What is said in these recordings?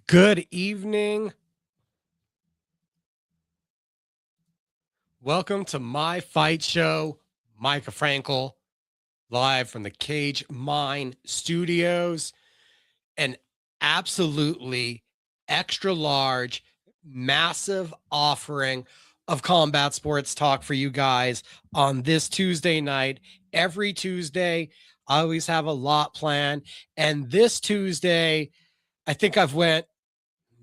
Good evening. Welcome to my fight show, Mika Frankl, live from the Cage Mine Studios. An absolutely extra large, massive offering of combat sports talk for you guys on this Tuesday night. Every Tuesday, I always have a lot planned. And this Tuesday, I think I've went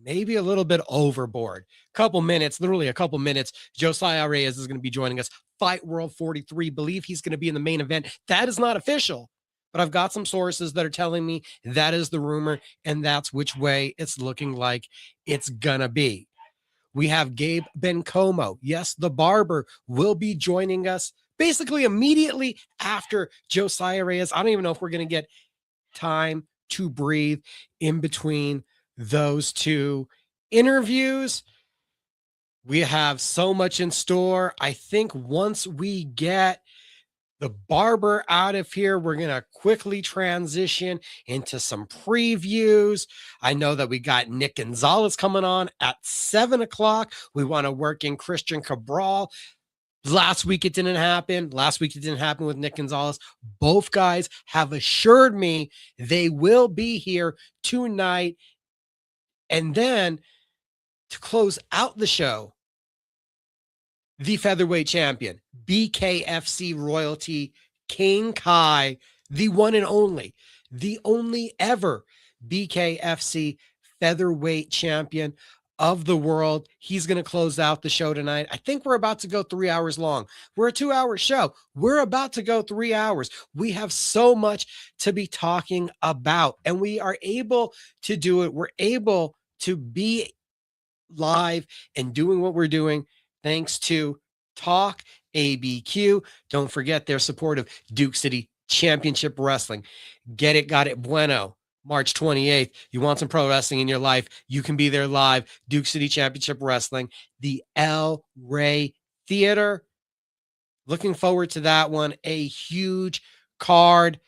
maybe a little bit overboard. Couple minutes, literally a couple minutes. Josiah Reyes is going to be joining us. Fight World 43. Believe he's going to be in the main event. That is not official, but I've got some sources that are telling me that is the rumor, and that's which way it's looking like it's going to be. We have Gabe Bencomo. Yes, the barber will be joining us basically immediately after Josiah Reyes. I don't even know if we're going to get time to breathe in between those two interviews. We have so much in store. I think once we get the barber out of here, we're going to quickly transition into some previews. I know that we got Nick Gonzalez coming on at 7 o'clock. We want to work in Cristian Cabral. Last week it didn't happen. Last week it didn't happen with Nick Gonzalez. Both guys have assured me they will be here tonight. And then to close out the show, the featherweight champion, BKFC royalty, King Kai, the one and only, the only ever BKFC featherweight champion of the world. He's going to close out the show tonight. I think we're about to go 3 hours long. We're a 2-hour show. We're about to go 3 hours. We have so much to be talking about, and we are able to do it. We're able to be live and doing what we're doing thanks to Talk ABQ. Don't forget their support of Duke City Championship Wrestling. Get it, got it, bueno. March 28th. You want some pro wrestling in your life, you can be there live. Duke City Championship Wrestling, the El Rey Theater. Looking forward to that one. A huge card.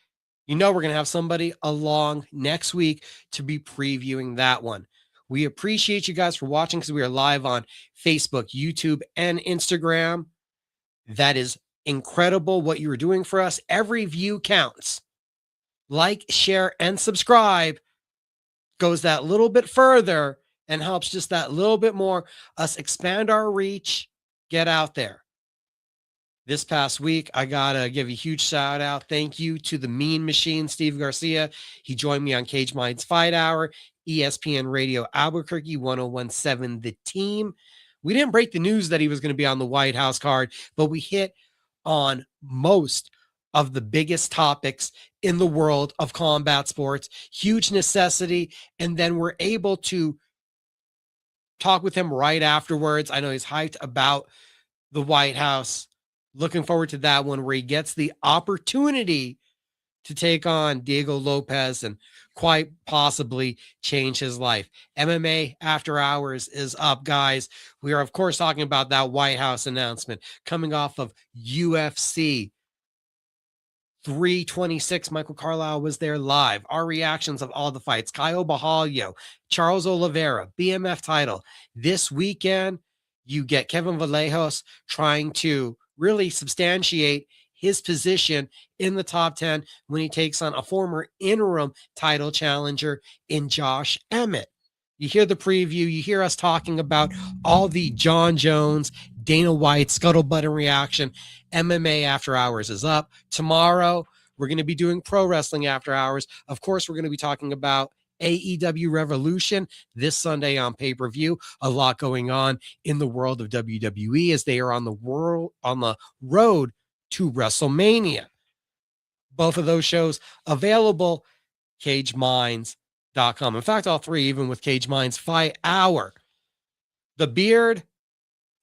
You know we're going to have somebody along next week to be previewing that one. We appreciate you guys for watching because we are live on Facebook, YouTube, and Instagram. That is incredible what you are doing for us. Every view counts. Like, share, and subscribe goes that little bit further and helps just that little bit more us expand our reach, get out there. This past week, I got to give a huge shout out. Thank you to the Mean Machine, Steve Garcia. He joined me on Cage Minds Fight Hour, ESPN Radio Albuquerque 1017 The Team. We didn't break the news that he was going to be on the White House card, but we hit on most of the biggest topics in the world of combat sports. Huge necessity. And then we're able to talk with him right afterwards. I know he's hyped about the White House. Looking forward to that one where he gets the opportunity to take on Diego Lopez and quite possibly change his life. MMA After Hours is up, guys. We are, of course, talking about that White House announcement coming off of UFC 326. Michael Carlisle was there live. Our reactions of all the fights. Caio Borralho, Charles Oliveira, BMF title. This weekend, you get Kevin Vallejos trying to really substantiate his position in the top 10 when he takes on a former interim title challenger in Josh Emmett. You hear the preview, you hear us talking about all the John Jones, Dana White, scuttlebutt and reaction. MMA After Hours is up. Tomorrow, we're going to be doing Pro Wrestling After Hours. Of course, we're going to be talking about AEW Revolution this Sunday on pay-per-view. A lot going on in the world of WWE as they are on the road to WrestleMania. Both of those shows available cageminds.com. In fact, all three, even with Cage Minds Fight Hour. The beard,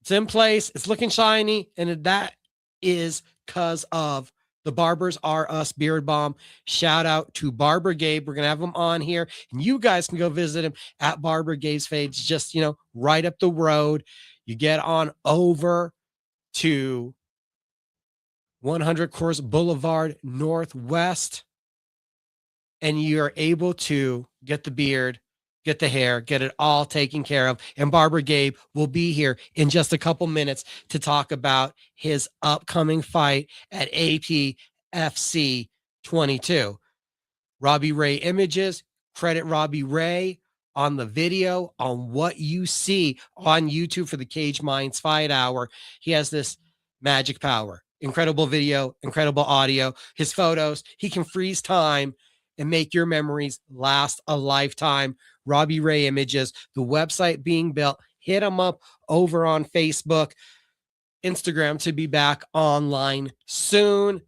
it's in place, it's looking shiny, and that is because of the Barbers Are Us Beard Balm. Shout out to Barber Gabe. We're going to have him on here, and you guys can go visit him at Barber Gabe's page, just, right up the road. You get on over to 100 Course Boulevard Northwest, and you're able to get the beard get the hair, get it all taken care of. And Barber Gabe will be here in just a couple minutes to talk about his upcoming fight at APFC 22. Robbie Ray Images, credit Robbie Ray on the video, on what you see on YouTube for the Cage Minds Fight Hour. He has this magic power, incredible video, incredible audio, his photos. He can freeze time and make your memories last a lifetime. Robbie Ray Images, the website being built. Hit him up over on Facebook, Instagram to be back online soon.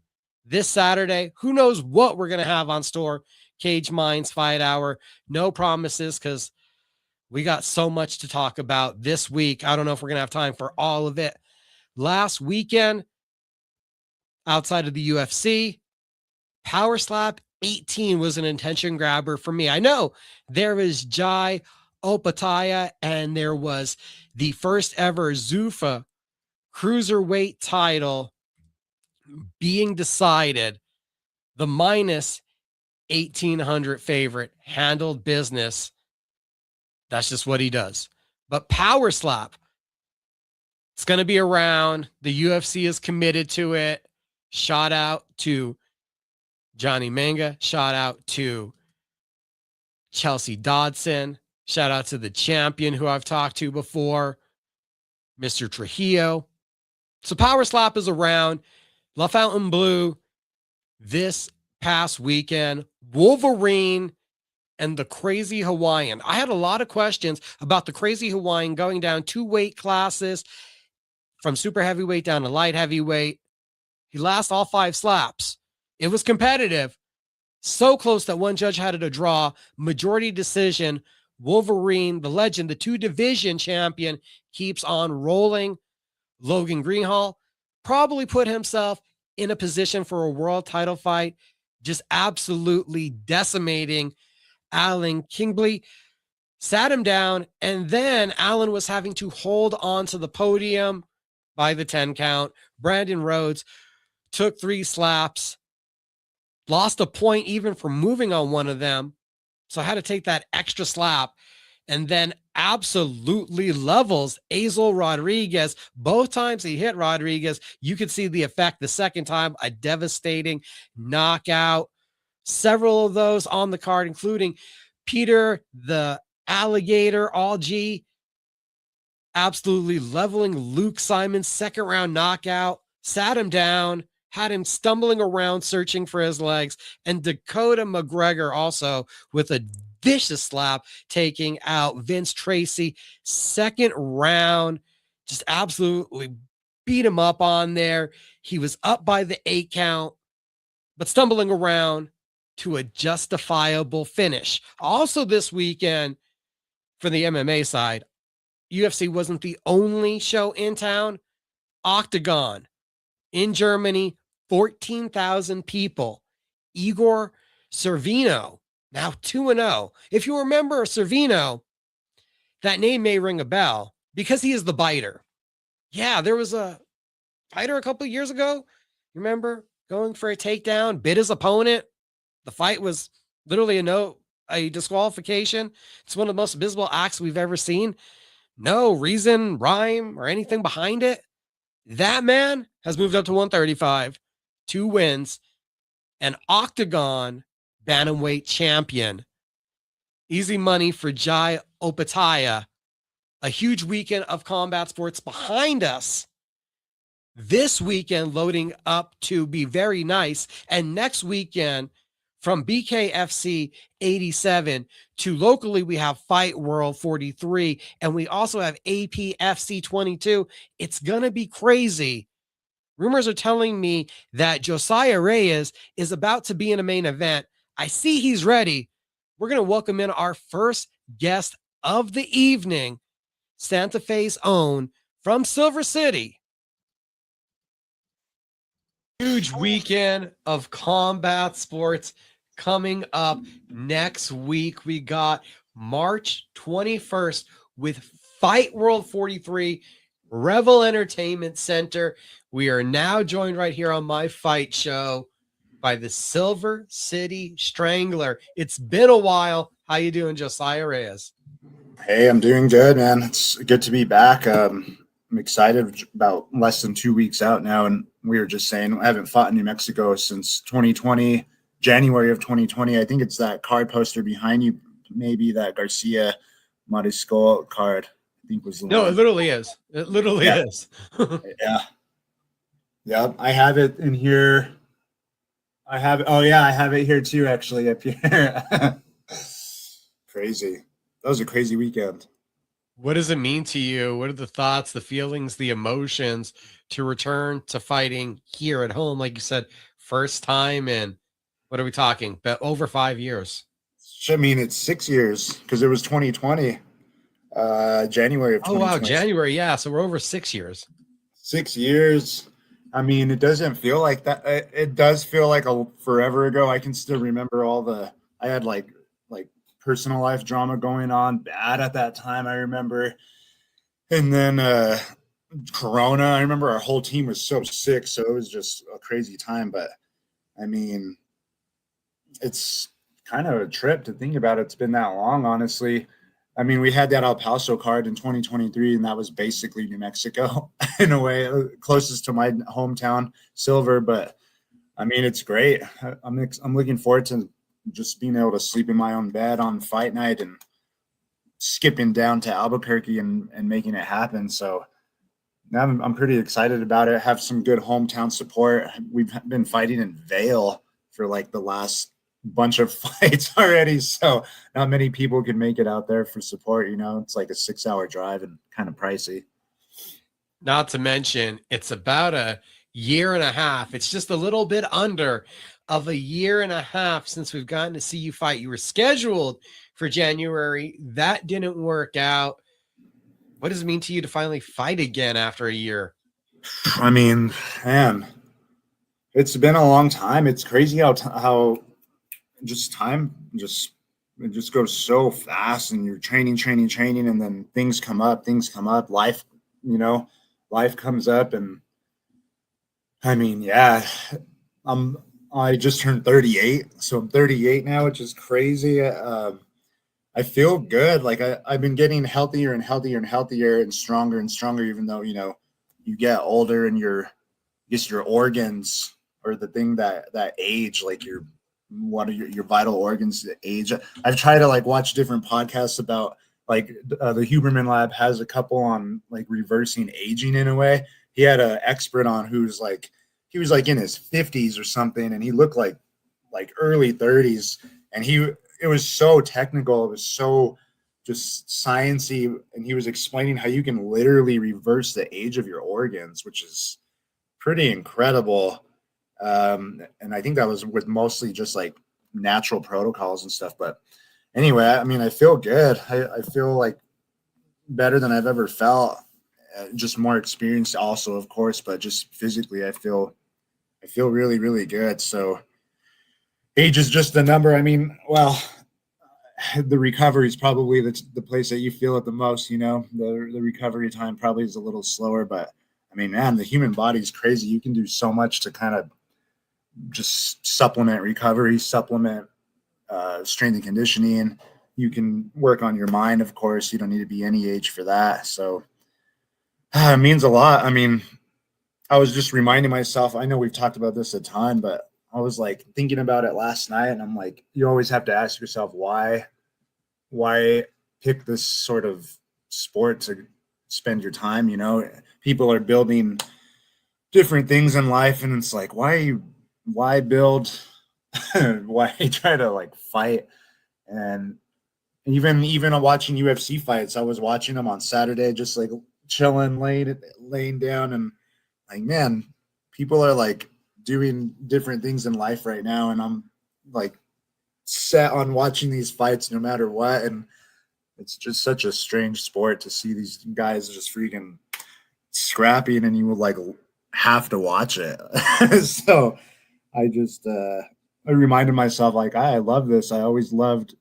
This Saturday, who knows what we're going to have on store. Cage Minds Fight Hour. No promises because we got so much to talk about this week. I don't know if we're going to have time for all of it. Last weekend, outside of the UFC, PowerSlap 18 was an intention grabber for me. I know there was Jai Opataya and there was the first ever Zuffa cruiserweight title being decided. The minus 1,800 favorite handled business. That's just what he does. But PowerSlap, it's going to be around. The UFC is committed to it. Shout out to Johnny Manga. Shout out to Chelsea Dodson. Shout out to the champion who I've talked to before, Mr. Trujillo. So PowerSlap is around. La Fountain Blue this past weekend. Wolverine and the Crazy Hawaiian. I had a lot of questions about the Crazy Hawaiian going down 2 weight classes from super heavyweight down to light heavyweight. He lost all 5 slaps. It was competitive. So close that one judge had it a draw. Majority decision. Wolverine, the legend, the 2-division champion, keeps on rolling. Logan Greenhall probably put himself in a position for a world title fight, just absolutely decimating Alan Kingley. Sat him down, and then Alan was having to hold on to the podium by the 10 count. Brandon Rhodes took 3 slaps, lost a point even for moving on one of them, so I had to take that extra slap, and then absolutely levels Azel Rodriguez. Both times he hit Rodriguez, you could see the effect. The second time, a devastating knockout. Several of those on the card, including Peter the Alligator Algie, absolutely leveling Luke Simon's second round knockout. Sat him down, had him stumbling around searching for his legs, and Dakota McGregor also with a vicious slap taking out Vince Tracy. Second round, just absolutely beat him up on there. He was up by the 8 count, but stumbling around to a justifiable finish. Also this weekend for the MMA side, UFC wasn't the only show in town. Octagon in Germany, 14,000 people. Igor Servino, now 2-0. If you remember Servino, that name may ring a bell because he is the biter. Yeah, there was a fighter a couple of years ago, remember, going for a takedown, bit his opponent. The fight was literally a disqualification. It's one of the most abysmal acts we've ever seen. No reason, rhyme, or anything behind it. That man has moved up to 135, 2 wins, an Octagon bantamweight champion. Easy money for Jai Opataya. A huge weekend of combat sports behind us. This weekend loading up to be very nice. And next weekend, from BKFC 87 to locally, we have Fightworld 43, and we also have APFC 22. It's going to be crazy. Rumors are telling me that Josiah Reyes is about to be in a main event. I see he's ready. We're going to welcome in our first guest of the evening, Santa Fe's own from Silver City. Huge weekend of combat sports coming up next week. We got March 21st with Fight World 43, Revel Entertainment Center. We are now joined right here on my fight show by the Silver City Strangler. It's been a while. How you doing, Josiah Reyes? Hey, I'm doing good, man. It's good to be back. I'm excited, about less than 2 weeks out now, and we were just saying I haven't fought in New Mexico since 2020, January of 2020. I think it's that card poster behind you, maybe that Garcia Mariscal card. I think was the No, it one. literally is. It literally Yeah, is. yeah, yeah. I have it in here. I have. Oh yeah, I have it here too. Actually, up here. Crazy. That was a crazy weekend. What does it mean to you? What are the thoughts, the feelings, the emotions to return to fighting here at home? Like you said, first time in, what are we talking? But over 5 years. I mean, it's 6 years because it was 2020, January of Oh, wow. 2020. January. Yeah. So we're over 6 years. 6 years. I mean, it doesn't feel like that. It does feel like a forever ago. I can still remember I had like personal life drama going on bad at that time. I remember, and then Corona. I remember our whole team was so sick, so it was just a crazy time. But I mean, it's kind of a trip to think about. It's been that long, honestly. I mean, we had that El Paso card in 2023, and that was basically New Mexico in a way, closest to my hometown, Silver. But I mean, it's great. I'm looking forward to just being able to sleep in my own bed on fight night and skipping down to Albuquerque and making it happen. So now I'm pretty excited about it. Have some good hometown support. We've been fighting in Vail for like the last bunch of fights already, so not many people can make it out there for support. It's like a 6-hour drive and kind of pricey. Not to mention, it's about a year and a half. It's just a little bit under of a year and a half since we've gotten to see you fight. You were scheduled for January. That didn't work out. What does it mean to you to finally fight again after a year? I mean, man, it's been a long time. It's crazy how just time just it just goes so fast, and you're training, and then things come up, life comes up. And I mean, yeah, I just turned 38, so I'm 38 now, which is crazy. I feel good. Like I've been getting healthier and healthier and healthier and stronger, even though, you get older and your organs, or the thing that age, like one of your vital organs that age. I've tried to like watch different podcasts about like the Huberman Lab has a couple on like reversing aging in a way. He had an expert on he was like in his 50s or something, and he looked like early 30s, and it was so technical. It was so just sciencey, and he was explaining how you can literally reverse the age of your organs, which is pretty incredible. And I think that was with mostly just like natural protocols and stuff. But anyway, I mean, I feel good. I feel like better than I've ever felt. Just more experienced, also, of course, but just physically, I feel really, really good. So age is just a number. I mean, well, the recovery is probably the place that you feel it the most. The recovery time probably is a little slower, but I mean, man, the human body is crazy. You can do so much to kind of just supplement recovery, supplement strength and conditioning. You can work on your mind, of course. You don't need to be any age for that. So it means a lot. I mean, I was just reminding myself, I know we've talked about this a ton, but I was like thinking about it last night, and I'm like, you always have to ask yourself why pick this sort of sport to spend your time. People are building different things in life, and it's like, why build why try to like fight? And even watching UFC fights, I was watching them on Saturday, just like chilling, laying down, and like, man, people are like doing different things in life right now, and I'm like set on watching these fights no matter what. And it's just such a strange sport to see these guys just freaking scrapping, and you would like have to watch it. So I reminded myself, like, I love this. I always loved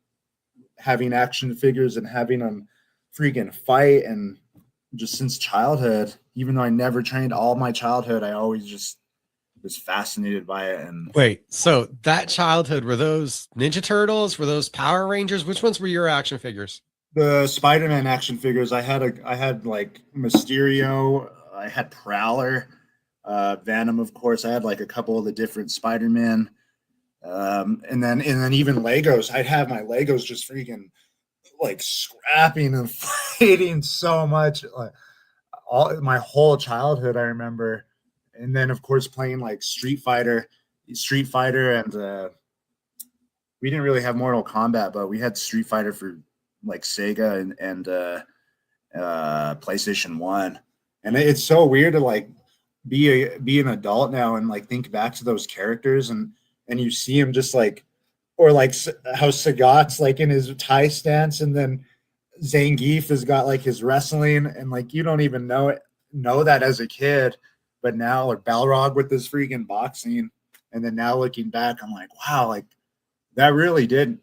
having action figures and having them freaking fight. And just since childhood, even though I never trained all my childhood, I always just was fascinated by it. And wait, so that childhood, were those Ninja Turtles? Were those Power Rangers? Which ones were your action figures? the Spider-Man action figures, I had like Mysterio, I had Prowler, Venom, of course. I had like a couple of the different Spider-Man, and then even Legos. I'd have my Legos just freaking like scrapping and fighting so much. Like all my whole childhood, I remember. And then of course playing like Street Fighter, and we didn't really have Mortal Kombat, but we had Street Fighter for like Sega and PlayStation 1. And it's so weird to like be an adult now and like think back to those characters, and you see him just like, or like how Sagat's like in his Thai stance, and then Zangief has got like his wrestling, and like you don't even know that as a kid, but now, or Balrog with his freaking boxing, and then now looking back, I'm like, wow, like that really did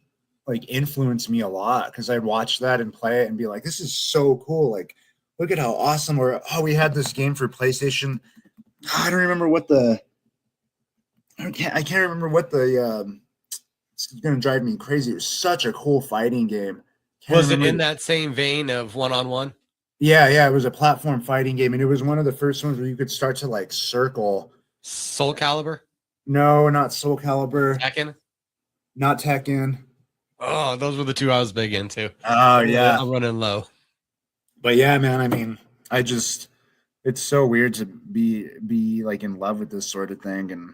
like influence me a lot, because I'd watch that and play it and be like, this is so cool, like look at how awesome. Or we had this game for PlayStation. I don't remember what the I can't remember what the it's gonna drive me crazy. It was such a cool fighting game. Was it in that same vein of one-on-one? Yeah, it was a platform fighting game, and it was one of the first ones where you could start to like circle. Soul Calibur? No, not Soul Calibur. Tekken? Not Tekken. Oh, those were the two I was big into. Oh yeah, I'm running low. But yeah, man, I mean, it's so weird to be like in love with this sort of thing, and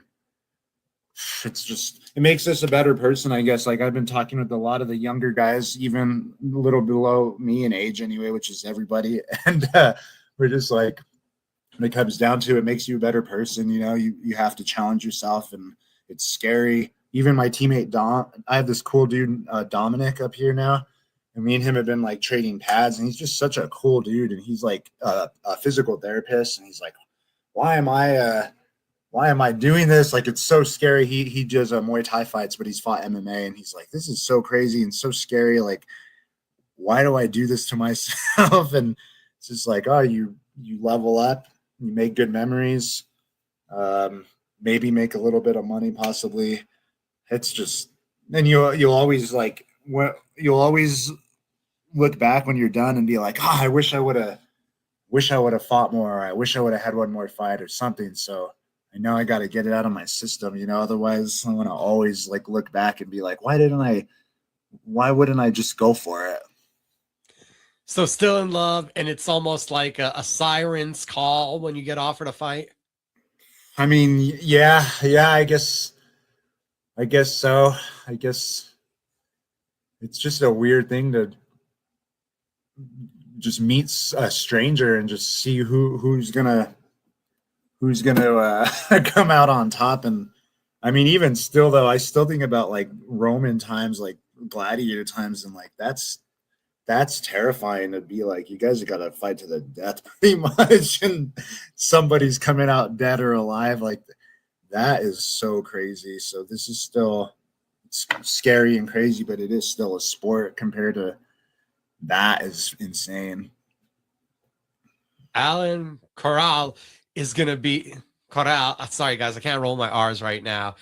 it makes us a better person, I guess. Like I've been talking with a lot of the younger guys, even a little below me in age anyway, which is everybody. And we're just like, when it comes down to it, makes you a better person. You know, you have to challenge yourself, and it's scary. Even my teammate Dom, I have this cool dude, Dominic, up here now, and me and him have been like trading pads, and he's just such a cool dude. And he's like a physical therapist, and he's like, why am I doing this? Like, it's so scary. He does Muay Thai fights, but he's fought MMA, and he's like, this is so crazy and so scary. Like, why do I do this to myself? And it's just like, oh, you level up, you make good memories, maybe make a little bit of money, possibly. It's just, and you'll always like, you'll always look back when you're done and be like, oh, I wish I would have fought more, or I wish I would have had one more fight or something. So I know I got to get it out of my system, you know, otherwise I'm going to always like look back and be like, why wouldn't I just go for it? So still in love, and it's almost like a siren's call when you get offered a fight. I mean, yeah, I guess so. I guess it's just a weird thing to just meet a stranger and just see who's gonna come out on top. And I mean, even still though, I still think about like Roman times, like gladiator times, and like that's terrifying to be like, you guys have got to fight to the death pretty much, and somebody's coming out dead or alive. Like that is so crazy. So this is still, it's scary and crazy, but it is still a sport compared to that. Is insane. Alan Corral is going to be Corral. Sorry, guys, I can't roll my R's right now.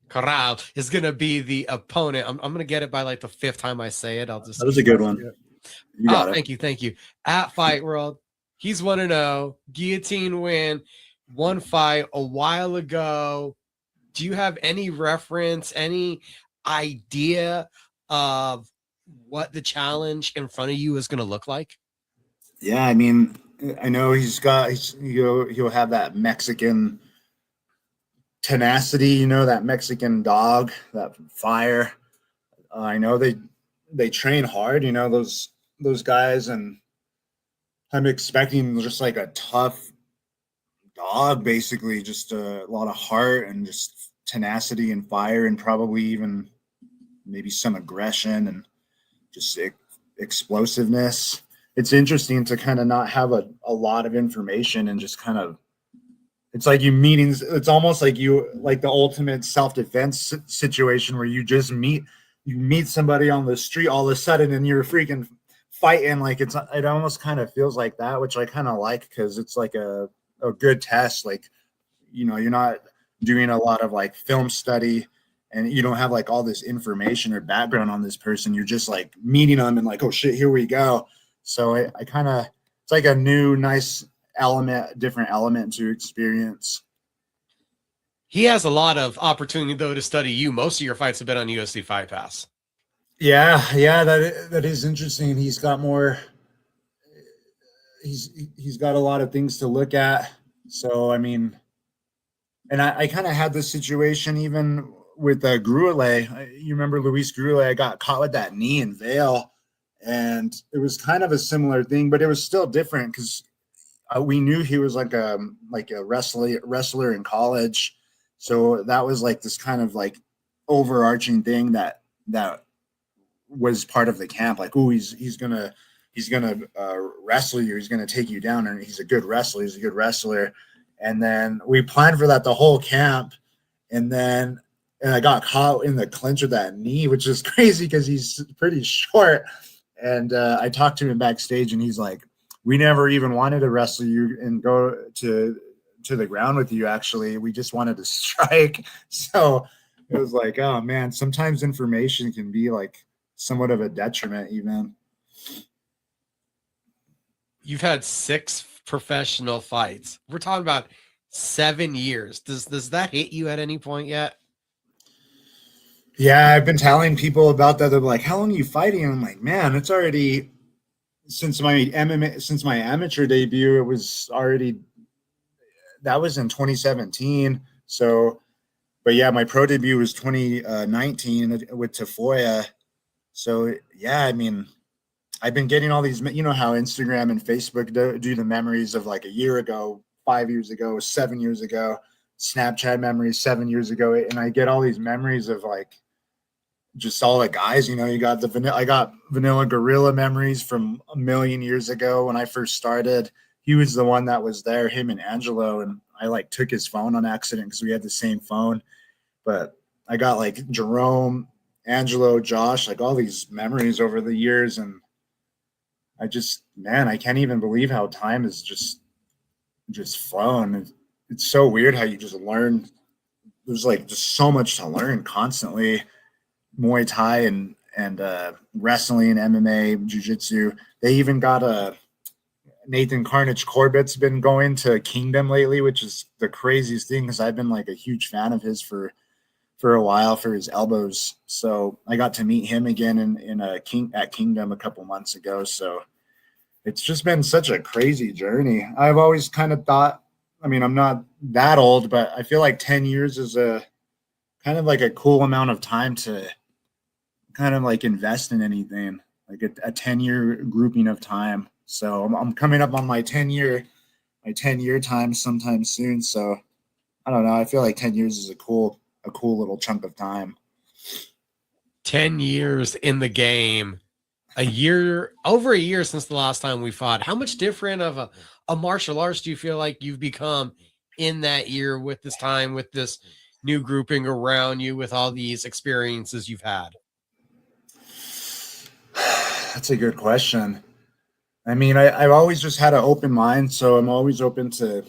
Corral is going to be the opponent. I'm going to get it by like the fifth time I say it. That was a good one. You got it. Thank you. At Fight World, he's 1-0, guillotine win, one fight a while ago. Do you have any reference, any idea of what the challenge in front of you is going to look like? Yeah, I mean, I know he'll have that Mexican tenacity, you know, that Mexican dog, that fire. I know they train hard, you know, those guys, and I'm expecting just like a tough dog, basically, just a lot of heart and just tenacity and fire, and probably even maybe some aggression and just explosiveness. It's interesting to kind of not have a lot of information and just kind of, it's like it's almost like the ultimate self-defense situation where you meet somebody on the street all of a sudden and you're freaking fighting. Like it almost kind of feels like that, which I kind of like, because it's like a good test. Like, you know, you're not doing a lot of like film study, and you don't have like all this information or background on this person. You're just like meeting them and like, oh shit, here we go. So I kind of, it's like a new, nice element, different element to experience. He has a lot of opportunity though to study you. Most of your fights have been on UFC Fight Pass. Yeah, that is interesting. He's got more. He's got a lot of things to look at. So I mean, and I kind of had this situation even with Gruele. You remember Luis Gruele? I got caught with that knee in Vail, and it was kind of a similar thing, but it was still different because we knew he was like a wrestler in college. So that was like this kind of like overarching thing that was part of the camp. Like, oh, he's gonna wrestle you. He's gonna take you down, and he's a good wrestler. He's a good wrestler. And then we planned for that the whole camp, and I got caught in the clinch of that knee, which is crazy because he's pretty short. And I talked to him backstage, and he's like, "We never even wanted to wrestle you and go to the ground with you. Actually, we just wanted to strike." So it was like, oh man, sometimes information can be like somewhat of a detriment even. You've had 6 professional fights. We're talking about 7 years. Does that hit you at any point yet? Yeah, I've been telling people about that. They're like, "How long are you fighting?" And I'm like, "Man, it's already since my amateur debut. It was already that was in 2017. So, but yeah, my pro debut was 2019 with Tafoya. So yeah, I mean, I've been getting all these, you know how Instagram and Facebook do the memories of like a year ago, 5 years ago, 7 years ago, Snapchat memories 7 years ago. And I get all these memories of like just all the guys, you know, I got Vanilla Gorilla memories from a million years ago when I first started. He was the one that was there, him and Angelo. And I like took his phone on accident because we had the same phone. But I got like Jerome, Angelo, Josh, like all these memories over the years. And I can't even believe how time is just flown. It's so weird how you just learn. There's like just so much to learn constantly. Muay Thai and wrestling, MMA, jiu-jitsu. They even got Nathan Carnage Corbett's been going to Kingdom lately, which is the craziest thing because I've been like a huge fan of his for a while for his elbows. So I got to meet him again at Kingdom a couple months ago. So it's just been such a crazy journey. I've always kind of thought, I mean, I'm not that old, but I feel like 10 years is a kind of like a cool amount of time to kind of like invest in anything, like a 10-year grouping of time. So I'm coming up on my 10-year time sometime soon. So I don't know. I feel like 10 years is a cool little chunk of time. 10 years in the game, over a year since the last time we fought. How much different of a martial arts do you feel like you've become in that year with this time, with this new grouping around you, with all these experiences you've had? That's a good question. I mean, I've always just had an open mind, so I'm always open to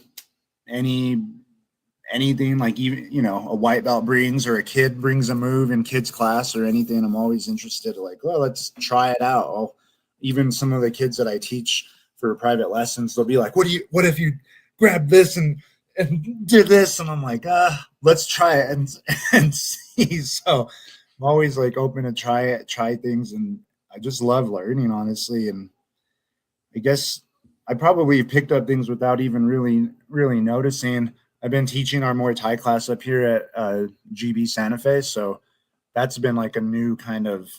anything, like even, you know, a white belt brings or a kid brings a move in kids class or anything. I'm always interested, like, well, let's try it out. Even some of the kids that I teach for private lessons, they'll be like, what if you grab this and do this? And I'm like, let's try it and see. So I'm always like open to try things. And I just love learning, honestly. And I guess I probably picked up things without even really noticing. I've been teaching our Muay Thai class up here at GB Santa Fe. So that's been like a new kind of,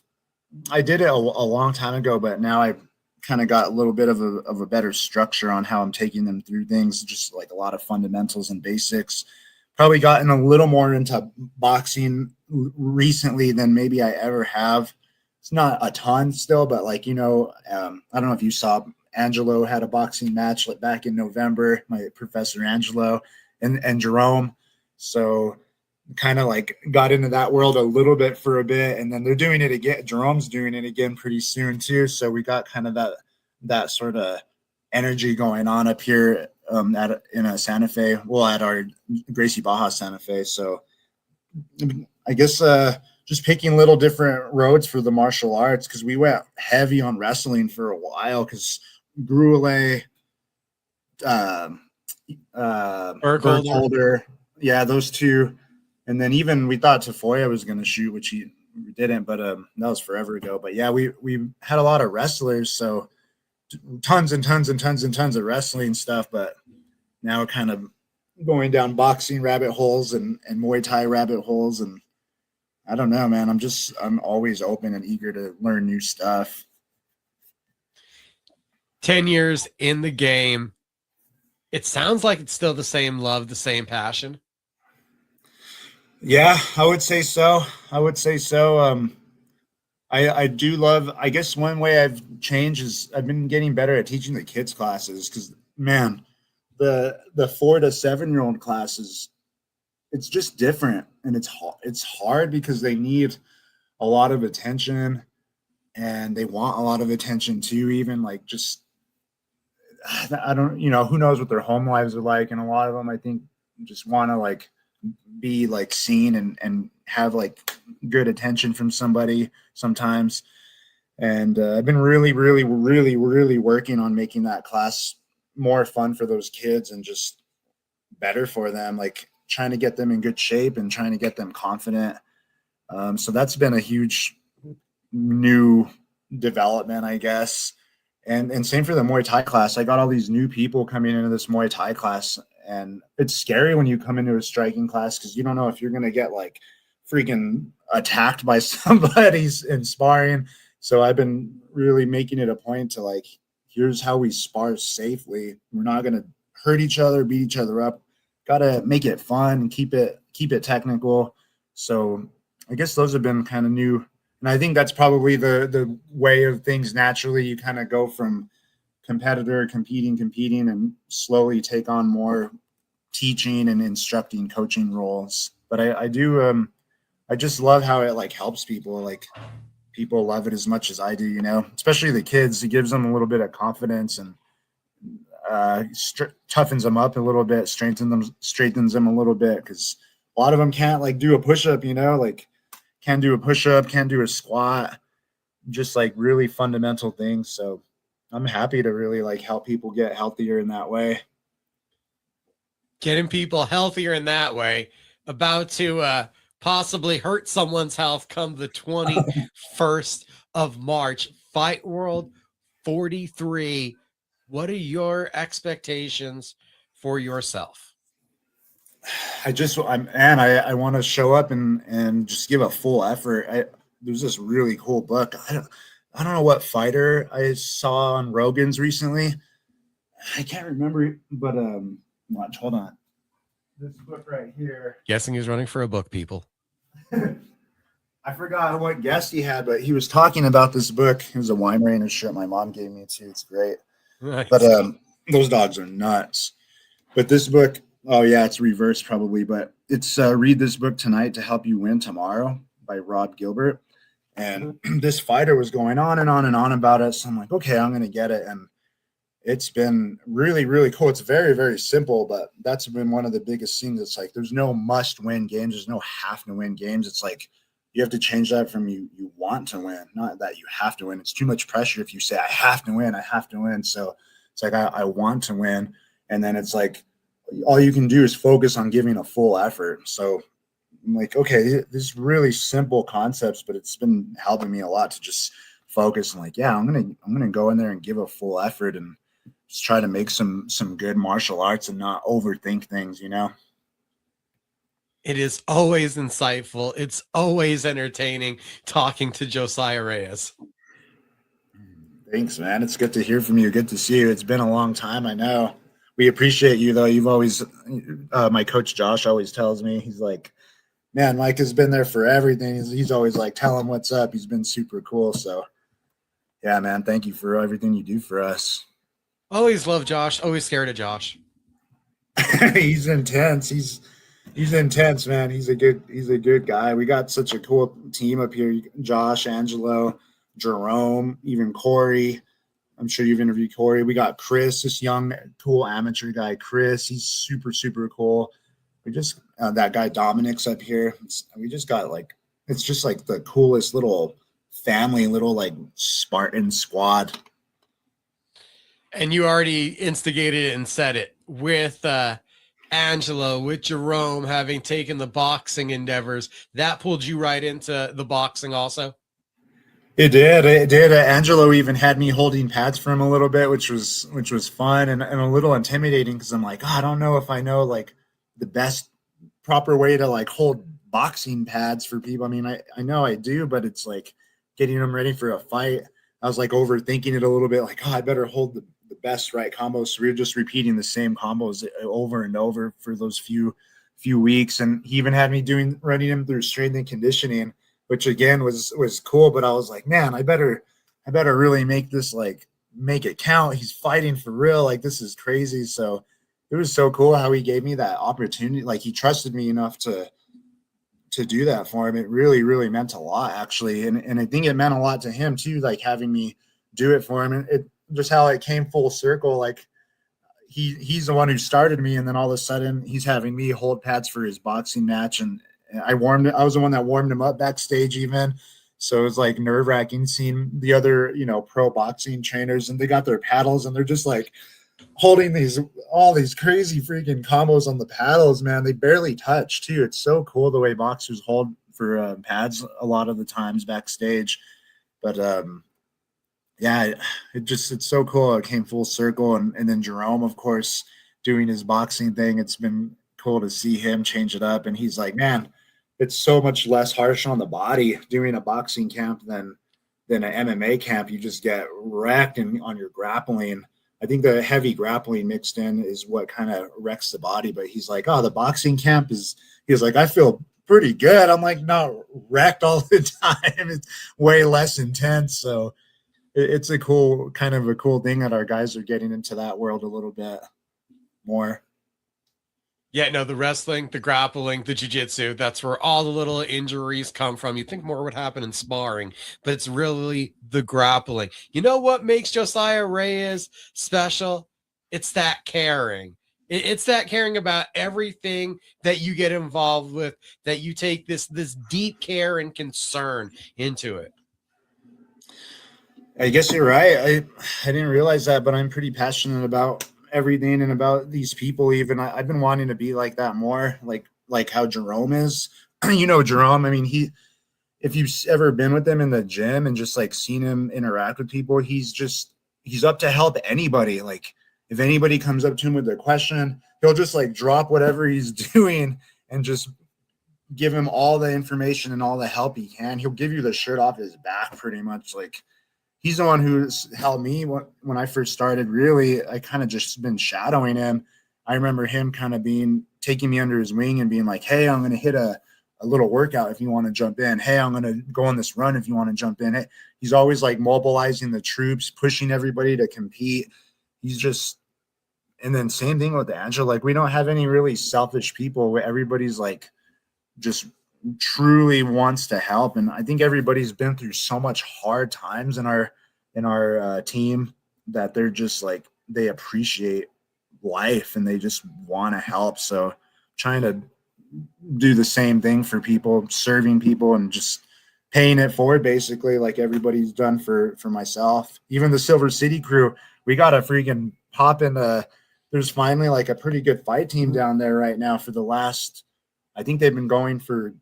I did it a long time ago, but now I've kind of got a little bit of a better structure on how I'm taking them through things, just like a lot of fundamentals and basics. Probably gotten a little more into boxing recently than maybe I ever have. It's not a ton still, but like, you know, I don't know if you saw, Angelo had a boxing match like back in November, my professor Angelo and Jerome. So kind of like got into that world a little bit for a bit, and then they're doing it again. Jerome's doing it again pretty soon too. So we got kind of that sort of energy going on up here in Santa Fe. Well, at our Gracie Baja Santa Fe. So I guess just picking little different roads for the martial arts, because we went heavy on wrestling for a while because Gruele, Burkholder, yeah, those two. And then even we thought Tafoya was going to shoot, which he didn't, but that was forever ago. But yeah, we had a lot of wrestlers, so tons and tons and tons and tons of wrestling stuff. But now we're kind of going down boxing rabbit holes and Muay Thai rabbit holes. And I don't know, man. I'm always open and eager to learn new stuff. 10 years in the game. It sounds like it's still the same love, the same passion. Yeah, I would say so. I do love, I guess one way I've changed is I've been getting better at teaching the kids classes, because, man, the 4 to 7-year-old classes, it's just different, and it's hard because they need a lot of attention, and they want a lot of attention too, even like just, I don't, who knows what their home lives are like, and a lot of them, I think, just want to like be like seen and have like good attention from somebody sometimes. And I've been really, really, really, really working on making that class more fun for those kids and just better for them, like trying to get them in good shape and trying to get them confident. So that's been a huge new development, I guess. And same for the Muay Thai class. I got all these new people coming into this Muay Thai class, and it's scary when you come into a striking class because you don't know if you're going to get like freaking attacked by somebody in sparring. So I've been really making it a point to like, here's how we spar safely. We're not going to hurt each other, beat each other up. Got to make it fun and keep it technical. So I guess those have been kind of new. And I think that's probably the way of things naturally. You kind of go from competitor, competing, and slowly take on more teaching and instructing, coaching roles. But I do, I just love how it like helps people. Like people love it as much as I do, especially the kids. It gives them a little bit of confidence and toughens them up a little bit, straightens them a little bit, because a lot of them can't like do a push-up, like can't do a push-up, can't do a squat, just like really fundamental things. So I'm happy to really like help people get healthier in that way. Getting people healthier in that way, about to possibly hurt someone's health come the 21st of March. Fightworld 43. What are your expectations for yourself? I want to show up and just give a full effort. There's this really cool book. I don't know what fighter I saw on Rogan's recently. I can't remember, but watch, hold on. This book right here. Guessing he's running for a book, people. I forgot what guest he had, but he was talking about this book. It was a Weimaraner shirt my mom gave me too. It's great. Nice. But those dogs are nuts. But this book, oh yeah, it's reversed probably, but it's Read This Book Tonight to Help You Win Tomorrow by Rob Gilbert. And this fighter was going on and on and on about it. So I'm like, okay, I'm going to get it. And it's been really, really cool. It's very, very simple, but that's been one of the biggest things. It's like, there's no must win games. There's no have to win games. It's like, you have to change that from you want to win, not that you have to win. It's too much pressure if you say, I have to win. So it's like, I want to win. And then it's like, all you can do is focus on giving a full effort. So I'm like, okay, this is really simple concepts, but it's been helping me a lot to just focus and like, yeah, I'm gonna go in there and give a full effort and just try to make some good martial arts and not overthink things, It is always insightful. It's always entertaining talking to Josiah Reyes. Thanks, man. It's good to hear from you. Good to see you. It's been a long time, I know. We appreciate you, though. You've always, my coach Josh always tells me, he's like, man, Mike has been there for everything. He's always like, tell him what's up. He's been super cool. So, yeah, man, thank you for everything you do for us. Always love Josh. Always scared of Josh. He's intense. He's intense, man. He's a good guy. We got such a cool team up here. Josh, Angelo, Jerome, even Corey. I'm sure you've interviewed Corey. We got Chris, this young, cool amateur guy, Chris. He's super, super cool. We just, that guy Dominic's up here. We just got like, it's just like the coolest little family, little like Spartan squad. And you already instigated it and said it with Angelo, with Jerome having taken the boxing endeavors. That pulled you right into the boxing also? It did. It did. Angelo even had me holding pads for him a little bit, which was fun and a little intimidating because I'm like, oh, I don't know if I know like the best proper way to like hold boxing pads for people. I mean, I know I do, but it's like getting them ready for a fight. I was like overthinking it a little bit, like, oh, I better hold the best right combos. So we were just repeating the same combos over and over for those few weeks. And he even had me running him through strength and conditioning, which again was cool. But I was like, man, I better really make this, like, make it count. He's fighting for real. Like, this is crazy. So it was so cool how he gave me that opportunity. Like, he trusted me enough to do that for him. It really, really meant a lot, actually. And I think it meant a lot to him too, like having me do it for him. And it just how it came full circle. Like, he's the one who started me, and then all of a sudden he's having me hold pads for his boxing match. And I was the one that warmed him up backstage even. So it was like nerve-wracking seeing the other, pro boxing trainers, and they got their paddles and they're just like holding all these crazy freaking combos on the paddles, man. They barely touch too. It's so cool the way boxers hold for pads a lot of the times backstage. But yeah, it's so cool. It came full circle. And then Jerome, of course, doing his boxing thing. It's been cool to see him change it up. And he's like, man, it's so much less harsh on the body doing a boxing camp than an MMA camp. You just get wrecked on your grappling. I think the heavy grappling mixed in is what kind of wrecks the body. But he's like, oh, the boxing camp he's like, I feel pretty good. I'm like, not wrecked all the time. It's way less intense. So it's a cool thing that our guys are getting into that world a little bit more. Yeah, no, the wrestling, the grappling, the jiu-jitsu, that's where all the little injuries come from. You think more would happen in sparring, but it's really the grappling. You know what makes Josiah Reyes special? It's that caring. It's that caring about everything that you get involved with, that you take this deep care and concern into it. I guess you're right. I didn't realize that, but I'm pretty passionate about everything and about these people. Even I've been wanting to be like that more, like how Jerome is. Jerome, I mean, if you've ever been with him in the gym and just like seen him interact with people, he's up to help anybody. Like, if anybody comes up to him with a question, he'll just like drop whatever he's doing and just give him all the information and all the help he can. He'll give you the shirt off his back pretty much. Like, he's the one who's helped me when I first started. Really, I kind of just been shadowing him. I remember him kind of taking me under his wing and being like, hey, I'm going to hit a little workout if you want to jump in. Hey, I'm going to go on this run if you want to jump in. He's always like mobilizing the troops, pushing everybody to compete. And then same thing with Angela. Like, we don't have any really selfish people where everybody's like just truly wants to help. And I think everybody's been through so much hard times in our team that they're just like, they appreciate life and they just want to help. So trying to do the same thing for people, serving people and just paying it forward, basically, like everybody's done for myself. Even the Silver City crew, we got a freaking pop in. There's finally like a pretty good fight team down there right now for the last, I think they've been going for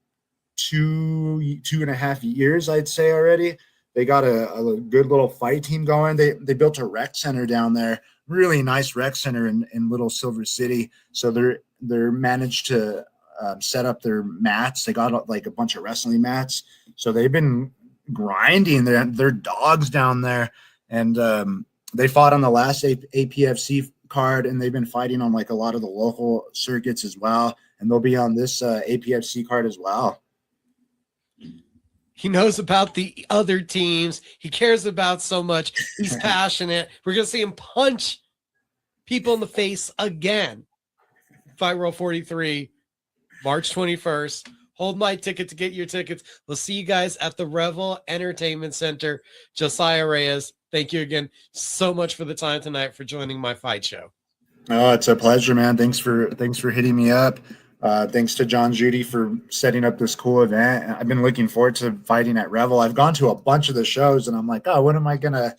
2.5 years, I'd say already. They got a good little fight team going. They built a rec center down there, really nice rec center in Little Silver City. So they're managed to set up their mats. They got like a bunch of wrestling mats. So they've been grinding their dogs down there. And they fought on the last APFC card, and they've been fighting on like a lot of the local circuits as well. And they'll be on this APFC card as well. He knows about the other teams. He cares about so much. He's passionate. We're going to see him punch people in the face again. Fightworld 43, March 21st. Hold my ticket to get your tickets. We'll see you guys at the Revel Entertainment Center. Josiah Reyes, Thank you again so much for the time tonight for joining my fight show. Oh, it's a pleasure, man. Thanks for hitting me up. Thanks to John Judy for setting up this cool event. I've been looking forward to fighting at Revel. I've gone to a bunch of the shows, and I'm like, oh, when am I gonna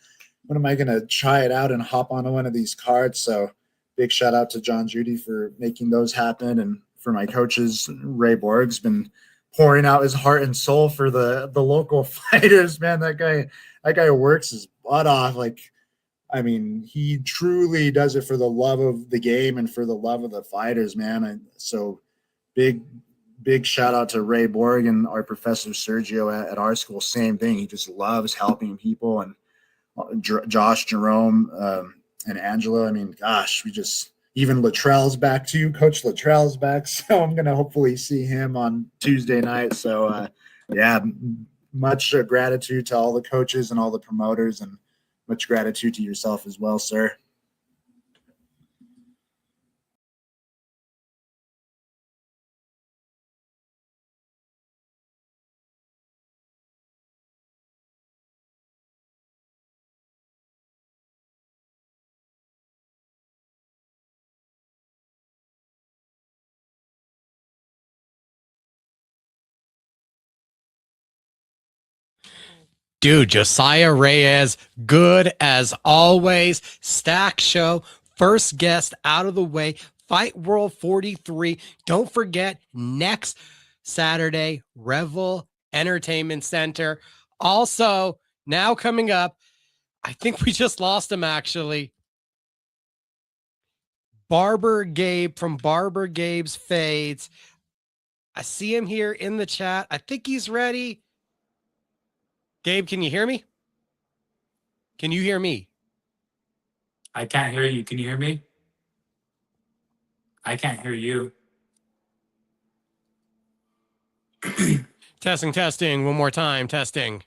try it out and hop onto one of these cards? So, big shout out to John Judy for making those happen, and for my coaches. Ray Borg's been pouring out his heart and soul for the local fighters. Man, that guy works his butt off. Like, I mean, he truly does it for the love of the game and for the love of the fighters, man. And so big shout out to Ray Borg and our professor Sergio at our school. Same thing. He just loves helping people. And Josh, Jerome, and Angela. I mean, gosh, even Latrell's back too. Coach Latrell's back. So I'm going to hopefully see him on Tuesday night. So, yeah, much gratitude to all the coaches and all the promoters, and much gratitude to yourself as well, sir. Dude, Josiah Reyes, good as always. Stack Show, first guest out of the way. Fight World 43. Don't forget, next Saturday, Revel Entertainment Center. Also, now coming up, I think we just lost him actually. Barber Gabe from Barber Gabe's Fades. I see him here in the chat. I think he's ready. Gabe, can you hear me? Can you hear me? I can't hear you. Can you hear me? I can't hear you. Testing. One more time. Testing.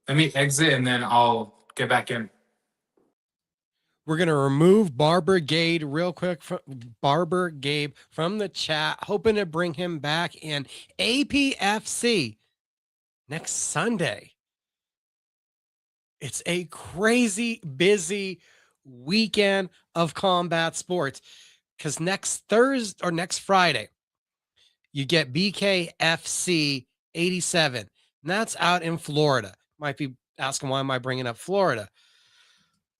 Let me exit and then I'll get back in. We're going to remove Barber Gabe real quick. Barber Gabe from the chat. Hoping to bring him back in APFC next Sunday. It's a crazy busy weekend of combat sports, because next Thursday or next Friday, you get BKFC 87. And that's out in Florida. Might be asking, why am I bringing up Florida?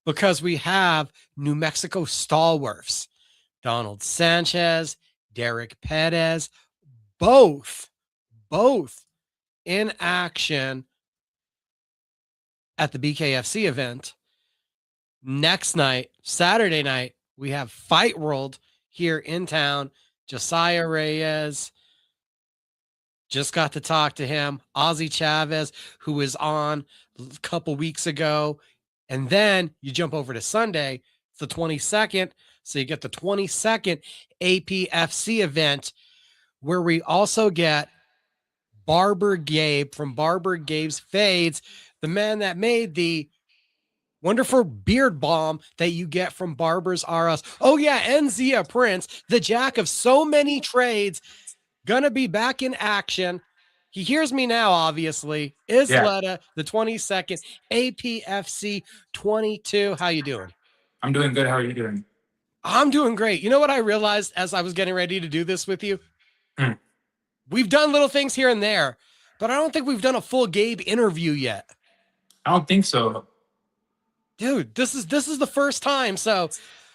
Because we have New Mexico stalwarts, Donald Sanchez, Derek Perez, both in action at the BKFC event. Next night, Saturday night, we have Fight World here in town. Josiah Reyes, just got to talk to him. Ozzy Chavez, who was on a couple weeks ago. And then you jump over to Sunday, it's the 22nd. So you get the 22nd APFC event, where we also get Barber Gabe from Barber Gabe's Fades, the man that made the wonderful beard balm that you get from Barbers R Us. Oh yeah, and Zia Prince, the jack of so many trades, gonna be back in action. He hears me now, obviously. Isleta, the 22nd, APFC 22. How you doing? I'm doing good. How are you doing? I'm doing great. You know what I realized as I was getting ready to do this with you? We've done little things here and there, but I don't think we've done a full Gabe interview yet. I don't think so. Dude, this is the first time. So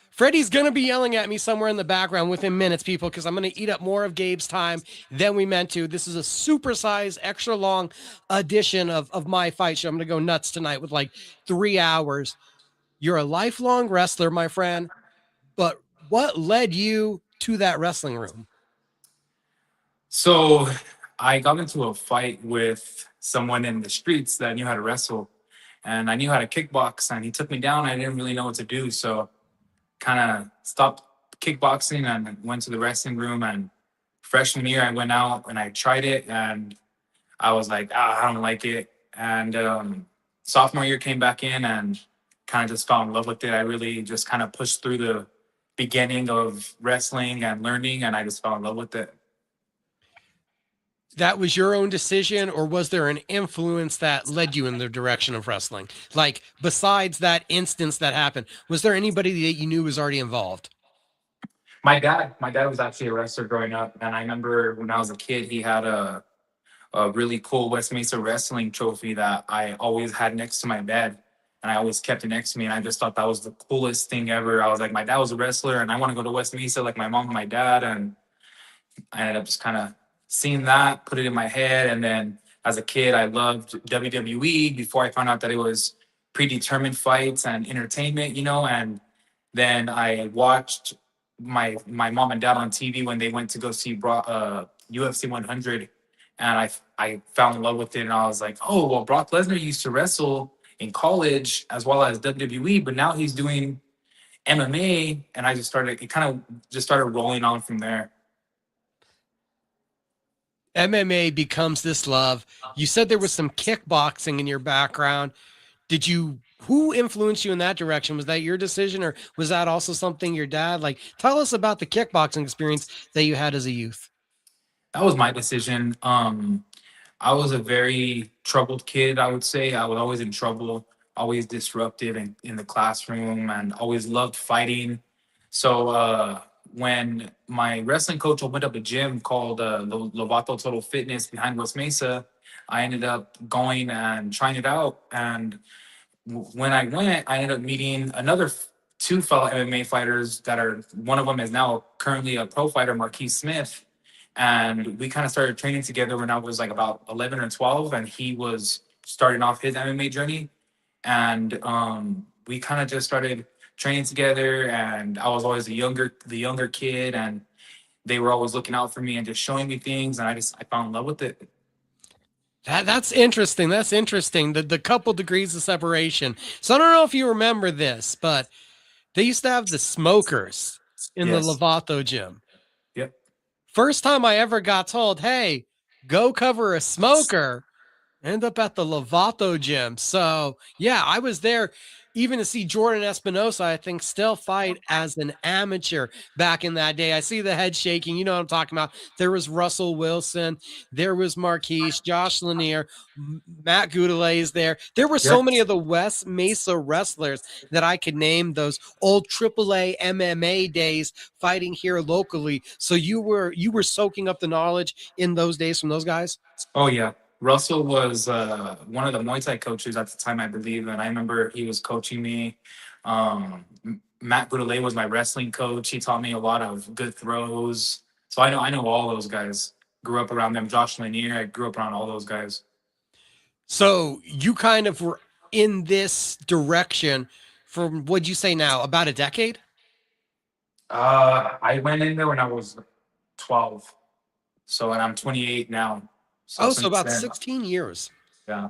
Freddie's going to be yelling at me somewhere in the background within minutes, people, because I'm going to eat up more of Gabe's time than we meant to. This is a supersized, extra long edition of my fight show. I'm going to go nuts tonight with like 3 hours. You're a lifelong wrestler, my friend, but what led you to that wrestling room? So I got into a fight with someone in the streets that knew how to wrestle, and I knew how to kickbox, and he took me down. I didn't really know what to do, so kind of stopped kickboxing and went to the wrestling room. And freshman year, I went out and I tried it, and I was like, I don't like it. And sophomore year came back in and kind of just fell in love with it. I really just kind of pushed through the beginning of wrestling and learning, and I just fell in love with it. that was your own decision, or was there an influence that led you in the direction of wrestling? Like, besides that instance that happened, was there anybody that you knew was already involved? My dad was actually a wrestler growing up, and I remember when I was a kid, he had a really cool West Mesa wrestling trophy that I always had next to my bed. And I always kept it next to me. And I just thought that was the coolest thing ever. I was like, my dad was a wrestler and I want to go to West Mesa like my mom and my dad. And I ended up just kind of seeing that, put it in my head. And then as a kid, I loved WWE before I found out that it was predetermined fights and entertainment, you know. And then I watched my mom and dad on TV when they went to go see UFC 100, and I fell in love with it. And I was like, oh well, Brock Lesnar used to wrestle in college as well as WWE, but now he's doing MMA, and I just started. It kind of just started rolling on from there. MMA becomes this love. You said there was some kickboxing in your background. Who influenced you in that direction? Was that your decision, or was that also something your dad, like, tell us about the kickboxing experience that you had as a youth? That was my decision. I was a very troubled kid, I would say. I was always in trouble, always disruptive in the classroom, and always loved fighting. So when my wrestling coach opened up a gym called Lovato Total Fitness behind West Mesa, I ended up going and trying it out. And when I went, I ended up meeting two fellow MMA fighters that are, one of them is now currently a pro fighter, Marquise Smith. And we kind of started training together when I was like about 11 or 12, and he was starting off his MMA journey. And we kind of just started training together, and I was always the younger kid, and they were always looking out for me and just showing me things, and I fell in love with it. That's interesting. That's interesting. The couple degrees of separation. So I don't know if you remember this, but they used to have the smokers in the Yes. Lovato gym. Yep. First time I ever got told, hey, go cover a smoker, end up at the Lovato gym. So yeah, I was there even to see Jordan Espinosa, I think, still fight as an amateur back in that day. I see the head shaking. You know what I'm talking about. There was Russell Wilson. There was Marquise, Josh Lanier, Matt Goudelet there. There were so Yep. many of the West Mesa wrestlers that I could name, those old AAA MMA days fighting here locally. So you were soaking up the knowledge in those days from those guys? Oh yeah. Russell was one of the Muay Thai coaches at the time, I believe, and I remember he was coaching me. Matt Goudelet was my wrestling coach. He taught me a lot of good throws. So I know all those guys. Grew up around them. Josh Lanier, I grew up around all those guys. So you kind of were in this direction from, what'd you say now, about a decade? I went in there when I was 12. So and I'm 28 now. So Oh, so since about then, 16 years. yeah.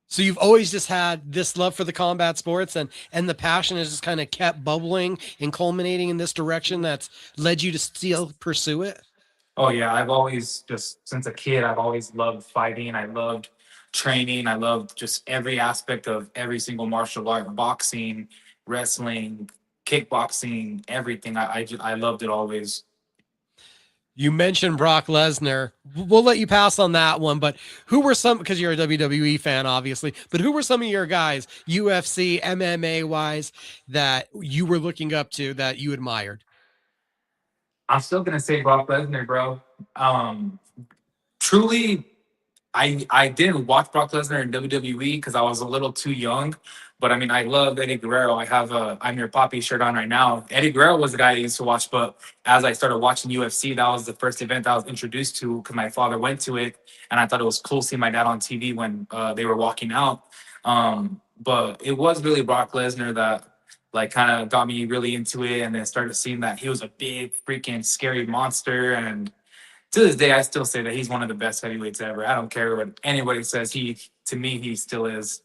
So you've always just had this love for the combat sports, and the passion has just kind of kept bubbling and culminating in this direction that's led you to still pursue it. Oh yeah, I've always just since a kid, I've always loved fighting. I loved training. I loved just every aspect of every single martial art, boxing, wrestling, kickboxing, everything. I loved it always. You mentioned Brock Lesnar. We'll let you pass on that one, but who were some, because you're a WWE fan, obviously, but who were some of your guys, UFC, MMA wise, that you were looking up to that you admired? I'm still gonna say Brock Lesnar, bro. Truly, I didn't watch Brock Lesnar in WWE because I was a little too young. But I mean, I love Eddie Guerrero. I have a I'm Your Poppy shirt on right now. Eddie Guerrero was the guy I used to watch, but as I started watching UFC, that was the first event I was introduced to because my father went to it, and I thought it was cool seeing my dad on TV when they were walking out. But it was really Brock Lesnar that like kind of got me really into it, and then started seeing that he was a big freaking scary monster. And to this day, I still say that he's one of the best heavyweights ever. I don't care what anybody says. To me, he still is.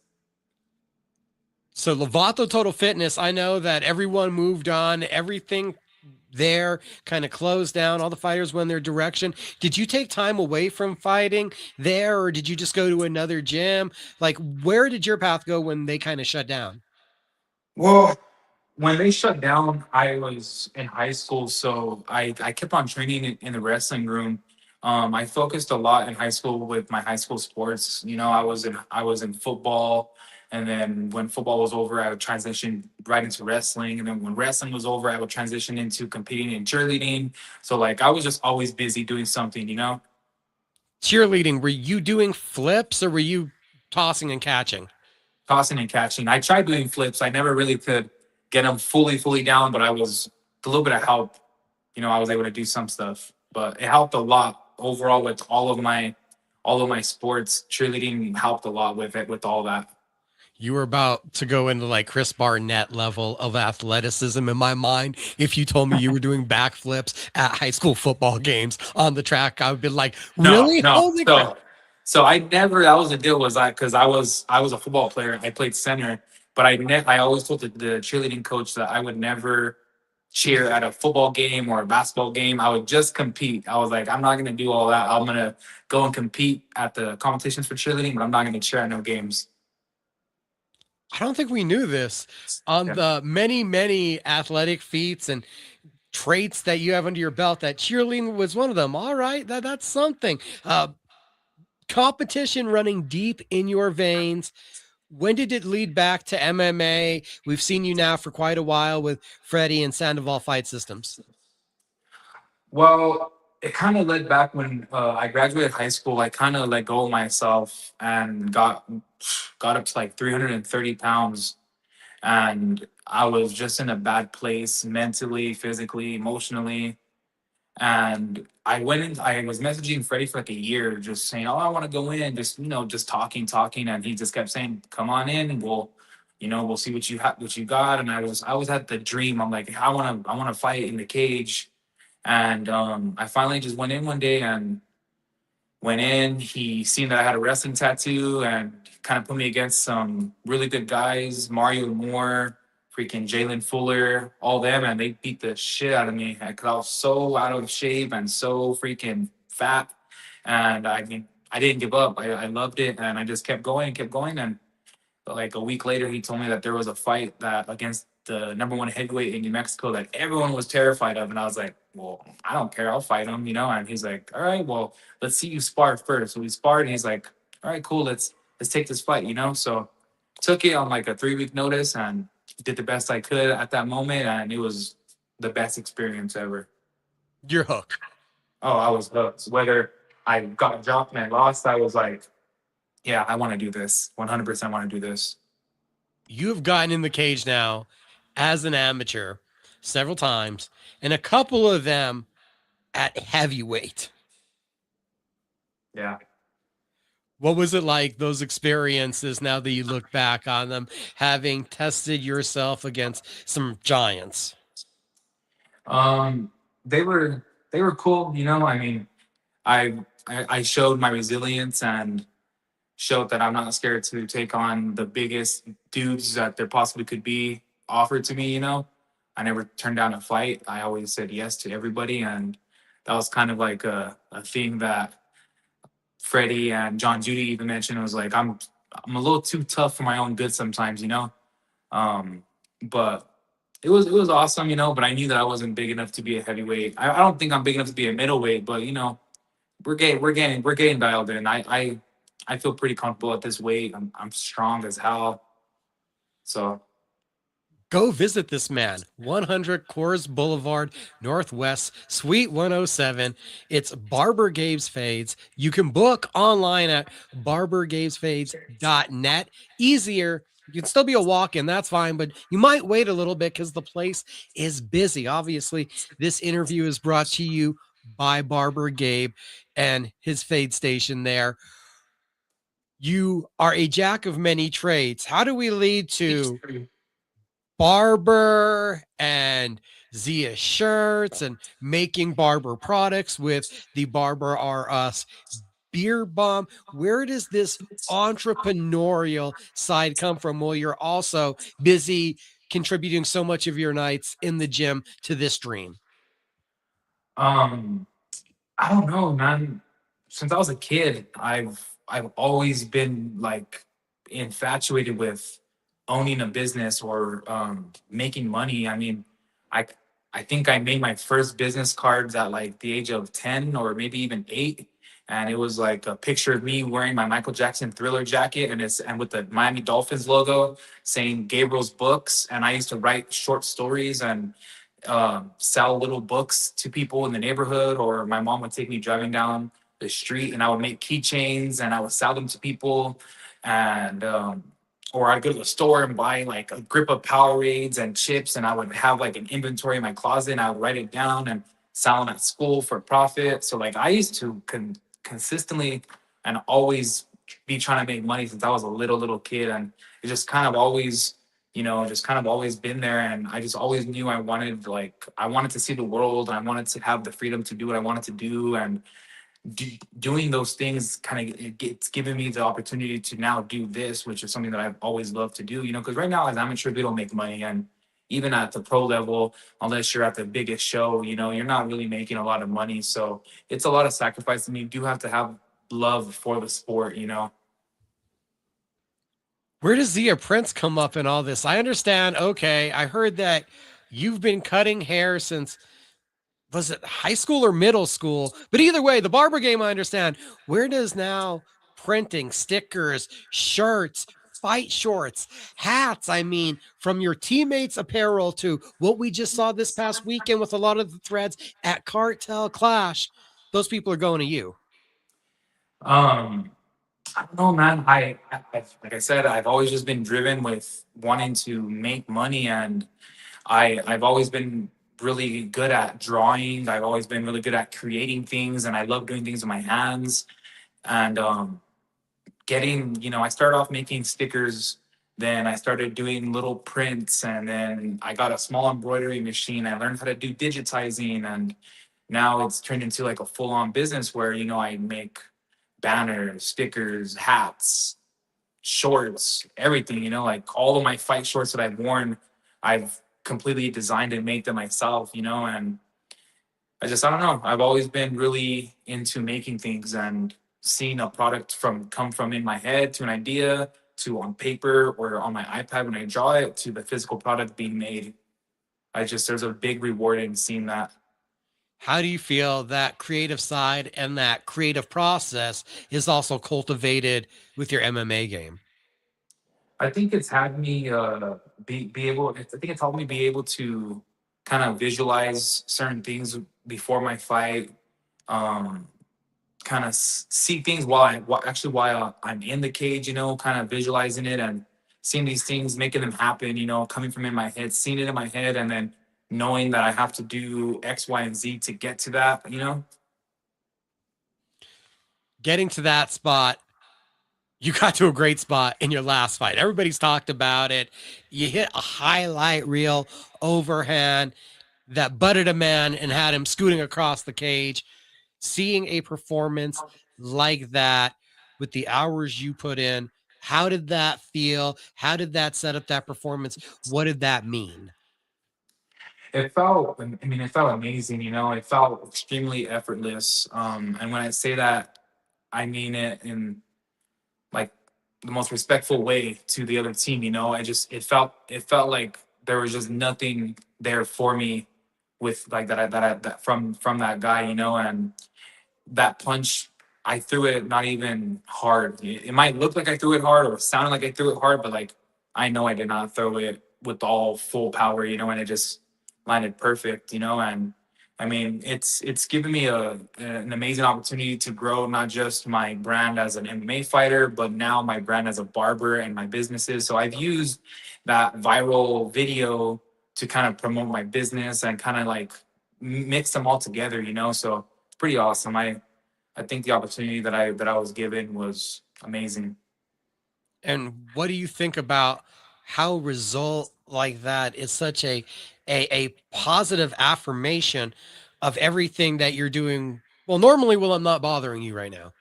So Lovato Total Fitness, I know that everyone moved on, everything there kind of closed down, all the fighters went their direction. Did you take time away from fighting there, or did you just go to another gym? Like, where did your path go when they kind of shut down? Well, when they shut down, I was in high school, so I kept on training in the wrestling room. I focused a lot in high school with my high school sports. You know, I was in football, and then when football was over, I would transition right into wrestling, and then when wrestling was over, I would transition into competing in cheerleading. So like I was just always busy doing something, you know. Cheerleading, were you doing flips or were you tossing and catching? Tossing and catching. I tried doing flips. I never really could get them fully down, but I was a little bit of help. You know, I was able to do some stuff, but it helped a lot overall with all of my sports. Cheerleading helped a lot with it, with all that. You were about to go into like Chris Barnett level of athleticism in my mind. If you told me you were doing backflips at high school football games on the track, I would be like, No, really? no. Holy crap. So I never. That was the deal. Was I because I was a football player. I played center, but I always told the cheerleading coach that I would never cheer at a football game or a basketball game. I would just compete. I was like, I'm not gonna do all that. I'm gonna go and compete at the competitions for cheerleading, but I'm not gonna cheer at no games. I don't think we knew this. On Yeah. the many athletic feats and traits that you have under your belt, that cheerleading was one of them. All right, that's something. Competition running deep in your veins. When did it lead back to MMA? We've seen you now for quite a while with Freddie and Sandoval Fight Systems. Well, it kind of led back when I graduated high school. I kind of let go of myself and got up to like 330 pounds, and I was just in a bad place mentally, physically, emotionally. And I was messaging Freddie for like a year, just saying, "Oh, I want to go in," just just talking, and he just kept saying, "Come on in, and we'll see what you got." And I was at the dream. I'm like, I want to fight in the cage, and I finally just went in one day and went in. He seen that I had a wrestling tattoo and kind of put me against some really good guys, Mario Moore, freaking Jalen Fuller, all them, and they beat the shit out of me because I was so out of shape and so freaking fat. And I mean, I didn't give up. I loved it, and I just kept going. And like a week later, he told me that there was a fight that against the number one heavyweight in New Mexico that everyone was terrified of, and I was like, "Well, I don't care. I'll fight him," And he's like, "All right, well, let's see you spar first." So we sparred, and he's like, "All right, cool. Let's take this fight." So took it on like a 3 week notice and did the best I could at that moment, and it was the best experience ever. You're hooked. Oh, I was hooked. Whether I got dropped and I lost, I was like, "Yeah, I want to do this. 100% want to do this." You have gotten in the cage now as an amateur several times, and a couple of them at heavyweight. Yeah. What was it like, those experiences, now that you look back on them, having tested yourself against some giants? Um, they were cool. I mean, I showed my resilience and showed that I'm not scared to take on the biggest dudes that there possibly could be offered to me. I never turned down a fight. I always said yes to everybody, and that was kind of like a thing that Freddie and John Judy even mentioned. It was like I'm a little too tough for my own good sometimes. Um, but it was awesome. But I knew that I wasn't big enough to be a heavyweight. I don't think I'm big enough to be a middleweight, but we're getting dialed in. I feel pretty comfortable at this weight. I'm strong as hell. So Go visit this man, 100 Coors Boulevard, Northwest, Suite 107. It's Barber Gabe's Fades. You can book online at barbergabesfades.net. Easier. You can still be a walk-in, that's fine, but you might wait a little bit because the place is busy. Obviously, this interview is brought to you by Barber Gabe and his fade station there. You are a jack of many trades. How do we lead to Barber and Zia shirts and making Barber products with the Barber R Us beer bomb? Where does this entrepreneurial side come from? Well, you're also busy contributing so much of your nights in the gym to this dream. um I don't know, man. Since I was a kid, I've always been like infatuated with owning a business or making money. I mean, I I think I made my first business cards at like the age of 10 or maybe even 8. And it was like a picture of me wearing my Michael Jackson Thriller jacket and with the Miami Dolphins logo saying Gabriel's Books. And I used to write short stories and sell little books to people in the neighborhood, or my mom would take me driving down the street and I would make keychains and I would sell them to people. And or I'd go to the store and buy like a grip of Powerades and chips, and I would have like an inventory in my closet and I would write it down and sell them at school for profit. So like I used to consistently and always be trying to make money since I was a little kid, and it just kind of always, just kind of always been there. And I just always knew I wanted to see the world, and I wanted to have the freedom to do what I wanted to do. And doing those things kind of it's given me the opportunity to now do this, which is something that I've always loved to do, because right now as amateurs we don't make money, and even at the pro level, unless you're at the biggest show, you're not really making a lot of money. So it's a lot of sacrifice, and you do have to have love for the sport. Where does Zia Prince come up in all this? I understand. Okay, I heard that you've been cutting hair since, was it high school or middle school? But either way, the barber game, I understand. Where does now printing, stickers, shirts, fight shorts, hats, I mean, from your teammates' apparel to what we just saw this past weekend with a lot of the threads at Cartel Clash, those people are going to you. I don't know, man. Like I said, I've always just been driven with wanting to make money, and I've always been really good at drawing. I've always been really good at creating things, and I love doing things with my hands. And I started off making stickers, then I started doing little prints, and then I got a small embroidery machine. I learned how to do digitizing, and now it's turned into like a full-on business where, I make banners, stickers, hats, shorts, everything, like all of my fight shorts that I've worn, I've completely designed and made them myself, and I don't know. I've always been really into making things and seeing a product come from in my head to an idea to on paper or on my iPad when I draw it to the physical product being made. There's a big reward in seeing that. How do you feel that creative side and that creative process is also cultivated with your MMA game? I think it's had me be able. I think it's helped me be able to kind of visualize certain things before my fight. Um, Kind of see things while I'm in the cage. Kind of visualizing it and seeing these things, making them happen. Coming from in my head, seeing it in my head, and then knowing that I have to do X, Y, and Z to get to that. Getting to that spot, you got to a great spot in your last fight. Everybody's talked about it. You hit a highlight reel overhand that butted a man and had him scooting across the cage. Seeing a performance like that with the hours you put in, how did that feel? How did that set up that performance? What did that mean? It felt, I mean, it felt amazing. It felt extremely effortless. And when I say that, I mean it in like the most respectful way to the other team. It felt like there was just nothing there for me with like that from that guy, and that punch, I threw it not even hard. It might look like I threw it hard or sounded like I threw it hard, but like I know I did not throw it with all full power, and it just landed perfect, and I mean it's given me an amazing opportunity to grow not just my brand as an MMA fighter, but now my brand as a barber and my businesses. So I've used that viral video to kind of promote my business and kind of like mix them all together, so it's pretty awesome. I think the opportunity that I was given was amazing. And what do you think about how result like that is such a positive affirmation of everything that you're doing? Well, normally, I'm not bothering you right now.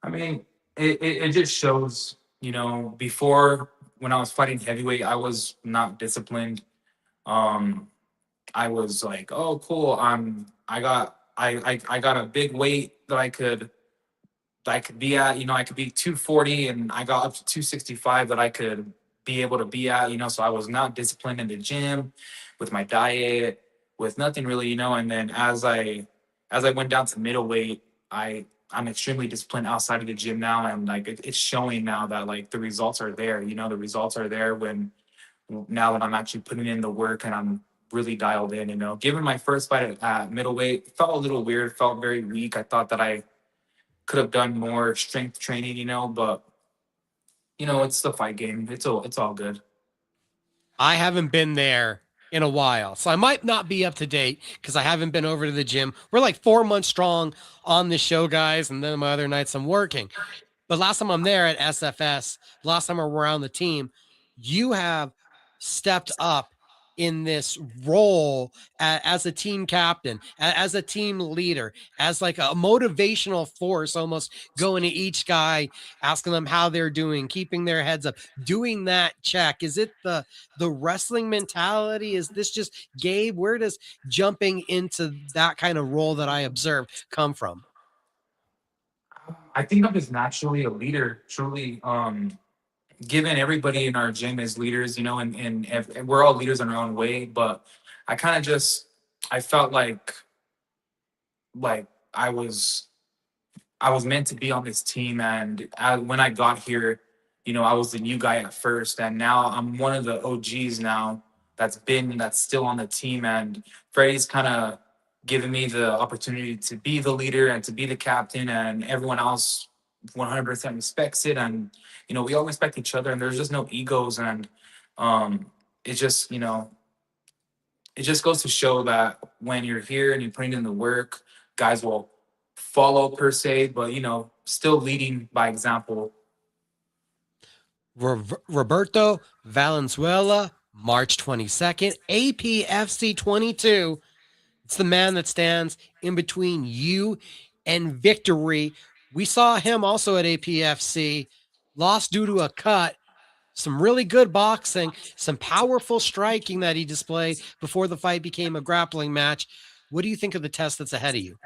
I mean, it just shows, before when I was fighting heavyweight, I was not disciplined. Um, I was like, oh, cool. I got a big weight that I could be at. I could be 240, and I got up to 265 that I could be able to be at. So I was not disciplined in the gym. with my diet, with nothing really, And then as I went down to middleweight, I'm extremely disciplined outside of the gym now, and like it's showing now that like the results are there. The results are there when now that I'm actually putting in the work and I'm really dialed in. Given my first fight at middleweight, it felt a little weird, felt very weak. I thought that I could have done more strength training, but it's the fight game. It's all good. I haven't been there in a while, so I might not be up to date because I haven't been over to the gym. We're like 4 months strong on the show, guys, and then my other nights I'm working. But last time I'm there at SFS, last time we're around the team, you have stepped up in this role as a team captain, as a team leader, as like a motivational force, almost going to each guy, asking them how they're doing, keeping their heads up, doing that check. Is it the wrestling mentality? Is this just Gabe? Where does jumping into that kind of role that I observed come from? I think I'm just naturally a leader, truly. Given everybody in our gym is leaders, and we're all leaders in our own way. But I kind of I felt like I was meant to be on this team, and when I got here, I was the new guy at first, and now I'm one of the OGs now that's still on the team, and Freddie's kind of given me the opportunity to be the leader and to be the captain, and everyone else 100% respects it, and we all respect each other, and there's just no egos, and it just it just goes to show that when you're here and you're putting in the work, guys will follow per se, but still leading by example. Roberto Valenzuela, March 22nd, APFC 22. It's the man that stands in between you and victory. We saw him also at APFC, lost due to a cut. Some really good boxing, some powerful striking that he displayed before the fight became a grappling match. What do you think of the test that's ahead of you?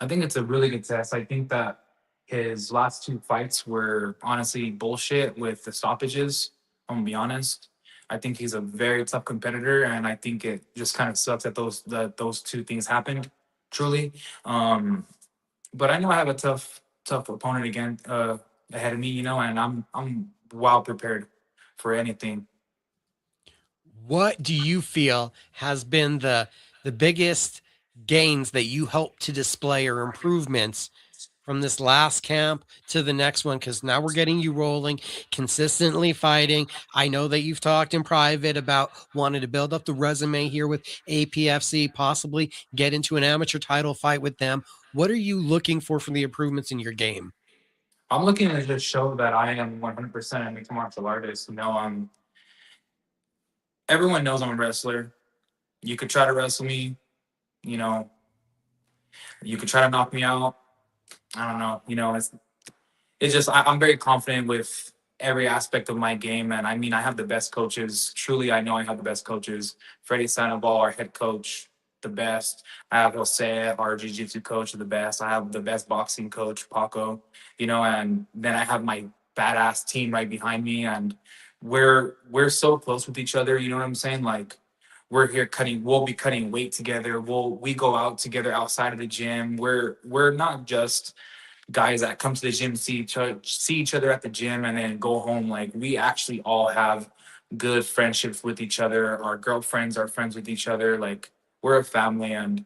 I think it's a really good test. I think that his last two fights were honestly bullshit with the stoppages. I'm gonna be honest. I think he's a very tough competitor, and I think it just kind of sucks that those two things happened. Truly, but I know I have a tough opponent again ahead of me, and I'm well prepared for anything. What do you feel has been the biggest gains that you hope to display or improvements from this last camp to the next one? Because now we're getting you rolling, consistently fighting. I know that you've talked in private about wanting to build up the resume here with APFC, possibly get into an amateur title fight with them. What are you looking for from the improvements in your game? I'm looking to just show that I am 100% a mixed martial artist. Everyone knows I'm a wrestler. You could try to wrestle me, you know, you could try to knock me out. I don't know, it's just I'm very confident with every aspect of my game, and I mean I have the best coaches. Truly, I know I have the best coaches. Freddie Sandoval, our head coach, the best. I have Jose, our jiu-jitsu coach, the best. I have the best boxing coach, Paco. And then I have my badass team right behind me, and we're so close with each other. You know what I'm saying? Like we're here we'll be cutting weight together. We go out together outside of the gym. We're not just guys that come to the gym, see each other at the gym, and then go home. Like we actually all have good friendships with each other. Our girlfriends are friends with each other. Like we're a family, and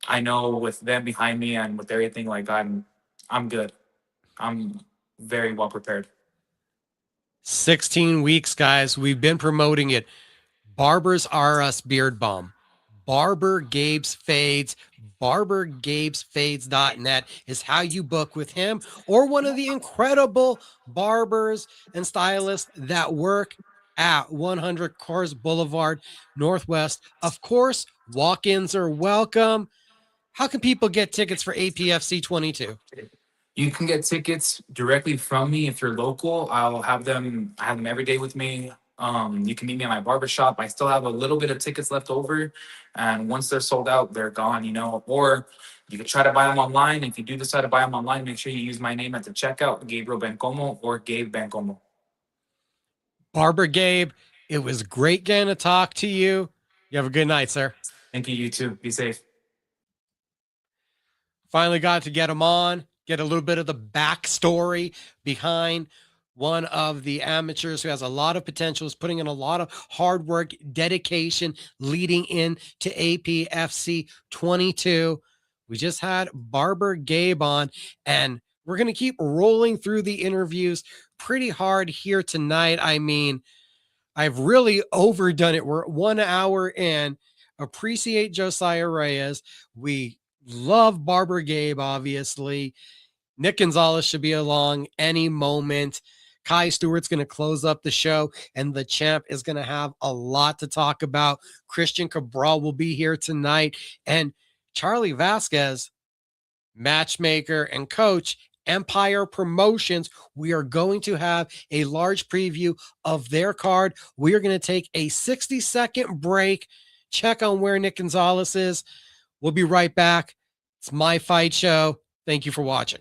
I know with them behind me and with everything, like I'm good. I'm very well prepared. 16 weeks, guys. We've been promoting it. Barbers R Us Beard Balm. Barber Gabe's Fades. BarberGabesFades.net is how you book with him or one of the incredible barbers and stylists that work at 100 Coors Boulevard Northwest. Of course, walk-ins are welcome. How can people get tickets for APFC 22? You can get tickets directly from me if you're local. I have them every day with me. You can meet me at my barbershop. I still have a little bit of tickets left over, and once they're sold out, they're gone. Or you can try to buy them online. If you do decide to buy them online, make sure you use my name at the checkout, Gabriel Bencomo or Gabe Bencomo. Barber Gabe, it was great getting to talk to you. You have a good night, sir. Thank you. You too. Be safe. Finally got to get him on, get a little bit of the backstory behind one of the amateurs who has a lot of potential, is putting in a lot of hard work, dedication, leading in to APFC 22. We just had Barber Gabe on, and we're going to keep rolling through the interviews pretty hard here tonight. I mean, I've really overdone it. We're 1 hour in. Appreciate Josiah Reyes. We love Barber Gabe, obviously. Nick Gonzalez should be along any moment. Kai Stewart's going to close up the show, and the champ is going to have a lot to talk about. Cristian Cabral will be here tonight, and Charlie Vasquez, matchmaker and coach, Empire Promotions. We are going to have a large preview of their card. We are going to take a 60-second break, check on where Nick Gonzalez is. We'll be right back. It's My Fight Show. Thank you for watching.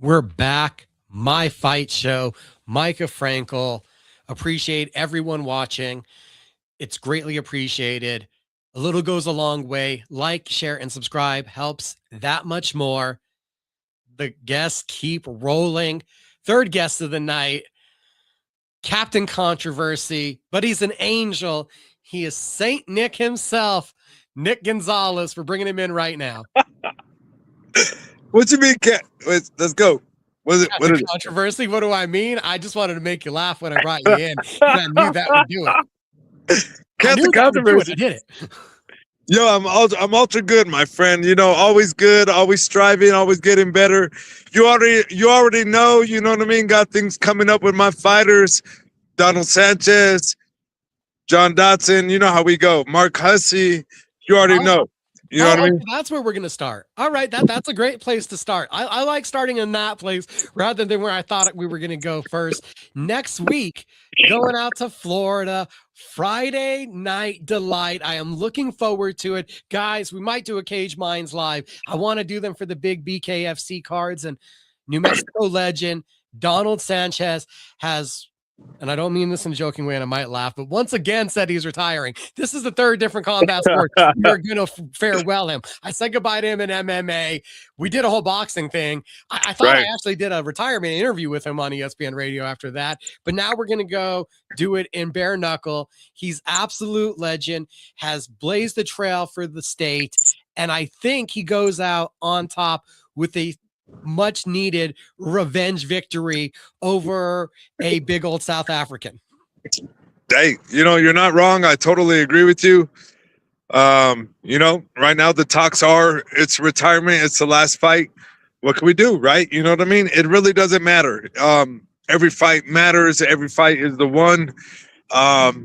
We're back. My Fight Show. Mika Frankl. Appreciate everyone watching. It's greatly appreciated. A little goes a long way. Like, share, and subscribe helps that much more. The guests keep rolling. Third guest of the night, Captain Controversy, but he's an angel. He is Saint Nick himself, Nick Gonzalez, for bringing him in right now. What you mean, cat? Wait, let's go. What is it? What is it? Controversy? What do I mean? I just wanted to make you laugh when I brought you in. I knew that would do it. Captain Controversy. I did it. Yo, I'm ultra good, my friend. You know, always good, always striving, always getting better. You already know. You know what I mean. Got things coming up with my fighters, Donald Sanchez, John Dotson. You know how we go. Mark Hussey. You already know. You know what I mean? That's where we're going to start. All right. That's a great place to start. I like starting in that place rather than where I thought we were going to go first. Next week, going out to Florida, Friday Night Delight. I am looking forward to it. Guys, we might do a Cage Minds live. I want to do them for the big BKFC cards, and New Mexico legend Donald Sanchez has, and I don't mean this in a joking way and I might laugh, but once again said he's retiring. This is the third different combat sport we're going to farewell him. I said goodbye to him in MMA. We did a whole boxing thing. I thought I actually did a retirement interview with him on ESPN radio after that, but now we're going to go do it in Bare Knuckle. He's absolute legend, has blazed the trail for the state, and I think he goes out on top with a much needed revenge victory over a big old South African. hey, you're not wrong. I totally agree with you. Right now the talks are it's retirement. It's the last fight. What can we do, right? You know what I mean? It really doesn't matter. Every fight matters. Every fight is the one.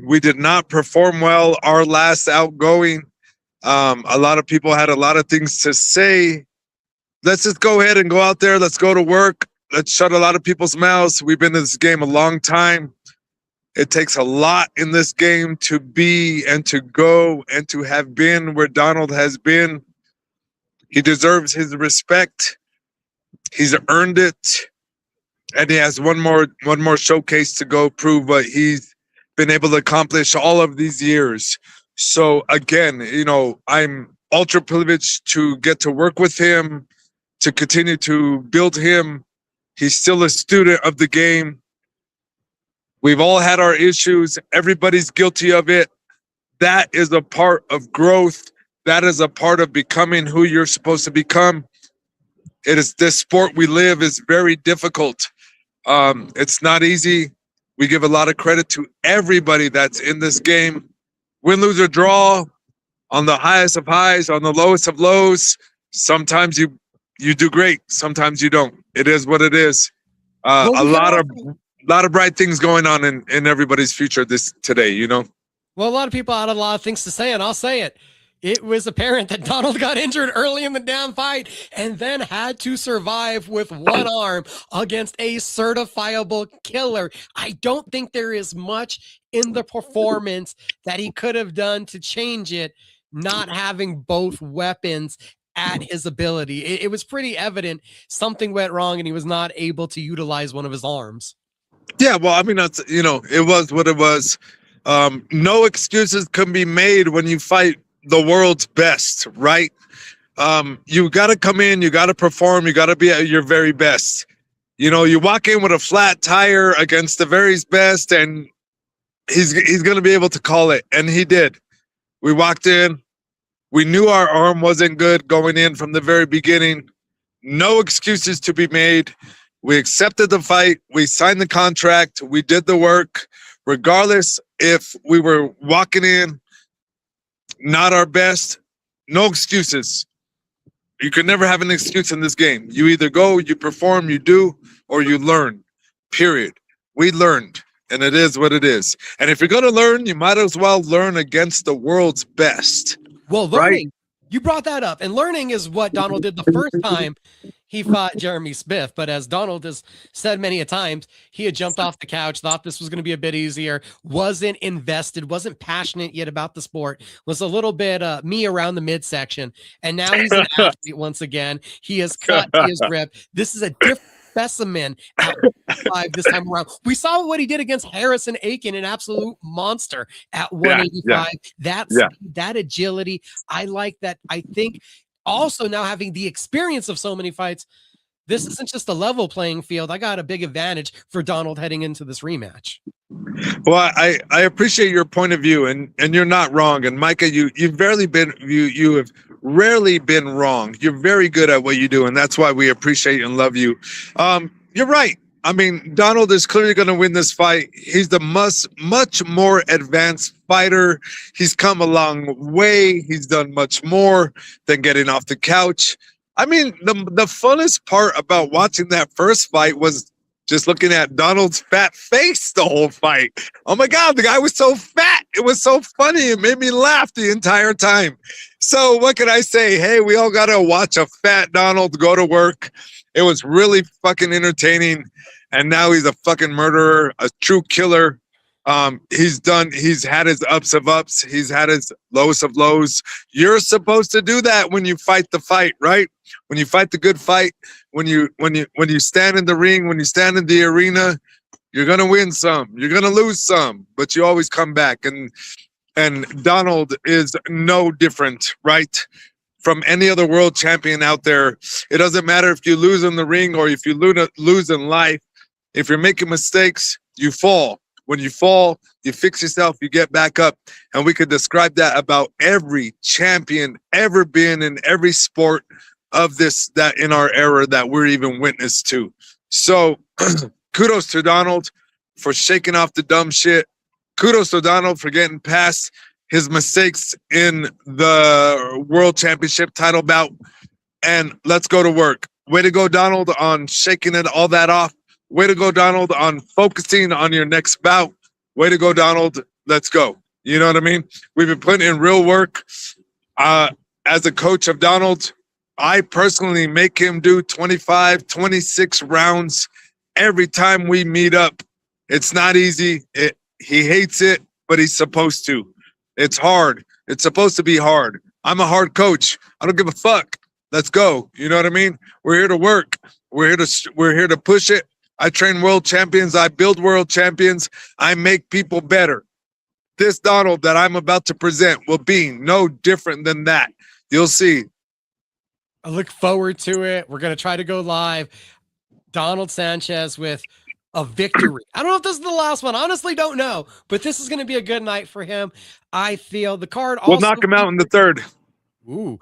We did not perform well our last outgoing. A lot of people had a lot of things to say. Let's just go ahead and go out there. Let's go to work. Let's shut a lot of people's mouths. We've been in this game a long time. It takes a lot in this game to be and to go and to have been where Donald has been. He deserves his respect. He's earned it. And he has one more showcase to go prove what he's been able to accomplish all of these years. So again, I'm ultra privileged to get to work with him, to continue to build him. He's still a student of the game. We've all had our issues. Everybody's guilty of it. That is a part of growth. That is a part of becoming who you're supposed to become. This sport we live is very difficult. It's not easy. We give a lot of credit to everybody that's in this game. Win, lose, or draw, on the highest of highs, on the lowest of lows. Sometimes you do great. Sometimes you don't. It is what it is. A lot of bright things going on in everybody's future today. Well, a lot of people had a lot of things to say, and I'll say it. It was apparent that Donald got injured early in the damn fight and then had to survive with one arm against a certifiable killer. I don't think there is much in the performance that he could have done to change it, not having both weapons at his ability. It was pretty evident something went wrong and he was not able to utilize one of his arms. Yeah, well, I mean, that's, it was what it was. No excuses can be made when you fight the world's best, right? You got to come in, you got to perform, you got to be at your very best. You walk in with a flat tire against the very best, and he's going to be able to call it, and he did. We walked in, we knew our arm wasn't good going in from the very beginning. No excuses to be made. We accepted the fight, we signed the contract, we did the work, regardless if we were walking in not our best. No excuses. You can never have an excuse in this game. You either go, you perform, you do, or you learn. Period. We learned, and it is what it is. And if you're going to learn, you might as well learn against the world's best. Well, learning, you brought that up, and learning is what Donald did the first time he fought Jeremy Smith. But as Donald has said many a times, he had jumped off the couch, thought this was going to be a bit easier, wasn't invested, wasn't passionate yet about the sport, was a little bit me around the midsection. And now he's an athlete once again. He has cut, he has ripped. This is a different specimen at 5 this time around. We saw what he did against Harrison Aiken, an absolute monster at 185. That agility, I like that. I think also now having the experience of so many fights, this isn't just a level playing field. I got a big advantage for Donald heading into this rematch. Well, I appreciate your point of view, and you're not wrong. And Micah, you've rarely been you have rarely been wrong. You're very good at what you do, and that's why we appreciate and love you. You're right. I mean, Donald is clearly going to win this fight. He's the much more advanced fighter. He's come a long way. He's done much more than getting off the couch. I mean, the funnest part about watching that first fight was just looking at Donald's fat face the whole fight. Oh my God, the guy was so fat. It was so funny. It made me laugh the entire time. So what can I say? Hey, we all got to watch a fat Donald go to work. It was really fucking entertaining. And now he's a fucking murderer, a true killer. He's had his ups of ups. He's had his lowest of lows. You're supposed to do that when you fight the fight, right? When you fight the good fight, when you stand in the ring, when you stand in the arena, you're going to win some, you're going to lose some, but you always come back. And Donald is no different, right? From any other world champion out there. It doesn't matter if you lose in the ring or if you lose in life. If you're making mistakes, you fall. When you fall, you fix yourself, you get back up. And we could describe that about every champion ever been in every sport of that in our era that we're even witness to. So kudos to Donald for shaking off the dumb shit, kudos to Donald for getting past his mistakes in the World Championship title bout. And let's go to work. Way to go, Donald, on shaking all that off. Way to go, Donald, on focusing on your next bout. Way to go, Donald. Let's go. You know what I mean? We've been putting in real work. As a coach of Donald, I personally make him do 25, 26 rounds every time we meet up. It's not easy. He hates it, but he's supposed to. It's hard. It's supposed to be hard. I'm a hard coach. I don't give a fuck. Let's go. You know what I mean? We're here to work. We're here to push it. I train world champions. I build world champions. I make people better. This Donald that I'm about to present will be no different than that. You'll see. I look forward to it. We're going to try to go live. Donald Sanchez with a victory. I don't know if this is the last one. Honestly, don't know. But this is going to be a good night for him. I feel the card also. We'll knock him out in the third. Ooh.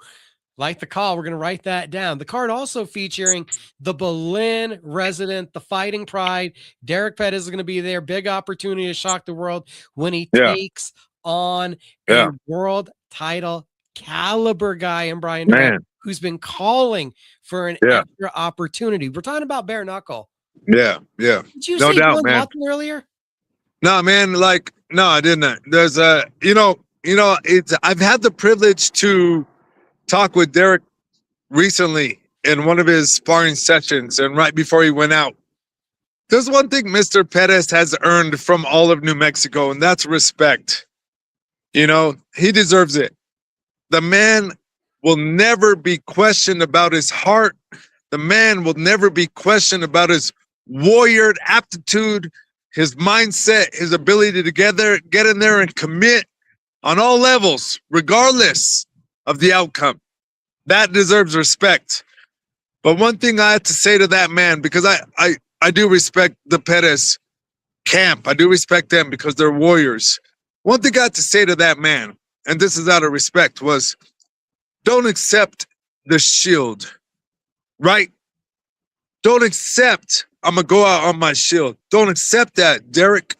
Like the call, we're going to write that down. The card also featuring the Berlin resident, the Fighting Pride. Derek Pettis is going to be there. Big opportunity to shock the world when he takes on a world title caliber guy in Brian Durant, who's been calling for an extra opportunity. We're talking about Bare Knuckle. Yeah. Did you No say doubt, John man. Watson earlier? No, man. No, I didn't. There's I've had the privilege to talk with Derek recently in one of his sparring sessions and right before he went out. There's one thing Mr. Pettis has earned from all of New Mexico, and that's respect. You know, he deserves it. The man will never be questioned about his heart. The man will never be questioned about his warrior aptitude, his mindset, his ability to get in there and commit on all levels, regardless of the outcome. That deserves respect. But one thing I have to say to that man, because I do respect the Pettis camp. I do respect them because they're warriors. One thing I have to say to that man, and this is out of respect, was don't accept the shield, right? Don't accept, I'm going to go out on my shield. Don't accept that, Derek.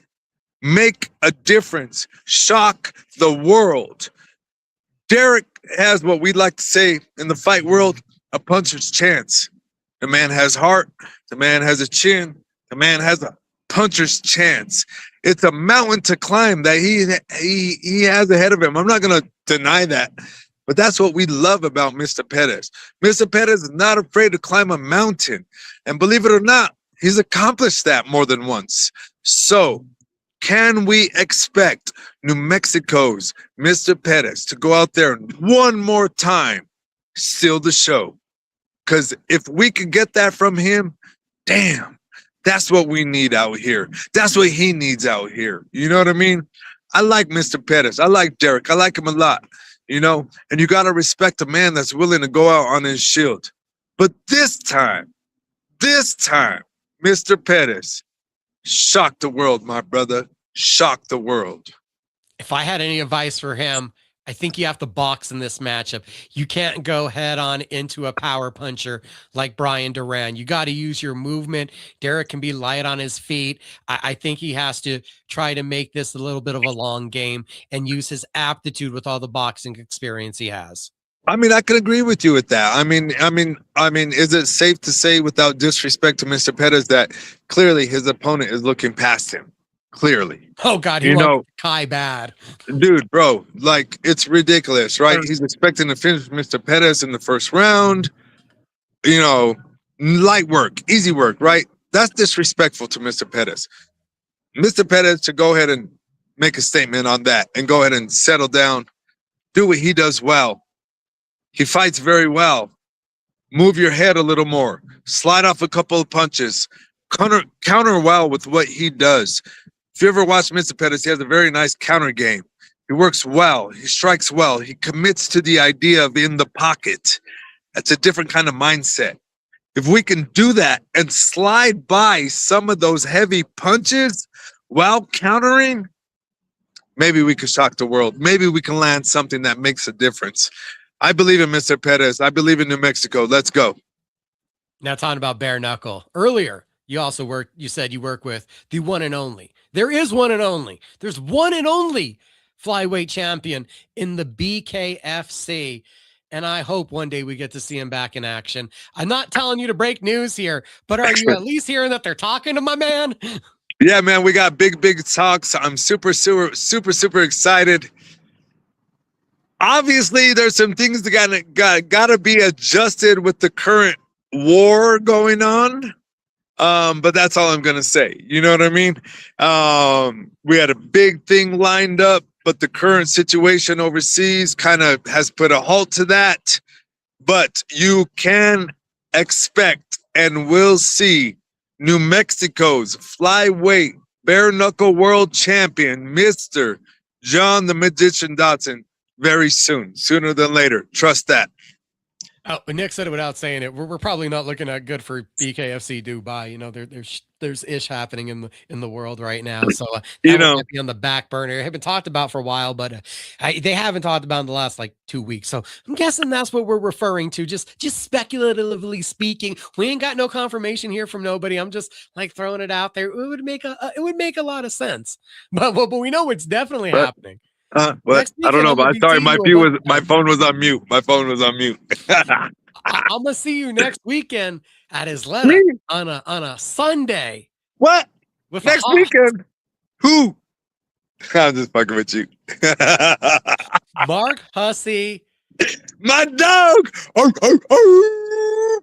Make a difference. Shock the world. Derek has what we'd like to say in the fight world, a puncher's chance. The man has heart. The man has a chin. The man has a puncher's chance. It's a mountain to climb that he has ahead of him. I'm not going to deny that. But that's what we love about Mr. Pettis. Mr. Pettis is not afraid to climb a mountain. And believe it or not, he's accomplished that more than once. So, can we expect New Mexico's Mr. Pettis to go out there and one more time steal the show? Because if we could get that from him, damn, that's what we need out here. That's what he needs out here. You know what I mean? I like Mr. Pettis. I like Derek. I like him a lot, you know? And you got to respect a man that's willing to go out on his shield. But this time, Mr. Pettis, shock the world, my brother. Shock the world. If I had any advice for him, I think you have to box in this matchup. You can't go head on into a power puncher like Brian Duran. You got to use your movement. Derek can be light on his feet. I think he has to try to make this a little bit of a long game and use his aptitude with all the boxing experience he has. I mean, I can agree with you with that. I mean, is it safe to say, without disrespect to Mr. Pettis, that clearly his opponent is looking past him? Clearly. Oh God, he wants Kai bad. Dude, bro, like, it's ridiculous, right? He's expecting to finish Mr. Pettis in the first round. You know, light work, easy work, right? That's disrespectful to Mr. Pettis. Mr. Pettis should go ahead and make a statement on that and go ahead and settle down. Do what he does well. He fights very well. Move your head a little more. Slide off a couple of punches. Counter well with what he does. If you ever watch Mr. Pettis, he has a very nice counter game. He works well. He strikes well. He commits to the idea of in the pocket. That's a different kind of mindset. If we can do that and slide by some of those heavy punches while countering, maybe we could shock the world. Maybe we can land something that makes a difference. I believe in Mr. Pettis. I believe in New Mexico. Let's go. Now talking about Bare Knuckle. Earlier, You also you said you work with the one and only. There is one and only. There's one and only flyweight champion in the BKFC. And I hope one day we get to see him back in action. I'm not telling you to break news here, but are you at least hearing that they're talking to my man? Yeah, man, we got big talks. I'm super excited. Obviously, there's some things that gotta be adjusted with the current war going on. But that's all I'm gonna say. You know what I mean? We had a big thing lined up, but the current situation overseas kind of has put a halt to that. But you can expect and will see New Mexico's flyweight bare knuckle world champion, Mr. John the Magician Dotson, very soon, sooner than later. Trust that. Oh, Nick said it without saying it. We're probably not looking at good for BKFC Dubai. You know, there's ish happening in the world right now. So you know, might be on the back burner. It had been talked about for a while, but they haven't talked about in the last like 2 weeks. So I'm guessing that's what we're referring to. Just speculatively speaking, we ain't got no confirmation here from nobody. I'm just like throwing it out there. It would make a lot of sense, but we know it's definitely happening. What? I don't know, but sorry, my phone was on mute. My phone was on mute. I'm gonna see you next weekend at Isleta on a Sunday. What? Next weekend? Who? I'm just fucking with you. Mark Hussey. My dog.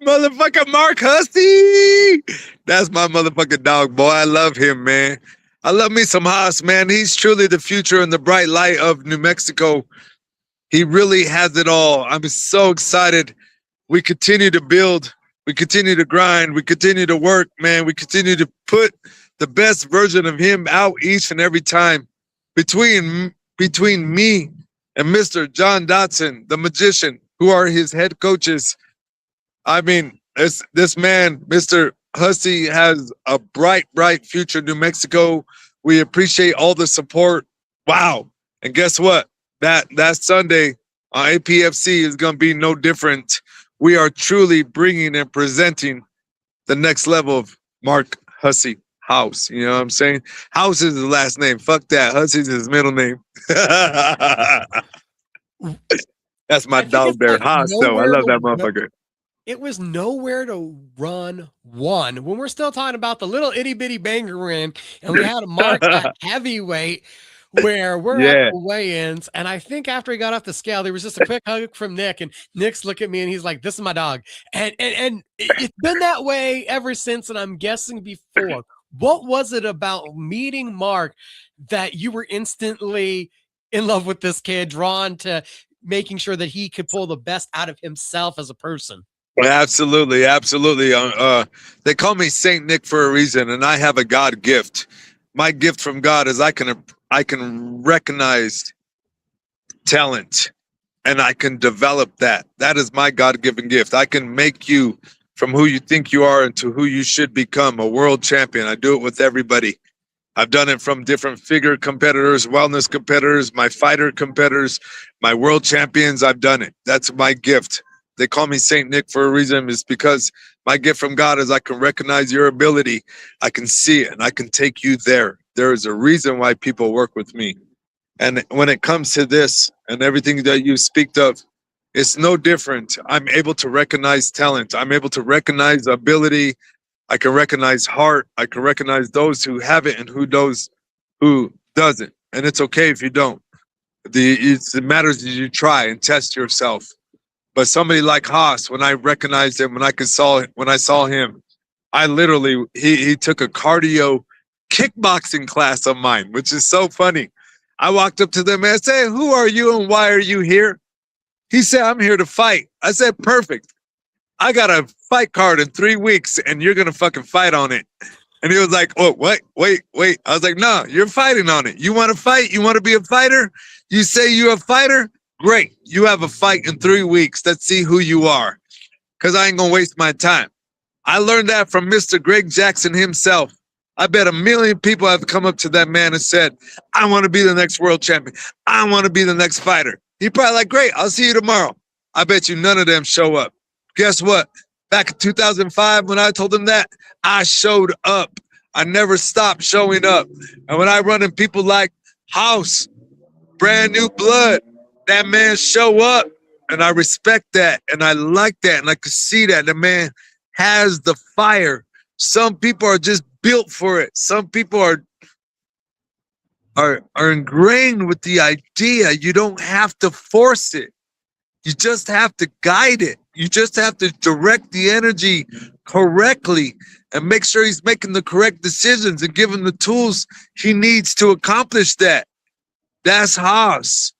Motherfucker Mark Hussey. That's my motherfucking dog, boy. I love him, man. I love me some Haas, man. He's truly the future and the bright light of New Mexico. He really has it all. I'm so excited. We continue to build. We continue to grind. We continue to work, man. We continue to put the best version of him out each and every time. Between me and Mr. John Dotson, the magician, who are his head coaches. I mean, this man, Mr. Hussey, has a bright future in New Mexico. We appreciate all the support. Wow. And guess what? That Sunday on APFC is going to be no different. We are truly bringing and presenting the next level of Mark Hussey House. You know what I'm saying? House is his last name. Fuck that. Hussey's his middle name. That's my dog there. Haas, though. I love that motherfucker. It was nowhere to run one when we're still talking about the little itty bitty banger win, and we had to mark that heavyweight where we're at the weigh-ins. And I think after he got off the scale, there was just a quick hug from Nick, and Nick's look at me and he's like, "This is my dog." And it's been that way ever since. And I'm guessing before, what was it about meeting Mark that you were instantly in love with this kid, drawn to making sure that he could pull the best out of himself as a person? Absolutely. They call me Saint Nick for a reason, and I have a God gift. My gift from God is I can recognize talent, and I can develop that. That is my God-given gift. I can make you from who you think you are into who you should become, a world champion. I do it with everybody. I've done it from different figure competitors, wellness competitors, my fighter competitors, my world champions. I've done it. That's my gift. They call me Saint Nick for a reason. It's because my gift from God is I can recognize your ability. I can see it, and I can take you there. There is a reason why people work with me. And when it comes to this and everything that you speak of, it's no different. I'm able to recognize talent. I'm able to recognize ability. I can recognize heart. I can recognize those who have it and who doesn't. And it's okay if you don't. It matters that you try and test yourself. But somebody like Haas, when I recognized him, when I saw him, I literally, he took a cardio kickboxing class of mine, which is so funny. I walked up to them and I said, "Who are you and why are you here?" He said, "I'm here to fight." I said, "Perfect. I got a fight card in 3 weeks and you're going to fucking fight on it." And he was like, "Oh, what? Wait." I was like, "No, you're fighting on it. You want to fight? You want to be a fighter? You say you're a fighter? Great. You have a fight in 3 weeks. Let's see who you are." Because I ain't going to waste my time. I learned that from Mr. Greg Jackson himself. I bet 1 million people have come up to that man and said, "I want to be the next world champion. I want to be the next fighter." He probably like, "Great, I'll see you tomorrow." I bet you none of them show up. Guess what? back in 2005 when I told him that, I showed up. I never stopped showing up. And when I run in people like House, brand new blood, that man show up. And I respect that. And I like that. And I could see that the man has the fire. Some people are just built for it. Some people are ingrained with the idea. You don't have to force it. You just have to guide it. You just have to direct the energy correctly and make sure he's making the correct decisions and give him the tools he needs to accomplish that. That's Haas.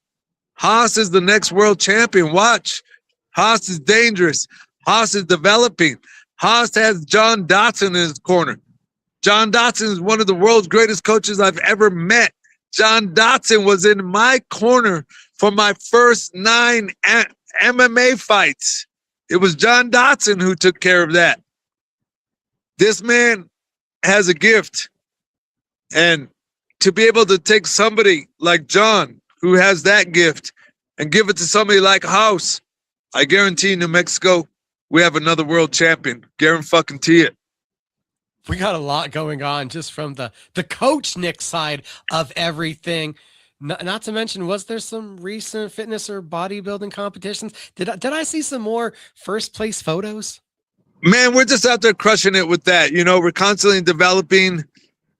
Haas is the next world champion. Watch. Haas is dangerous. Haas is developing. Haas has John Dotson in his corner. John Dotson is one of the world's greatest coaches I've ever met. John Dotson was in my corner for my first 9 MMA fights. It was John Dotson who took care of that. This man has a gift. And to be able to take somebody like John, who has that gift, and give it to somebody like House, I guarantee New Mexico, we have another world champion. Guarantee it. We got a lot going on just from the coach Nick side of everything. Not to mention, was there some recent fitness or bodybuilding competitions? Did I see some more first place photos? Man, we're just out there crushing it with that. You know, we're constantly developing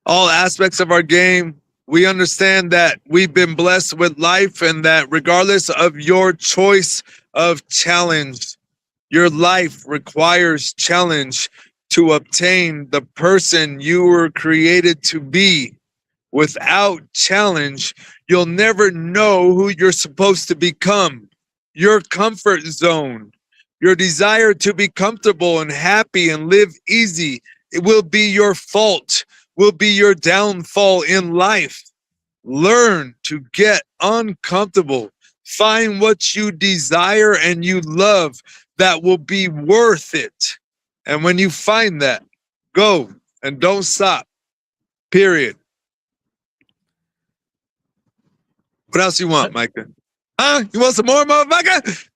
all aspects of our game. We understand that we've been blessed with life and that regardless of your choice of challenge, your life requires challenge to obtain the person you were created to be. Without challenge, you'll never know who you're supposed to become. Your comfort zone, your desire to be comfortable and happy and live easy, it will be your fault, will be your downfall in life. Learn to get uncomfortable. Find what you desire and you love that will be worth it. And when you find that, go and don't stop. Period. What else you want, Micah? Huh? You want some more, motherfucker?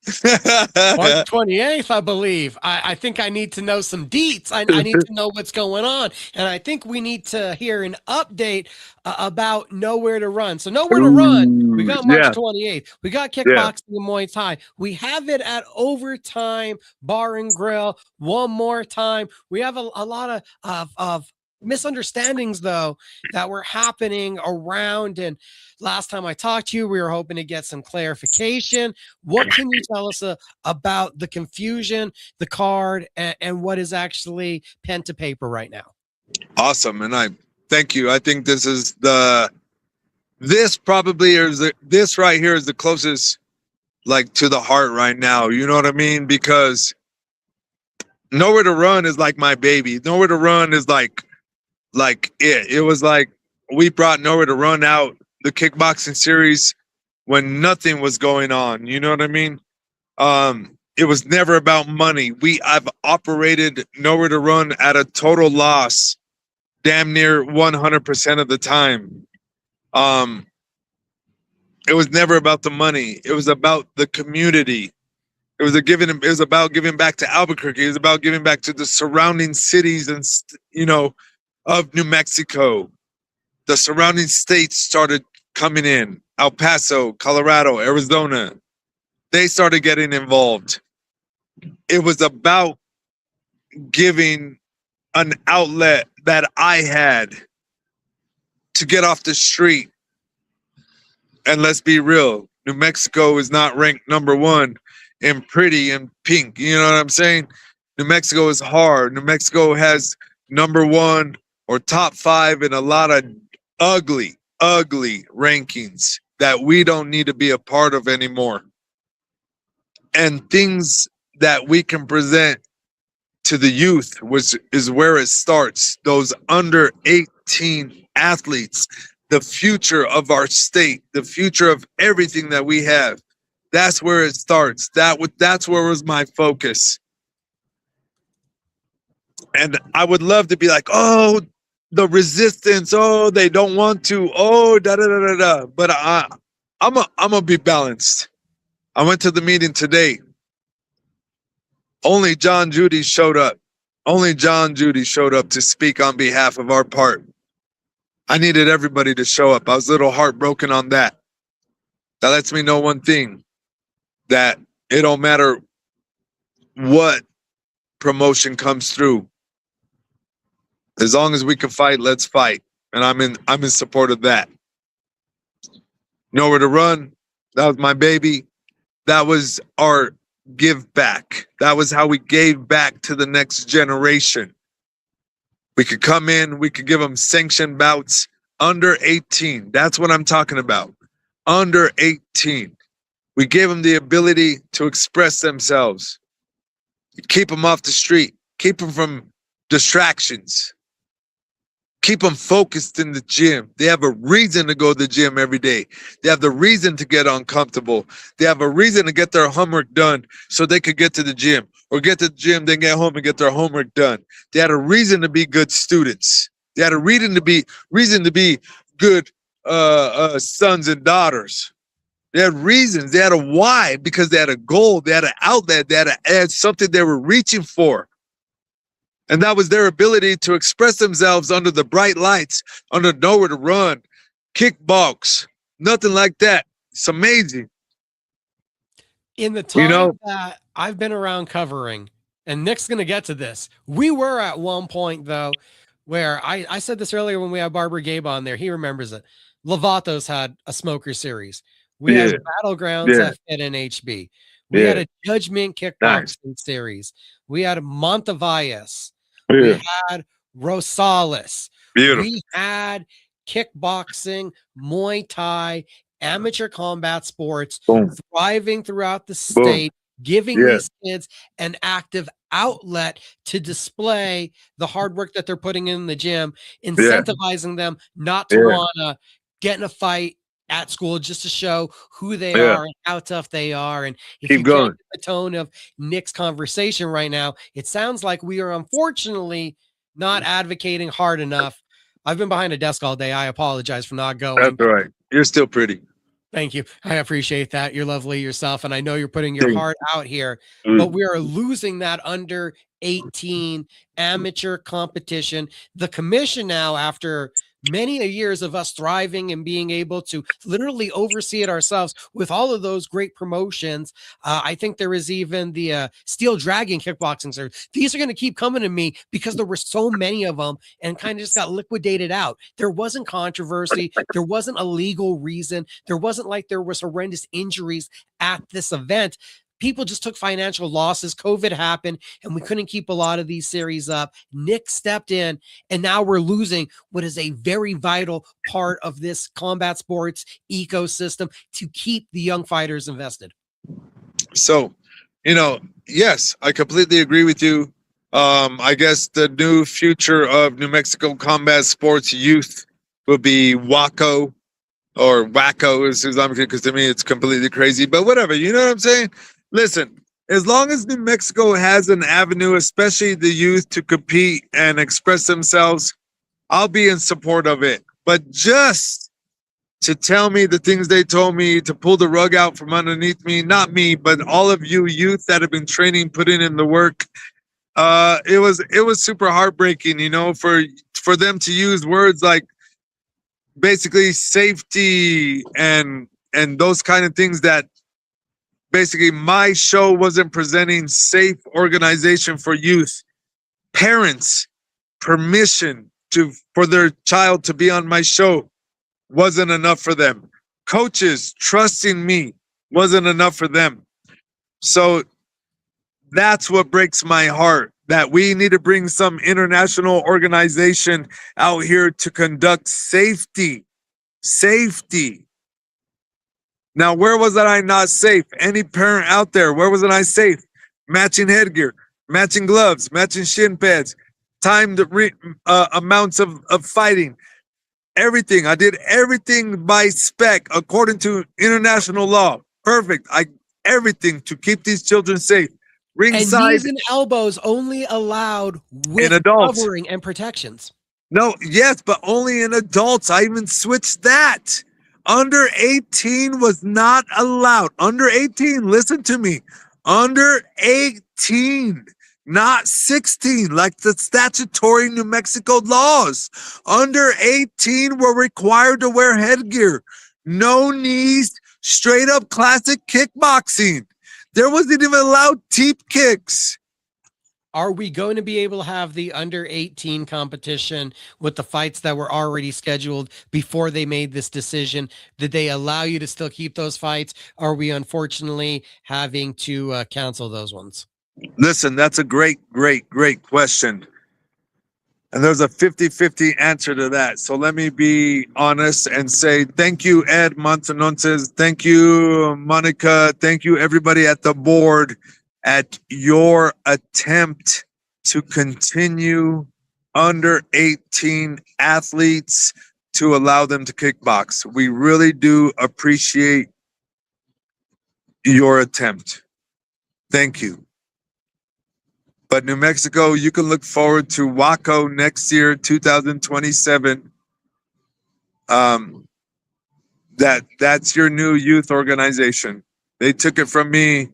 March 28th, I believe. I think I need to know some deets. I need to know what's going on. And I think we need to hear an update about Nowhere to Run. So Nowhere to Run, we got March 28th. We got kickboxing and Muay Thai. We have it at Overtime Bar and Grill one more time. We have a lot of misunderstandings, though, that were happening around. And last time I talked to you, we were hoping to get some clarification. What can you tell us about the confusion, the card, and what is actually pen to paper right now? Awesome. And I thank you. I think this is this right here is the closest like to the heart right now. You know what I mean? Because Nowhere to Run is like my baby. Nowhere to Run is like it was like we brought Nowhere to Run out the kickboxing series when nothing was going on. You know what I mean? It was never about money. I've operated Nowhere to Run at a total loss damn near 100% of the time. It was never about the money. It was about the community. It was about giving back to Albuquerque. It was about giving back to the surrounding cities and, of New Mexico. The surrounding states started coming in. El Paso, Colorado, Arizona. They started getting involved. It was about giving an outlet that I had to get off the street. And let's be real, New Mexico is not ranked #1 in pretty and pink. You know what I'm saying? New Mexico is hard. New Mexico has #1 or top 5 in a lot of ugly rankings that we don't need to be a part of anymore. And things that we can present to the youth, which is where it starts. Those under 18 athletes, the future of our state, the future of everything that we have. That's where it starts. That's where was my focus. And I would love to be like, oh, the resistance, oh, they don't want to, oh, da-da-da-da-da. But I'm gonna be balanced. I went to the meeting today. Only John Judy showed up. Only John Judy showed up to speak on behalf of our part. I needed everybody to show up. I was a little heartbroken on that. That lets me know one thing, that it don't matter what promotion comes through. As long as we can fight, let's fight. And I'm in support of that. Nowhere to Run, that was my baby. That was our give back. That was how we gave back to the next generation. We could come in, we could give them sanctioned bouts under 18. That's what I'm talking about. Under 18. We gave them the ability to express themselves. Keep them off the street. Keep them from distractions. Keep them focused in the gym. They have a reason to go to the gym every day. They have the reason to get uncomfortable. They have a reason to get their homework done so they could get to the gym. Or get to the gym, then get home and get their homework done. They had a reason to be good students. They had a reason to be good sons and daughters. They had reasons. They had a why, because they had a goal. They had an outlet. They had something they were reaching for. And that was their ability to express themselves under the bright lights, under Nowhere to Run, kickbox, nothing like that. It's amazing. In the time that I've been around covering, and Nick's going to get to this, we were at one point, though, where I said this earlier when we had Barber Gabe on there. He remembers it. Lovato's had a smoker series. We had Battlegrounds at NHB. We had a Judgment kickboxing series. We had Montevalles. We had Rosales. We had kickboxing, Muay Thai, amateur combat sports thriving throughout the state, giving these kids an active outlet to display the hard work that they're putting in the gym, incentivizing them not to want to get in a fight at school, just to show who they are and how tough they are. And if you get the tone of Nick's conversation right now, it sounds like we are unfortunately not advocating hard enough. I've been behind a desk all day. I apologize for not going. That's all right. You're still pretty. Thank you. I appreciate that. You're lovely yourself, and I know you're putting your heart out here, but we are losing that under 18 amateur competition. The commission now, after many years of us thriving and being able to literally oversee it ourselves with all of those great promotions. I think there is even the Steel Dragon kickboxing series. These are going to keep coming to me because there were so many of them and kind of just got liquidated out. There wasn't controversy. There wasn't a legal reason. There wasn't like there was horrendous injuries at this event. People just took financial losses. COVID happened, and we couldn't keep a lot of these series up. Nick stepped in, and now we're losing what is a very vital part of this combat sports ecosystem to keep the young fighters invested. So, yes, I completely agree with you. I guess the new future of New Mexico combat sports youth will be WACO, or WACO, because to me it's completely crazy, but whatever, you know what I'm saying? Listen, as long as New Mexico has an avenue, especially the youth, to compete and express themselves, I'll be in support of it. But just to tell me the things they told me, to pull the rug out from underneath me, not me, but all of you youth that have been training, putting in the work, it was super heartbreaking, for them to use words like basically safety and those kind of things that basically my show wasn't presenting safe organization for youth. Parents' permission for their child to be on my show wasn't enough for them. Coaches trusting me wasn't enough for them. So that's what breaks my heart, that we need to bring some international organization out here to conduct safety. Now, where was I not safe? Any parent out there, where wasn't I safe? Matching headgear, matching gloves, matching shin pads, timed amounts of fighting, everything. I did everything by spec according to international law. Perfect. Everything to keep these children safe. Ringside. And knees and elbows only allowed with covering and protections. No, yes, but only in adults. I even switched that. Under 18 was not allowed. Under 18, listen to me. Under 18, not 16, like the statutory New Mexico laws. Under 18 were required to wear headgear. No knees, straight up classic kickboxing. There wasn't even allowed teep kicks. Are we going to be able to have the under 18 competition with the fights that were already scheduled before they made this decision? Did they allow you to still keep those fights? Are we unfortunately having to cancel those ones? Listen, that's a great question. And there's a 50-50 answer to that. So let me be honest and say thank you, Ed Montanontes. Thank you, Monica. Thank you, everybody at the board, at your attempt to continue under 18 athletes to allow them to kickbox. We really do appreciate your attempt. Thank you. But New Mexico, you can look forward to Waco next year, 2027. That's your new youth organization. They took it from me.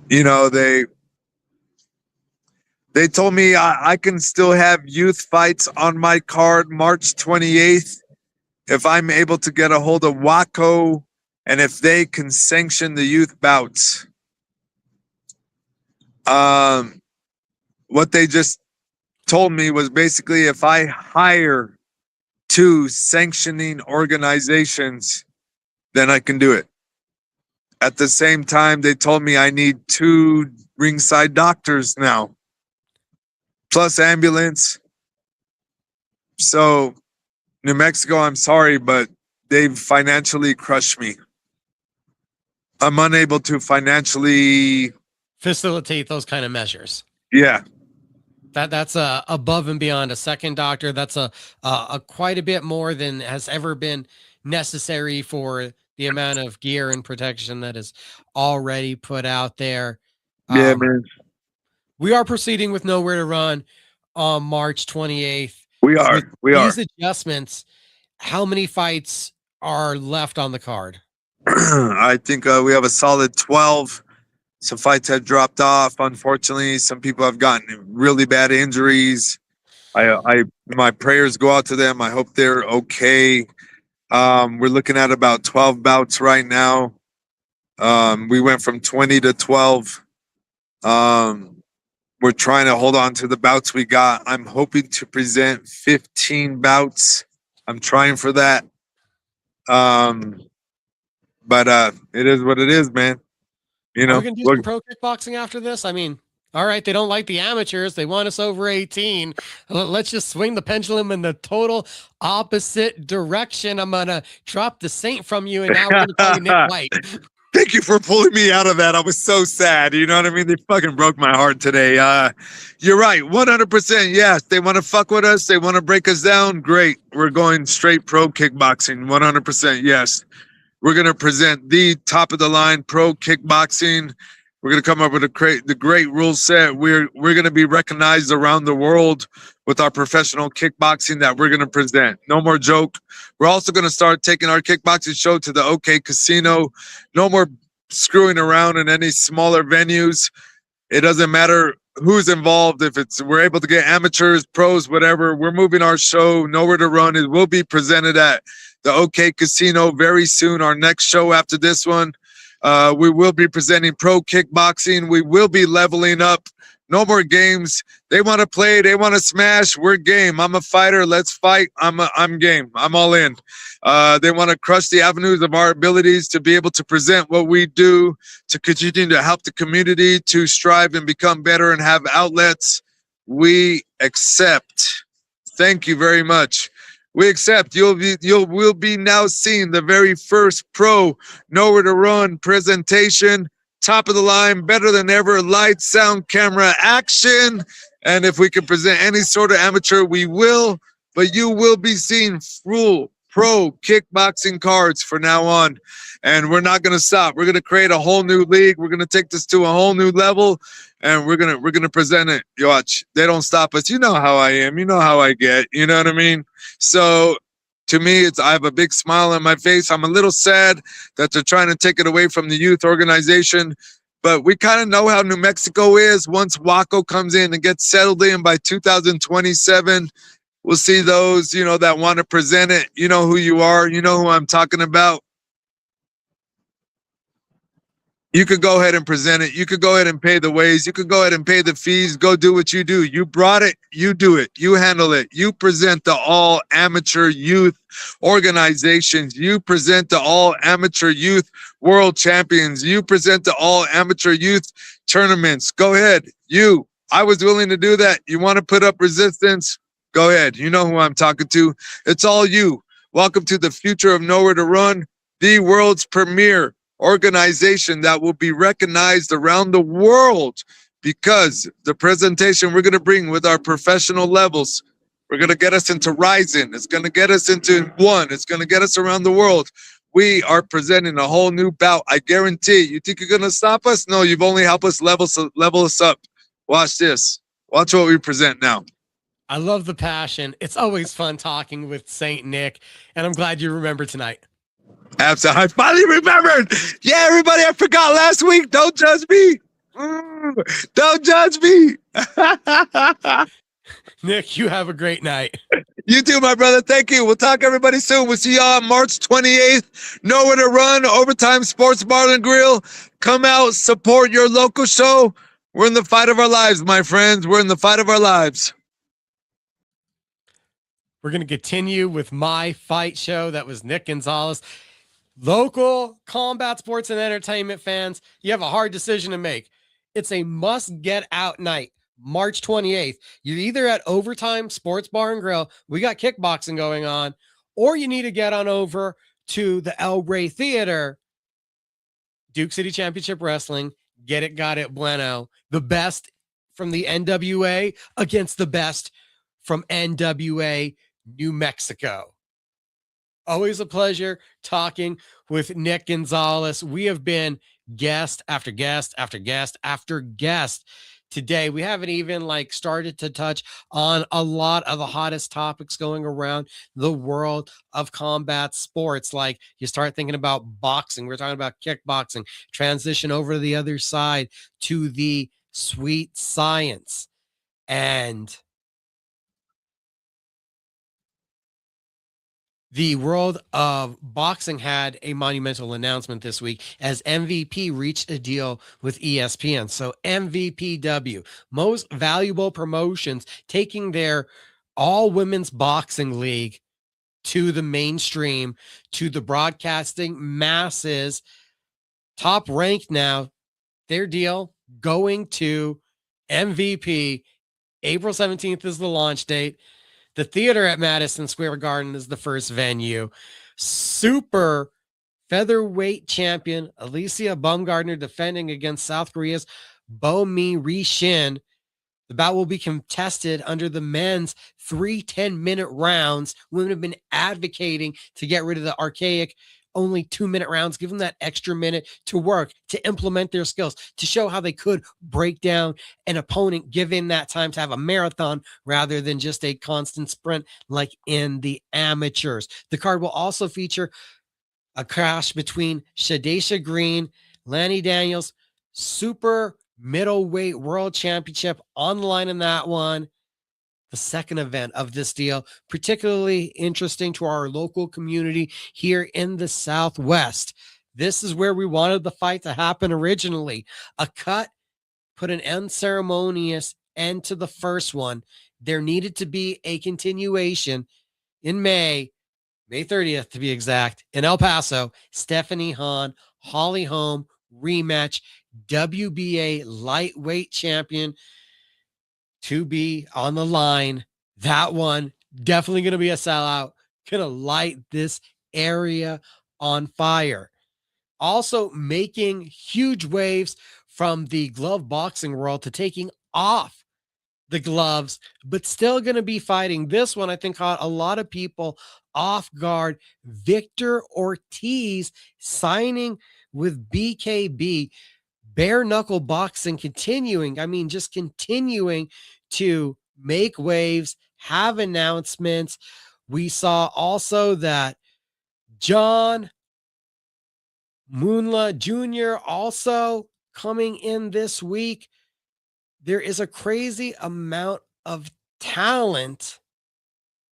You know, they told me I can still have youth fights on my card March 28th if I'm able to get a hold of Waco and if they can sanction the youth bouts. What they just told me was basically if I hire 2 sanctioning organizations, then I can do it. At the same time, they told me I need 2 ringside doctors now, plus ambulance. So, New Mexico, I'm sorry, but they've financially crushed me. I'm unable to financially facilitate those kind of measures. Yeah. That's above and beyond a second doctor. That's a quite a bit more than has ever been necessary for the amount of gear and protection that is already put out there. Yeah, man. We are proceeding with Nowhere to Run on March 28th. We are. These adjustments, how many fights are left on the card? I think we have a solid 12. Some fights have dropped off. Unfortunately, some people have gotten really bad injuries. My prayers go out to them. I hope they're okay. We're looking at about 12 bouts right now. We went from 20 to 12. We're trying to hold on to the bouts we got. I'm hoping to present 15 bouts. I'm trying for that. But it is what it is, man. You know, we're gonna do some pro kickboxing after this. I mean, all right, they don't like the amateurs. They want us over 18. Let's just swing the pendulum in the total opposite direction. I'm gonna drop the Saint from you, and now we're gonna call you Nick White. Thank you for pulling me out of that. I was so sad. You know what I mean? They fucking broke my heart today. You're right. 100%. Yes. They want to fuck with us. They want to break us down. Great. We're going straight pro kickboxing. 100%. Yes. We're going to present the top of the line pro kickboxing. We're going to come up with the great rule set. We're going to be recognized around the world with our professional kickboxing that we're going to present. No more joke. We're also going to start taking our kickboxing show to the OK Casino. No more screwing around in any smaller venues. It doesn't matter who's involved. If we're able to get amateurs, pros, whatever, we're moving our show. Nowhere to Run. It will be presented at the OK Casino very soon. Our next show after this one. We will be presenting pro kickboxing. We will be leveling up. No more games. They want to play. They want to smash. We're game. I'm a fighter. Let's fight. I'm game. I'm all in. They want to crush the avenues of our abilities to be able to present what we do, to continue to help the community, to strive and become better and have outlets. We accept. Thank you very much. We accept. We'll be now seeing the very first pro Nowhere to Run presentation. Top of the line, better than ever. Light, sound, camera, action. And if we can present any sort of amateur, we will. But you will be seeing full pro kickboxing cards from now on. And we're not going to stop. We're going to create a whole new league. We're going to take this to a whole new level. And we're gonna present it. You watch. They don't stop us. You know how I am. You know how I get. You know what I mean? So To me, I have a big smile on my face. I'm a little sad that they're trying to take it away from the youth organization, but we kind of know how New Mexico is. Once Waco comes in and gets settled in by 2027, we'll see those, that want to present it. You know who you are. You know who I'm talking about. You could go ahead and present it. You could go ahead and pay the ways. You could go ahead and pay the fees. Go do what you do. You brought it. You do it. You handle it. You present the all amateur youth organizations. You present the all amateur youth world champions. You present the all amateur youth tournaments. Go ahead. I was willing to do that. You want to put up resistance? Go ahead. You know who I'm talking to. It's all you. Welcome to the future of Nowhere to Run, the world's premier organization that will be recognized around the world, because the presentation we're going to bring with our professional levels, we're going to get us into Ryzen. It's going to get us into One. It's going to get us around the world. We are presenting a whole new bout. I guarantee. You think you're going to stop us? No, you've only helped us level us up. Watch this. Watch what we present now. I love the passion. It's always fun talking with Saint Nick, and I'm glad you remember tonight. Absolutely. I finally remembered. Yeah, everybody, I forgot last week. Don't judge me. Don't judge me. Nick, you have a great night. You too, my brother. Thank you. We'll talk everybody soon. We'll see y'all on March 28th. Nowhere to Run, Overtime Sports Bar and Grill. Come out, support your local show. We're in the fight of our lives, my friends. We're in the fight of our lives. We're going to continue with my fight show. That was Nick Gonzalez. Local combat sports and entertainment fans, you have a hard decision to make. It's a must get out night, March 28th. You're either at Overtime Sports Bar and Grill, we got kickboxing going on, or you need to get on over to the El Rey Theater, Duke City Championship Wrestling, Get It, Got It, Bueno, the best from the NWA against the best from NWA New Mexico. Always a pleasure talking with Nick Gonzalez. We have been guest after guest after guest after guest. Today, we haven't even started to touch on a lot of the hottest topics going around the world of combat sports. Like you start thinking about boxing. We're talking about kickboxing, transition over to the other side to the sweet science. And the world of boxing had a monumental announcement this week as MVP reached a deal with ESPN. So MVPW, Most Valuable Promotions, taking their all-women's boxing league to the mainstream, to the broadcasting masses, top ranked now, their deal going to MVP. April 17th is the launch date. The theater at Madison Square Garden is the first venue. Super featherweight champion Alicia Baumgardner defending against South Korea's Bo-Mi Ri-shin. The bout will be contested under the men's 3 10-minute rounds. Women have been advocating to get rid of the archaic only 2-minute rounds, give them that extra minute to work, to implement their skills, to show how they could break down an opponent, given that time to have a marathon rather than just a constant sprint like in the amateurs. The card will also feature a clash between Shadesha Green, Lanny Daniels, super middleweight world championship on the line in that one. The second event of this deal, particularly interesting to our local community here in the Southwest. This is where we wanted the fight to happen originally. A cut put an unceremonious end to the first one. There needed to be a continuation in May 30th to be exact, in El Paso. Stephanie Hahn, Holly Holm rematch, WBA lightweight champion to be on the line. That one definitely going to be a sellout, going to light this area on fire. Also making huge waves from the glove boxing world to taking off the gloves, but still going to be fighting. This one, I think, caught a lot of people off guard. Victor Ortiz signing with BKB. Bare Knuckle boxing continuing. I mean, just continuing to make waves, have announcements. We saw also that John Moonla Jr. also coming in this week. There is a crazy amount of talent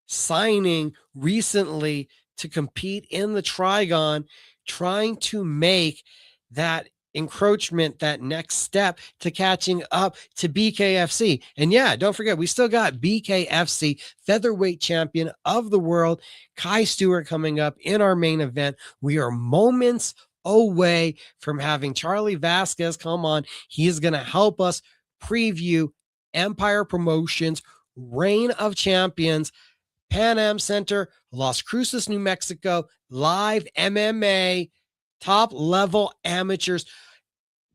signing recently to compete in the Trigon, trying to make that encroachment, that next step to catching up to BKFC. And yeah, don't forget, we still got BKFC Featherweight Champion of the World, Kai Stewart, coming up in our main event. We are moments away from having Charlie Vasquez come on. He is going to help us preview Empire Promotions Reign of Champions, Pan Am Center, Las Cruces, New Mexico, live MMA, top level amateurs,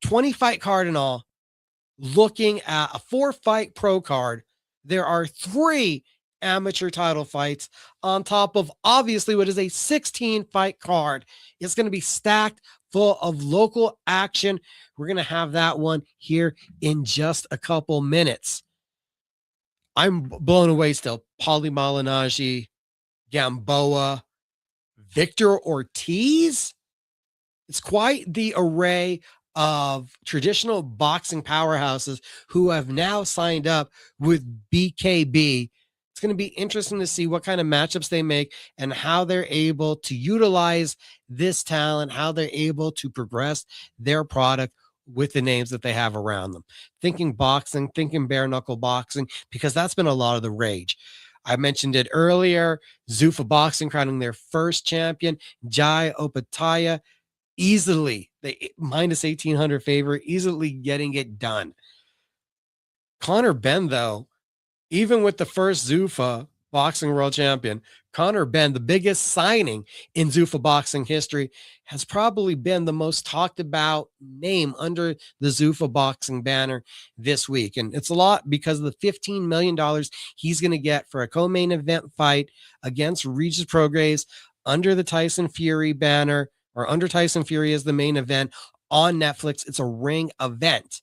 20 fight card and all. Looking at a 4-fight pro card, there are 3 amateur title fights on top of obviously what is a 16-fight card. It's going to be stacked full of local action. We're going to have that one here in just a couple minutes. I'm blown away still. Paulie Malignaggi, Gamboa, Victor Ortiz. It's quite the array of traditional boxing powerhouses who have now signed up with BKB. It's going to be interesting to see what kind of matchups they make and how they're able to utilize this talent, how they're able to progress their product with the names that they have around them. Thinking boxing, thinking bare knuckle boxing, because that's been a lot of the rage. I mentioned it earlier. Zuffa Boxing crowning their first champion, Jai Opataya, easily the minus 1,800 favorite, easily getting it done. Conor Benn, though, even with the first Zuffa Boxing World Champion, Conor Benn, the biggest signing in Zuffa Boxing history, has probably been the most talked about name under the Zuffa Boxing banner this week. And it's a lot because of the $15 million he's going to get for a co-main event fight against Regis Prograis under the Tyson Fury banner, or under Tyson Fury as the main event on Netflix. It's a ring event.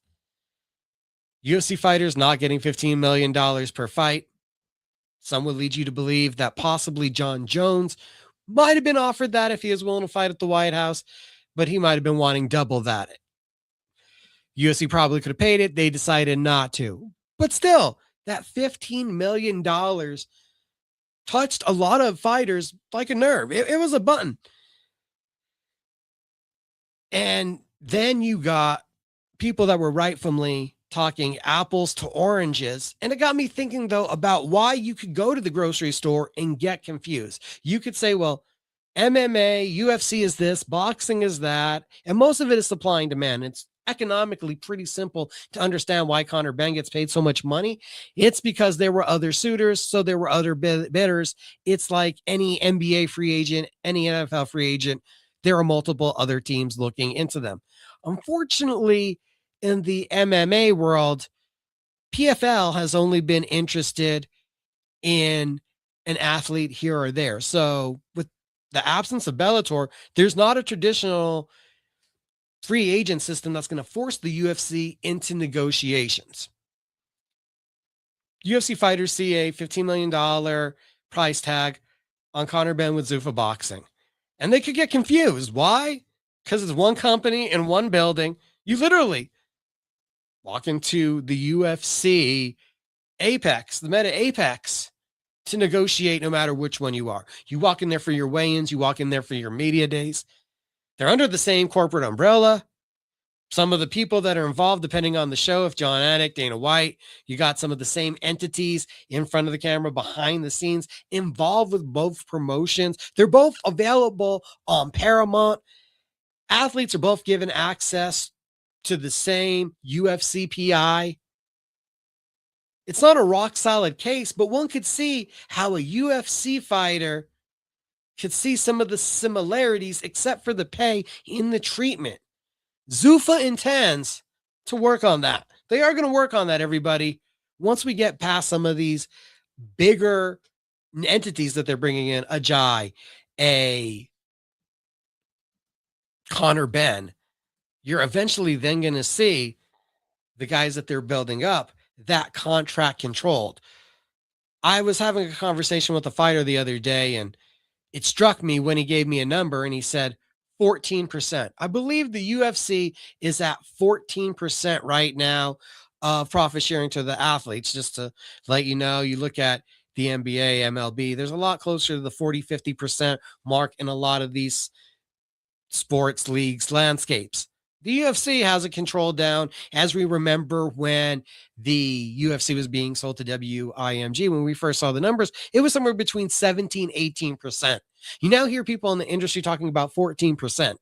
UFC fighters not getting $15 million per fight. Some would lead you to believe that possibly John Jones might have been offered that if he is willing to fight at the White House, but he might have been wanting double that. UFC probably could have paid it. They decided not to. But still, that $15 million touched a lot of fighters like a nerve. It was a button. And then you got people that were rightfully talking apples to oranges. And it got me thinking, though, about why you could go to the grocery store and get confused. You could say, well, MMA, UFC is this, boxing is that, and most of it is supply and demand. It's economically pretty simple to understand why Conor Benn gets paid so much money. It's because there were other suitors, so there were other bidders. It's like any NBA free agent, any NFL free agent. There are multiple other teams looking into them. Unfortunately, in the MMA world, PFL has only been interested in an athlete here or there. So with the absence of Bellator, there's not a traditional free agent system that's going to force the UFC into negotiations. UFC fighters see a $15 million price tag on Conor Benn with Zuffa Boxing. And they could get confused. Why? Because it's one company in one building. You literally walk into the UFC Apex, the Meta Apex, to negotiate no matter which one you are. You walk in there for your weigh-ins. You walk in there for your media days. They're under the same corporate umbrella. Some of the people that are involved, depending on the show, if John Anik, Dana White, you got some of the same entities in front of the camera, behind the scenes, involved with both promotions. They're both available on Paramount. Athletes are both given access to the same UFC PI. It's not a rock solid case, but one could see how a UFC fighter could see some of the similarities, except for the pay in the treatment. Zuffa intends to work on that. They are going to work on that, everybody. Once we get past some of these bigger entities that they're bringing in, a Jai, a Conor Benn, you're eventually then going to see the guys that they're building up that contract controlled. I was having a conversation with a fighter the other day, and it struck me when he gave me a number and he said 14%. I believe the UFC is at 14% right now of profit sharing to the athletes. Just to let you know, you look at the NBA, MLB, there's a lot closer to the 40, 50% mark in a lot of these sports leagues landscapes. The UFC has it controlled down. As we remember when the UFC was being sold to WIMG, when we first saw the numbers, it was somewhere between 17, 18%. You now hear people in the industry talking about 14%.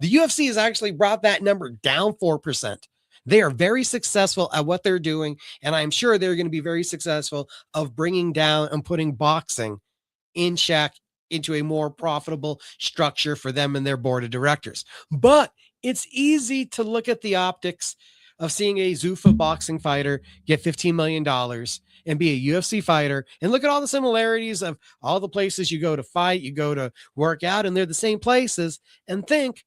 The UFC has actually brought that number down 4%. They are very successful at what they're doing, and I'm sure they're going to be very successful of bringing down and putting boxing in check into a more profitable structure for them and their board of directors. But it's easy to look at the optics of seeing a Zuffa boxing fighter get $15 million and be a UFC fighter and look at all the similarities of all the places you go to fight, you go to work out, and they're the same places, and think,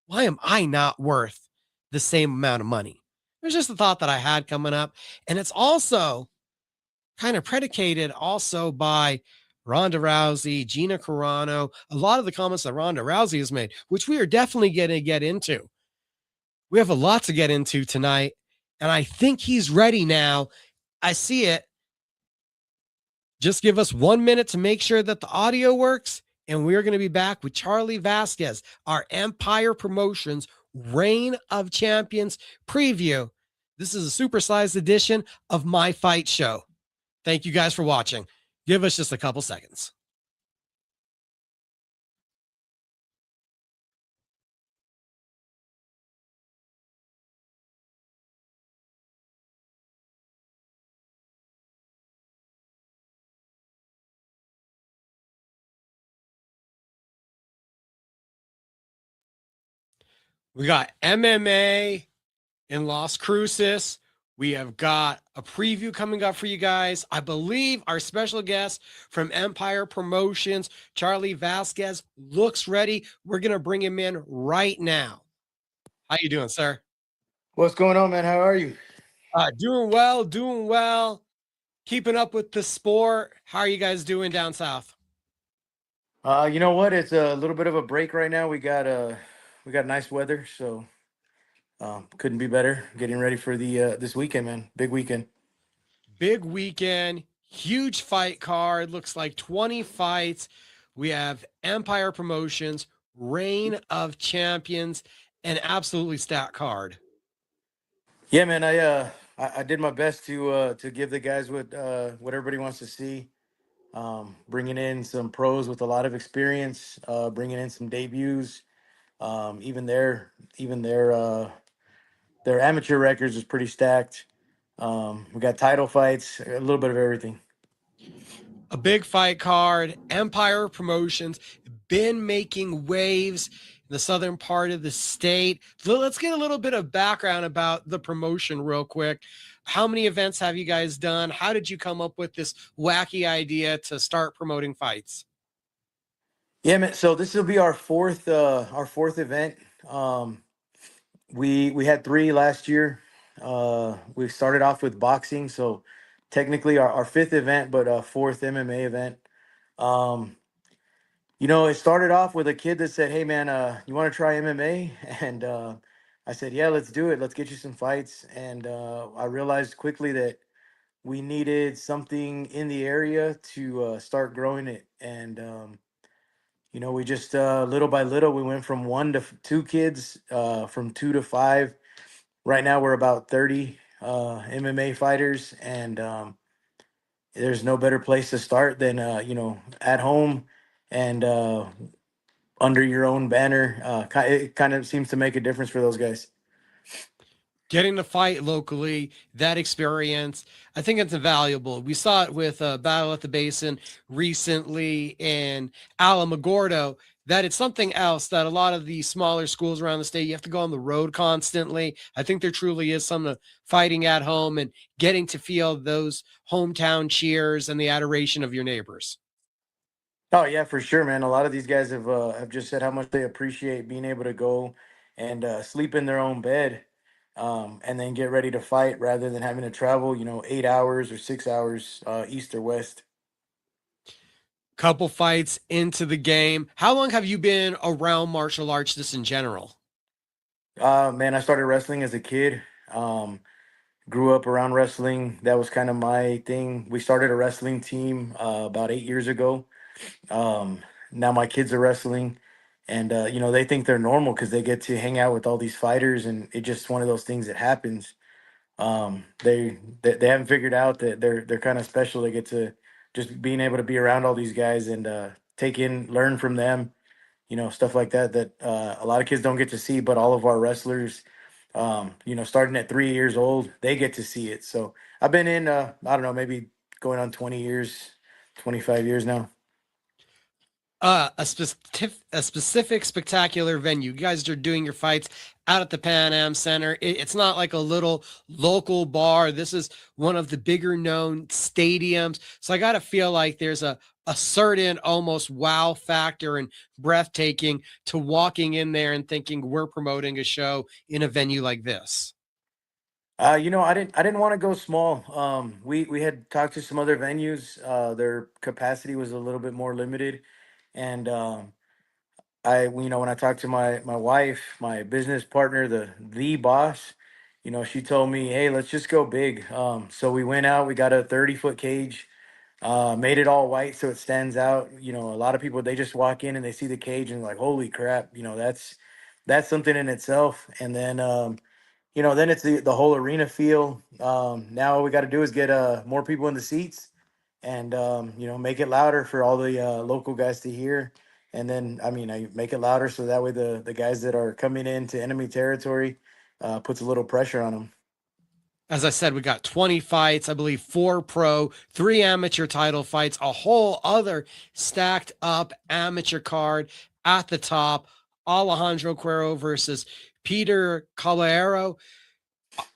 why am I not worth the same amount of money? There's just a thought that I had coming up. And it's also kind of predicated also by Ronda Rousey, Gina Carano, a lot of the comments that Ronda Rousey has made, which we are definitely going to get into. We have a lot to get into tonight, and I think he's ready now. I see it. Just give us 1 minute to make sure that the audio works, and we're going to be back with Charlie Vasquez, our Empire Promotions Reign of Champions preview. This is a supersized edition of My Fight Show. Thank you guys for watching. Give us just a couple seconds. We got MMA in Las Cruces. We have got a preview coming up for you guys. I believe our special guest from Empire Promotions, Charlie Vasquez, looks ready. We're going to bring him in right now. How you doing, sir? What's going on, man? How are you? Doing well. Keeping up with the sport. How are you guys doing down south? You know what? It's a little bit of a break right now. We got nice weather, so couldn't be better. Getting ready for the this weekend, man. Big weekend. Big weekend, huge fight card. Looks like 20 fights. We have Empire Promotions, Reign of Champions, an absolutely stacked card. Yeah, man. I did my best to give the guys what everybody wants to see. Bringing in some pros with a lot of experience, bringing in some debuts. Even their amateur records is pretty stacked. We got title fights, a little bit of everything. A big fight card. Empire Promotions been making waves in the southern part of the state. Let's get a little bit of background about the promotion real quick. How many events have you guys done? How did you come up with this wacky idea to start promoting fights? Yeah, man. So this will be our fourth event. We had 3 last year. We started off with boxing, so technically our 5th event, but 4th MMA event. It started off with a kid that said, "Hey, man, you want to try MMA?" And I said, "Yeah, let's do it. Let's get you some fights." And I realized quickly that we needed something in the area to start growing it. And we just little by little, we went from 1 to 2 kids, from 2 to 5. Right now, we're about 30 MMA fighters, and there's no better place to start than at home and under your own banner. It kind of seems to make a difference for those guys. Getting to fight locally, that experience, I think it's invaluable. We saw it with Battle at the Basin recently in Alamogordo, that it's something else that a lot of the smaller schools around the state, you have to go on the road constantly. I think there truly is some fighting at home and getting to feel those hometown cheers and the adoration of your neighbors. Oh yeah, for sure, man. A lot of these guys have just said how much they appreciate being able to go and sleep in their own bed, and then get ready to fight rather than having to travel, 8 hours or 6 hours east or west. Couple fights into the game. How long have you been around martial arts just in general? Man, I started wrestling as a kid. Grew up around wrestling. That was kind of my thing. We started a wrestling team about 8 years ago. Um, Now my kids are wrestling, and they think they're normal because they get to hang out with all these fighters, and it's just one of those things that happens. They haven't figured out that they're kind of special. They get to just being able to be around all these guys and learn from them, stuff like that that a lot of kids don't get to see, but all of our wrestlers, starting at 3 years old, they get to see it. So I've been in, I don't know, maybe going on 20 years, 25 years now. A specific spectacular venue. You guys are doing your fights out at the Pan Am Center. It's not like a little local bar. This is one of the bigger known stadiums. So I got to feel like there's a certain almost wow factor and breathtaking to walking in there and thinking we're promoting a show in a venue like this. I didn't want to go small. We had talked to some other venues. Their capacity was a little bit more limited, and when I talked to my wife, my business partner, the boss, she told me, hey, let's just go big. So we went out. We got a 30-foot cage. Made it all white so it stands out. A lot of people, they just walk in and they see the cage and like, holy crap, that's something in itself. And then then it's the whole arena feel. Now all we got to do is get more people in the seats and make it louder for all the local guys to hear. And then I make it louder so that way the guys that are coming into enemy territory puts a little pressure on them. As I said, we got 20 fights, I believe 4 pro, 3 amateur title fights, a whole other stacked up amateur card at the top. Alejandro Cuero versus Peter Caballero.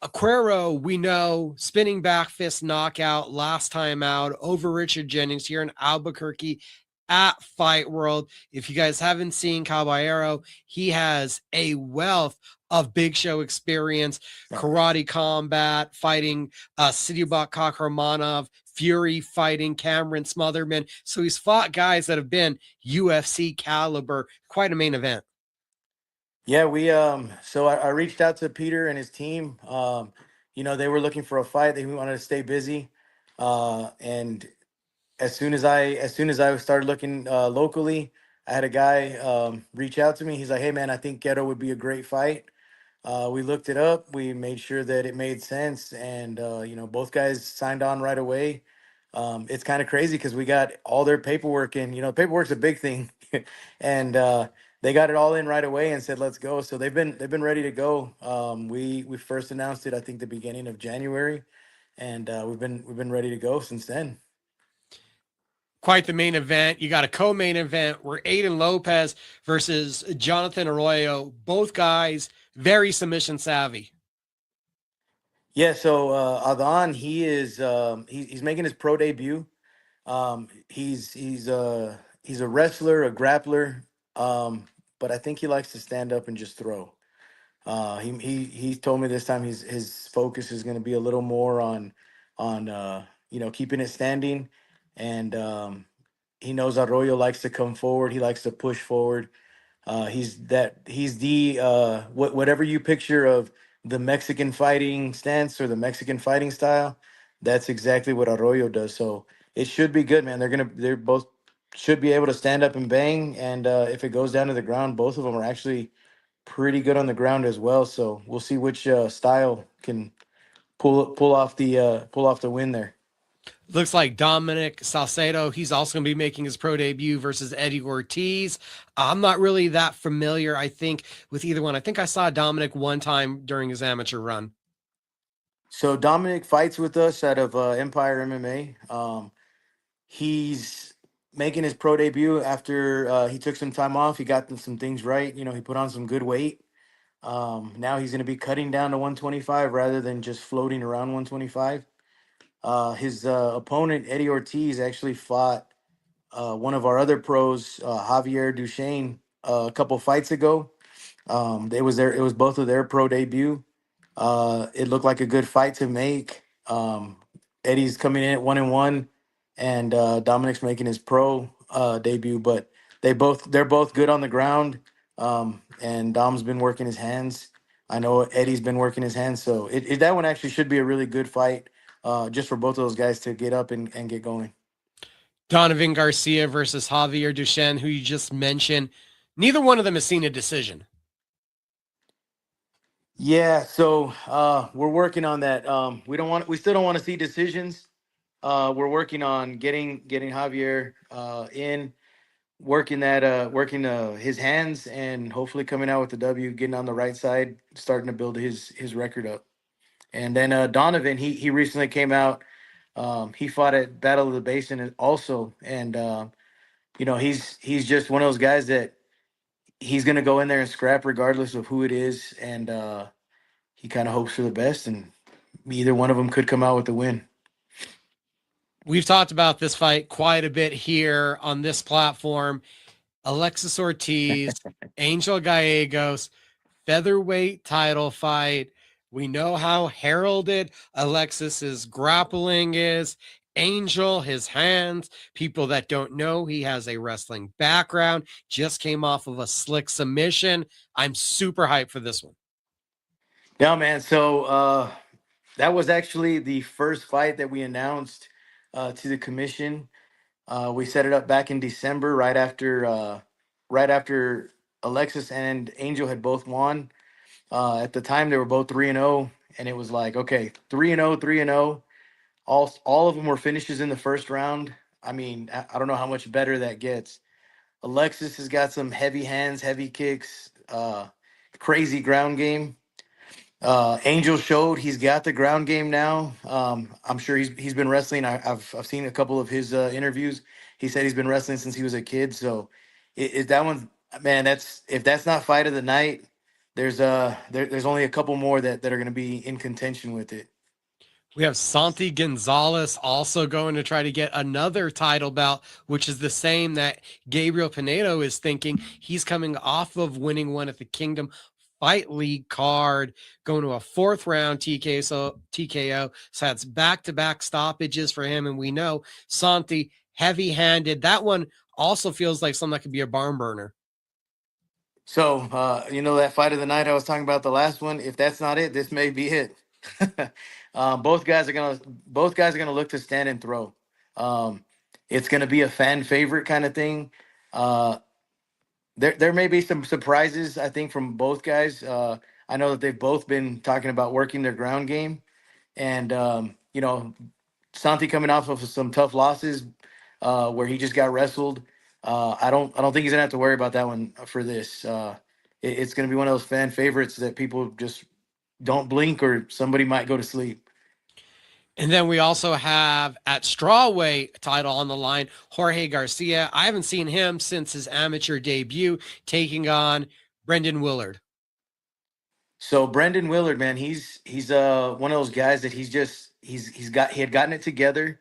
Cuero, we know, spinning back fist knockout last time out over Richard Jennings here in Albuquerque at Fightworld. If you guys haven't seen Caballero, he has a wealth of big show experience, karate combat, fighting Sidyubak Kakhramonov, Fury fighting Cameron Smotherman. So he's fought guys that have been UFC caliber, quite a main event. Yeah, so I reached out to Peter and his team. They were looking for a fight. They wanted to stay busy. And as soon as I started looking locally, I had a guy reach out to me. He's like, "Hey man, I think Ghetto would be a great fight." We looked it up. We made sure that it made sense, and both guys signed on right away. It's kind of crazy because we got all their paperwork in. Paperwork's a big thing, and they got it all in right away and said, "Let's go." So they've been ready to go. We first announced it, I think, the beginning of January, and we've been ready to go since then. Quite the main event. You got a co-main event where Aiden Lopez versus Jonathan Arroyo. Both guys very submission savvy. Yeah, so Adhan, he's making his pro debut. He's a wrestler, a grappler, but I think he likes to stand up and just throw. He told me this time his focus is going to be a little more on keeping it standing, and he knows Arroyo likes to come forward. He likes to push forward. He's the whatever you picture of the Mexican fighting stance or the Mexican fighting style, that's exactly what Arroyo does. So it should be good, man. They're both should be able to stand up and bang, and if it goes down to the ground, both of them are actually pretty good on the ground as well. So we'll see which style can pull off the win there. Looks like Dominic Salcedo, he's also going to be making his pro debut versus Eddie Ortiz. I'm not really that familiar, I think, with either one. I think I saw Dominic one time during his amateur run. So Dominic fights with us out of Empire MMA. He's making his pro debut after he took some time off. He got some things right. He put on some good weight. Now he's going to be cutting down to 125 rather than just floating around 125. His opponent, Eddie Ortiz, actually fought one of our other pros, Javier Duchesne, a couple fights ago. It was both of their pro debut. It looked like a good fight to make. Eddie's coming in at 1-1, and Dominic's making his pro. debut, but they're both good on the ground. And Dom's been working his hands. I know Eddie's been working his hands, so that one actually should be a really good fight, just for both of those guys to get up and get going. Donovan Garcia versus Javier Duchenne, who you just mentioned. Neither one of them has seen a decision. Yeah, so we're working on that. We still don't want to see decisions. We're working on getting Javier in, working his hands, and hopefully coming out with the W, getting on the right side, starting to build his record up. And then Donovan, he recently came out. He fought at Battle of the Basin also, and he's just one of those guys that he's gonna go in there and scrap regardless of who it is, and he kind of hopes for the best, and either one of them could come out with the win. We've talked about this fight quite a bit here on this platform. Alexis Ortiz, Angel Gallegos, featherweight title fight. We know how heralded Alexis's grappling is. Angel, his hands. People that don't know, he has a wrestling background, just came off of a slick submission. I'm super hyped for this one. Yeah, man. So that was actually the first fight that we announced to the commission. We set it up back in December, right after Alexis and Angel had both won. At the time, they were both 3-0, and it was like, okay, 3-0, 3-0. All of them were finishes in the first round. I mean, I don't know how much better that gets. Alexis has got some heavy hands, heavy kicks, crazy ground game. Angel showed he's got the ground game now. I'm sure he's been wrestling. I've seen a couple of his interviews. He said he's been wrestling since he was a kid. So that one, man, if that's not fight of the night, there's only a couple more that are going to be in contention with it. We have Santi Gonzalez also going to try to get another title bout, which is the same that Gabriel Pinedo is thinking. He's coming off of winning one at the Kingdom Fight League card, going to a 4th round TKO. So that's back-to-back stoppages for him. And we know Santi, heavy-handed. That one also feels like something that could be a barn burner. So, that fight of the night I was talking about, the last one, if that's not it, this may be it. Both guys are gonna look to stand and throw. It's gonna be a fan favorite kind of thing. There may be some surprises, I think, from both guys. I know that they've both been talking about working their ground game, and Santi coming off of some tough losses, where he just got wrestled. I don't think he's gonna have to worry about that one for this. It's gonna be one of those fan favorites that people just don't blink or somebody might go to sleep. And then we also have at strawweight title on the line, Jorge Garcia. I haven't seen him since his amateur debut, taking on Brendan Willard. So Brendan Willard, man, he's one of those guys that he had gotten it together.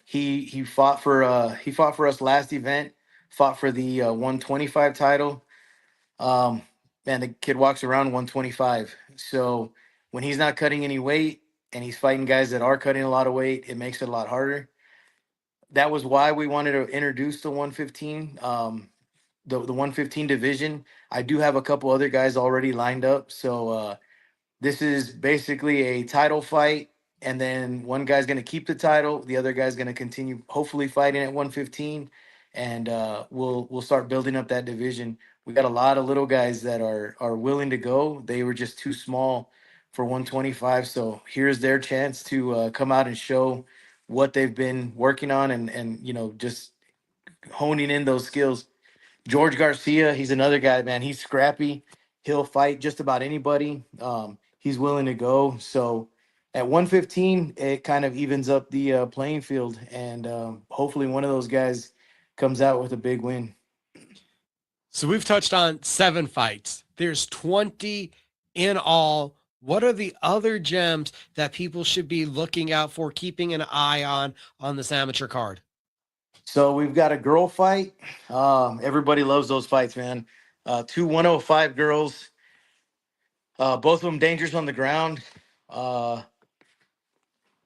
He fought for us last event, fought for the 125 title. Man, the kid walks around 125. So when he's not cutting any weight and he's fighting guys that are cutting a lot of weight, it makes it a lot harder. That was why we wanted to introduce the 115, the 115 division. I do have a couple other guys already lined up. So this is basically a title fight, and then one guy's going to keep the title, the other guy's going to continue hopefully fighting at 115, and we'll start building up that division. We got a lot of little guys that are willing to go. They were just too small for 125, so here's their chance to come out and show what they've been working on, and just honing in those skills. George Garcia, he's another guy, man. He's scrappy. He'll fight just about anybody. He's willing to go. So at 115, it kind of evens up the playing field, and hopefully one of those guys comes out with a big win. So we've touched on 7 fights. There's 20 in all. What are the other gems that people should be looking out for, keeping an eye on this amateur card? So we've got a girl fight. Everybody loves those fights, man. 2 105 girls. Both of them dangerous on the ground.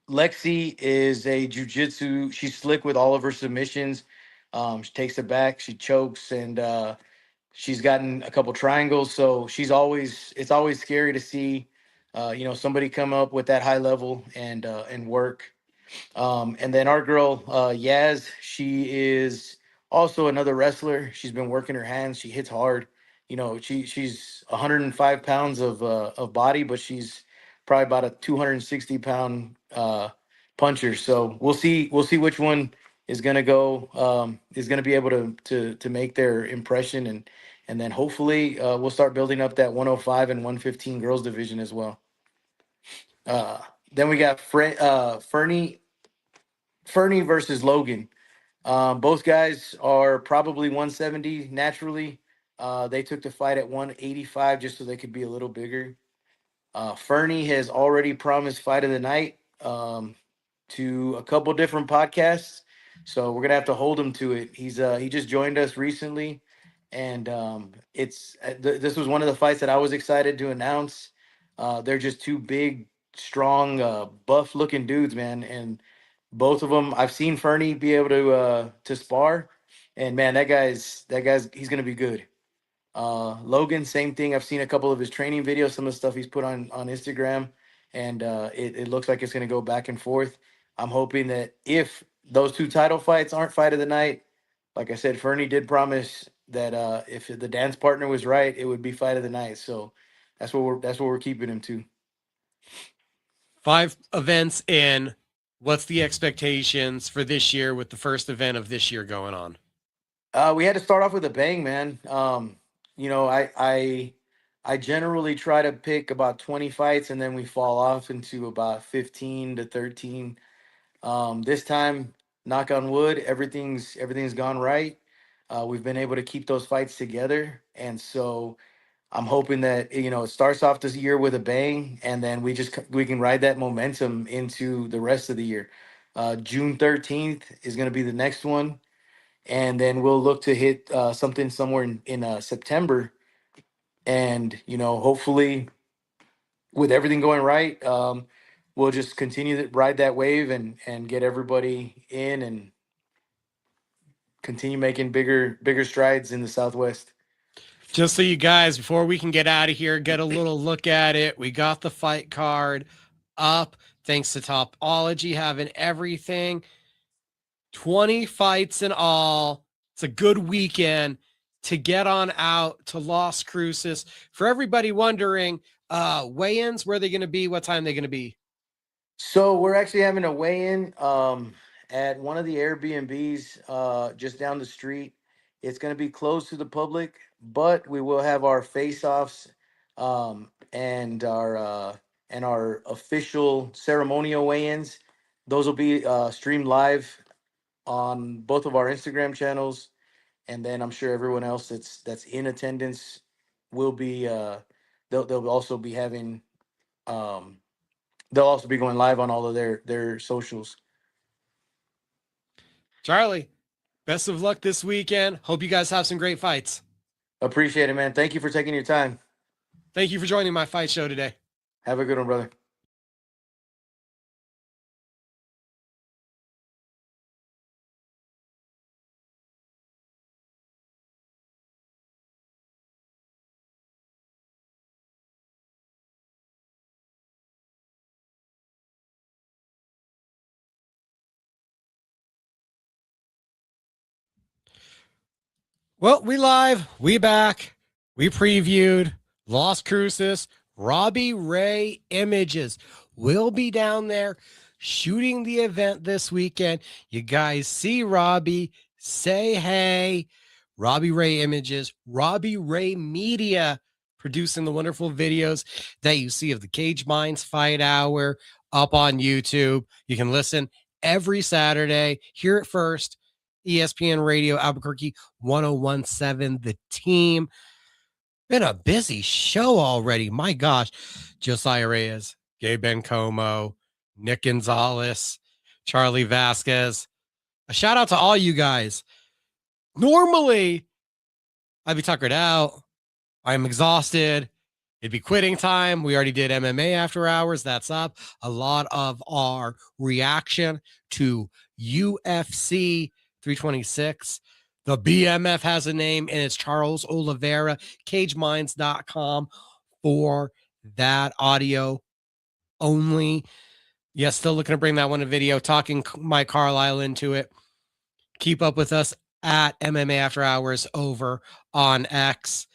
Lexi is a jiu-jitsu. She's slick with all of her submissions. She takes it back, she chokes, and she's gotten a couple triangles. So it's always scary to see, somebody come up with that high level and work. And then our girl, Yaz, she is also another wrestler. She's been working her hands. She hits hard. She's 105 pounds of body, but she's probably about a 260 pound puncher. So we'll see which one is gonna is gonna be able to make their impression, and then hopefully we'll start building up that 105 and 115 girls division as well. Uh, then we got Fernie versus Logan. Both guys are probably 170 naturally. They took the fight at 185 just so they could be a little bigger. Fernie has already promised fight of the night to a couple different podcasts, so we're gonna have to hold him to it. He just joined us recently, and this was one of the fights that I was excited to announce. They're just two big, strong, buff-looking dudes, man, and both of them. I've seen Fernie be able to spar, and man, that guy's he's gonna be good. Logan, same thing. I've seen a couple of his training videos, some of the stuff he's put on Instagram, and it looks like it's going to go back and forth. I'm hoping that if those two title fights aren't fight of the night, like I said, Fernie did promise that if the dance partner was right, it would be fight of the night. So that's what we're keeping him to. 5 events in. What's the expectations for this year with the first event of this year going on? We had to start off with a bang, man. I generally try to pick about 20 fights, and then we fall off into about 15 to 13. This time, knock on wood, everything's gone right. We've been able to keep those fights together, and so I'm hoping that it starts off this year with a bang, and then we can ride that momentum into the rest of the year. June 13th is going to be the next one, and then we'll look to hit something somewhere in September, and hopefully with everything going right, we'll just continue to ride that wave and get everybody in and continue making bigger strides in the Southwest. Just so you guys, before we can get out of here, get a little look at it. We got the fight card up thanks to Topology having everything. 20 fights in all. It's a good weekend to get on out to Las Cruces. For everybody wondering, weigh-ins, where are they going to be? What time are they going to be? So we're actually having a weigh-in at one of the Airbnbs just down the street. It's going to be closed to the public, but we will have our face-offs and our official ceremonial weigh-ins. Those will be streamed live on both of our Instagram channels, and then I'm sure everyone else that's in attendance will be they'll also be having um, they'll also be going live on all of their socials. Charlie, best of luck this weekend. Hope you guys have some great fights. Appreciate it, man. Thank you for taking your time. Thank you for joining my fight show today. Have a good one, brother. Well, we live, we back, we previewed Las Cruces. Robbie Ray Images will be down there shooting the event this weekend. You guys see Robbie, say hey. Robbie Ray Images, Robbie Ray Media, producing the wonderful videos that you see of the Cage Minds Fight Hour up on YouTube. You can listen every Saturday, hear it first. ESPN Radio Albuquerque 1017, The Team. Been a busy show already. My gosh. Josiah Reyes, Gabe Bencomo, Nick Gonzalez, Charlie Vasquez. A shout out to all you guys. Normally, I'd be tuckered out. I'm exhausted. It'd be quitting time. We already did MMA after hours. That's up. A lot of our reaction to UFC 326. The BMF has a name, and it's Charles Oliveira, cageminds.com for that audio only. Yes, still looking to bring that one to video, talking Mike Carlisle into it. Keep up with us at MMA After Hours over on X.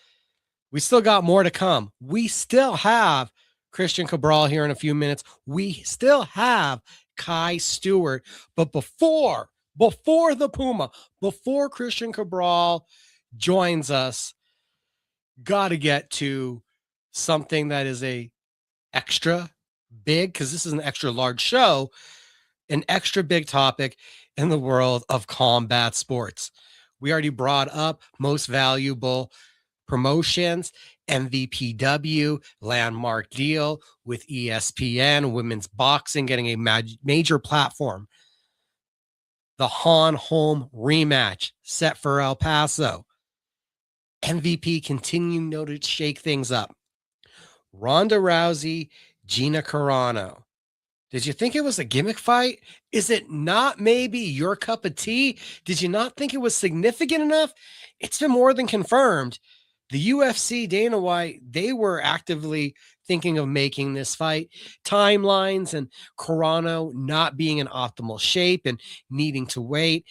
We still got more to come. We still have Cristian Cabral here in a few minutes. We still have Kai Stewart. But before the Puma, before Cristian Cabral joins us, got to get to something that is a extra big, because this is an extra large show, an extra big topic in the world of combat sports. We already brought up most valuable promotions, MVPW, landmark deal with ESPN, women's boxing getting a major platform. The Han home rematch set for El Paso. MVP continuing to shake things up. Ronda Rousey, Gina Carano. Did you think it was a gimmick fight? Is it not maybe your cup of tea? Did you not think it was significant enough? It's been more than confirmed. The UFC, Dana White, they were actively thinking of making this fight. Timelines and Carano not being in optimal shape and needing to wait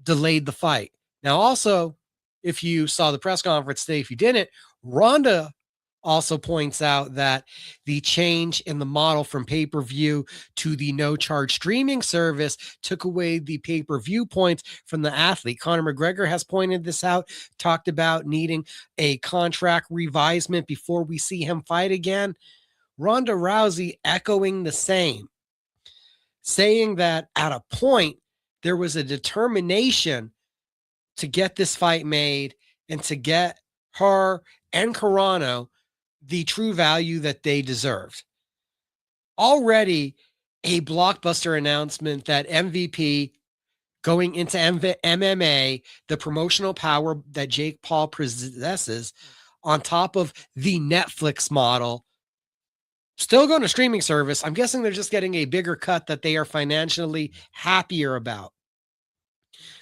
delayed the fight. Now, also, if you saw the press conference today, if you didn't, Ronda also points out that the change in the model from pay-per-view to the no-charge streaming service took away the pay-per-view points from the athlete. Conor McGregor has pointed this out, talked about needing a contract revisement before we see him fight again. Ronda Rousey echoing the same, saying that at a point there was a determination to get this fight made and to get her and Carano the true value that they deserved. Already a blockbuster announcement that MVP going into MMA, the promotional power that Jake Paul possesses on top of the Netflix model, still going to streaming service. I'm guessing they're just getting a bigger cut that they are financially happier about.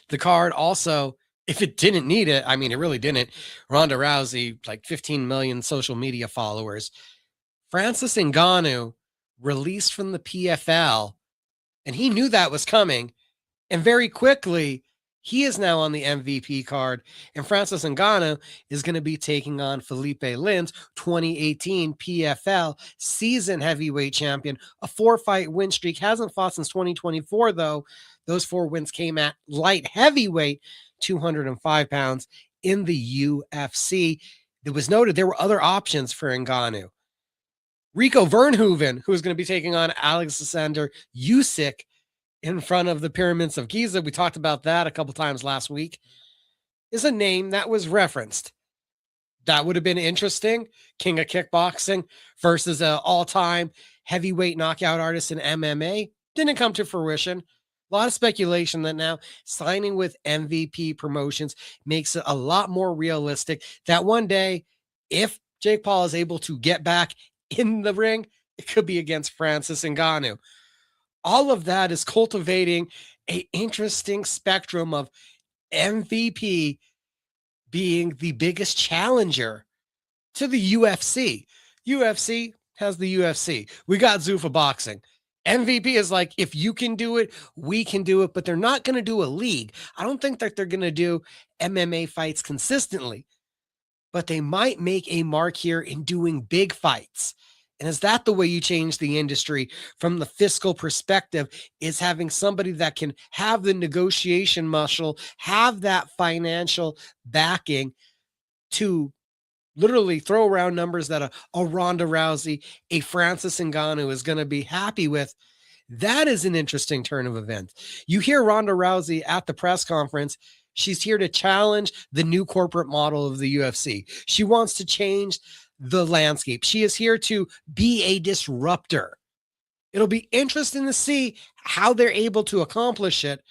The card also, if it didn't need it, I mean, it really didn't. Ronda Rousey, like 15 million social media followers. Francis Ngannou released from the PFL, and he knew that was coming. And very quickly, he is now on the MVP card. And Francis Ngannou is going to be taking on Felipe Lins, 2018 PFL season heavyweight champion, a 4-fight win streak. Hasn't fought since 2024, though. Those 4 wins came at light heavyweight, 205 pounds in the UFC. It was noted there were other options for Ngannou. Rico Verhoeven, who is going to be taking on Alexander Usyk in front of the Pyramids of Giza. We talked about that a couple times last week. Is a name that was referenced. That would have been interesting. King of kickboxing versus an all-time heavyweight knockout artist in MMA. Didn't come to fruition. A lot of speculation that now signing with MVP Promotions makes it a lot more realistic that one day, if Jake Paul is able to get back in the ring, it could be against Francis Ngannou. All of that is cultivating an interesting spectrum of MVP being the biggest challenger to the UFC. UFC has the UFC. We got Zuffa Boxing. MVP is like, if you can do it, we can do it, but they're not going to do a league. I don't think that they're going to do MMA fights consistently, but they might make a mark here in doing big fights. And is that the way you change the industry from the fiscal perspective, is having somebody that can have the negotiation muscle, have that financial backing to literally throw around numbers that a Ronda Rousey, a Francis Ngannou is going to be happy with. That is an interesting turn of events. You hear Ronda Rousey at the press conference. She's here to challenge the new corporate model of the UFC. She wants to change the landscape. She is here to be a disruptor. It'll be interesting to see how they're able to accomplish it.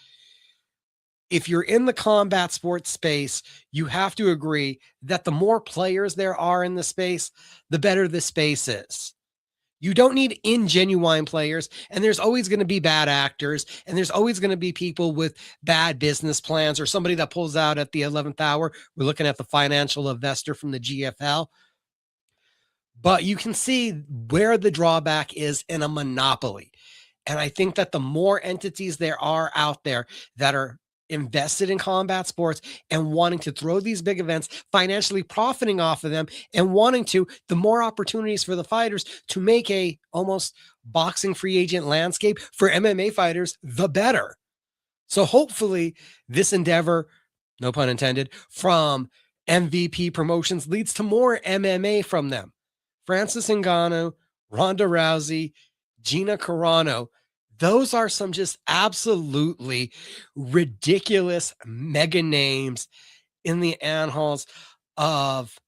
If you're in the combat sports space, you have to agree that the more players there are in the space, the better the space is. You don't need ingenuine players, and there's always going to be bad actors, and there's always going to be people with bad business plans or somebody that pulls out at the 11th hour. We're looking at the financial investor from the GFL. But you can see where the drawback is in a monopoly. And I think that the more entities there are out there that are invested in combat sports and wanting to throw these big events, financially profiting off of them and wanting to, the more opportunities for the fighters to make a almost boxing free agent landscape for MMA fighters, the better. So hopefully this endeavor, no pun intended, from MVP Promotions leads to more MMA from them. Francis Ngannou, Ronda Rousey, Gina Carano, those are some just absolutely ridiculous mega names in the annals of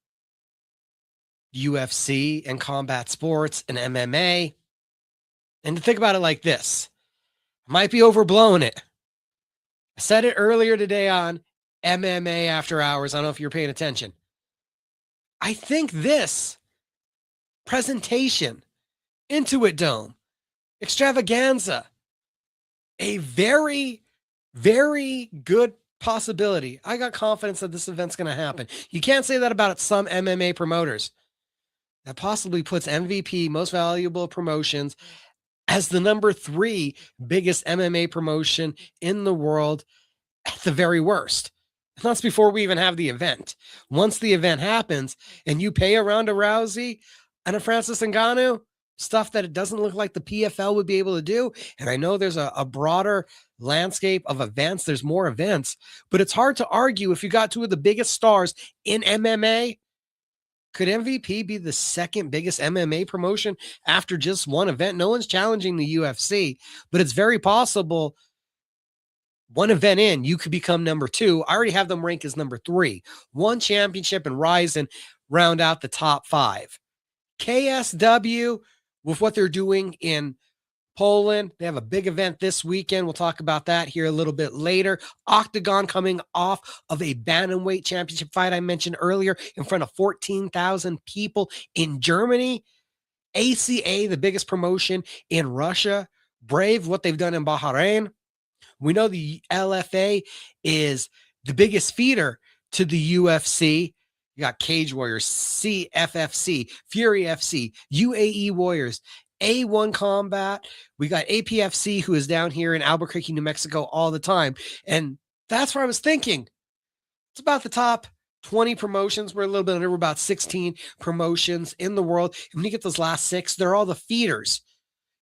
UFC and combat sports and MMA. And to think about it like this, I might be overblowing it. I said it earlier today on MMA After Hours. I don't know if you're paying attention. I think this presentation, Intuit Dome, extravaganza, a very, very good possibility. I got confidence that this event's going to happen. You can't say that about some MMA promoters. That possibly puts MVP, Most Valuable Promotions, as the number 3 biggest MMA promotion in the world at the very worst. And that's before we even have the event. Once the event happens and you pay a Ronda Rousey and a Francis Ngannou, stuff that it doesn't look like the PFL would be able to do. And I know there's a broader landscape of events. There's more events, but it's hard to argue if you got 2 of the biggest stars in MMA. Could MVP be the second biggest MMA promotion after just one event? No one's challenging the UFC, but it's very possible one event in, you could become number 2. I already have them ranked as number 3. 1 championship and rise and round out the top 5. KSW, with what they're doing in Poland, they have a big event this weekend. We'll talk about that here a little bit later. Octagon coming off of a bantamweight championship fight I mentioned earlier in front of 14,000 people in Germany. ACA, the biggest promotion in Russia. Brave, what they've done in Bahrain. We know the LFA is the biggest feeder to the UFC. You got Cage Warriors, CFFC, Fury FC, UAE Warriors, A1 Combat. We got APFC, who is down here in Albuquerque, New Mexico all the time. And that's where I was thinking. It's about the top 20 promotions. We're a little bit under, we're about 16 promotions in the world. And when you get those last 6, they're all the feeders.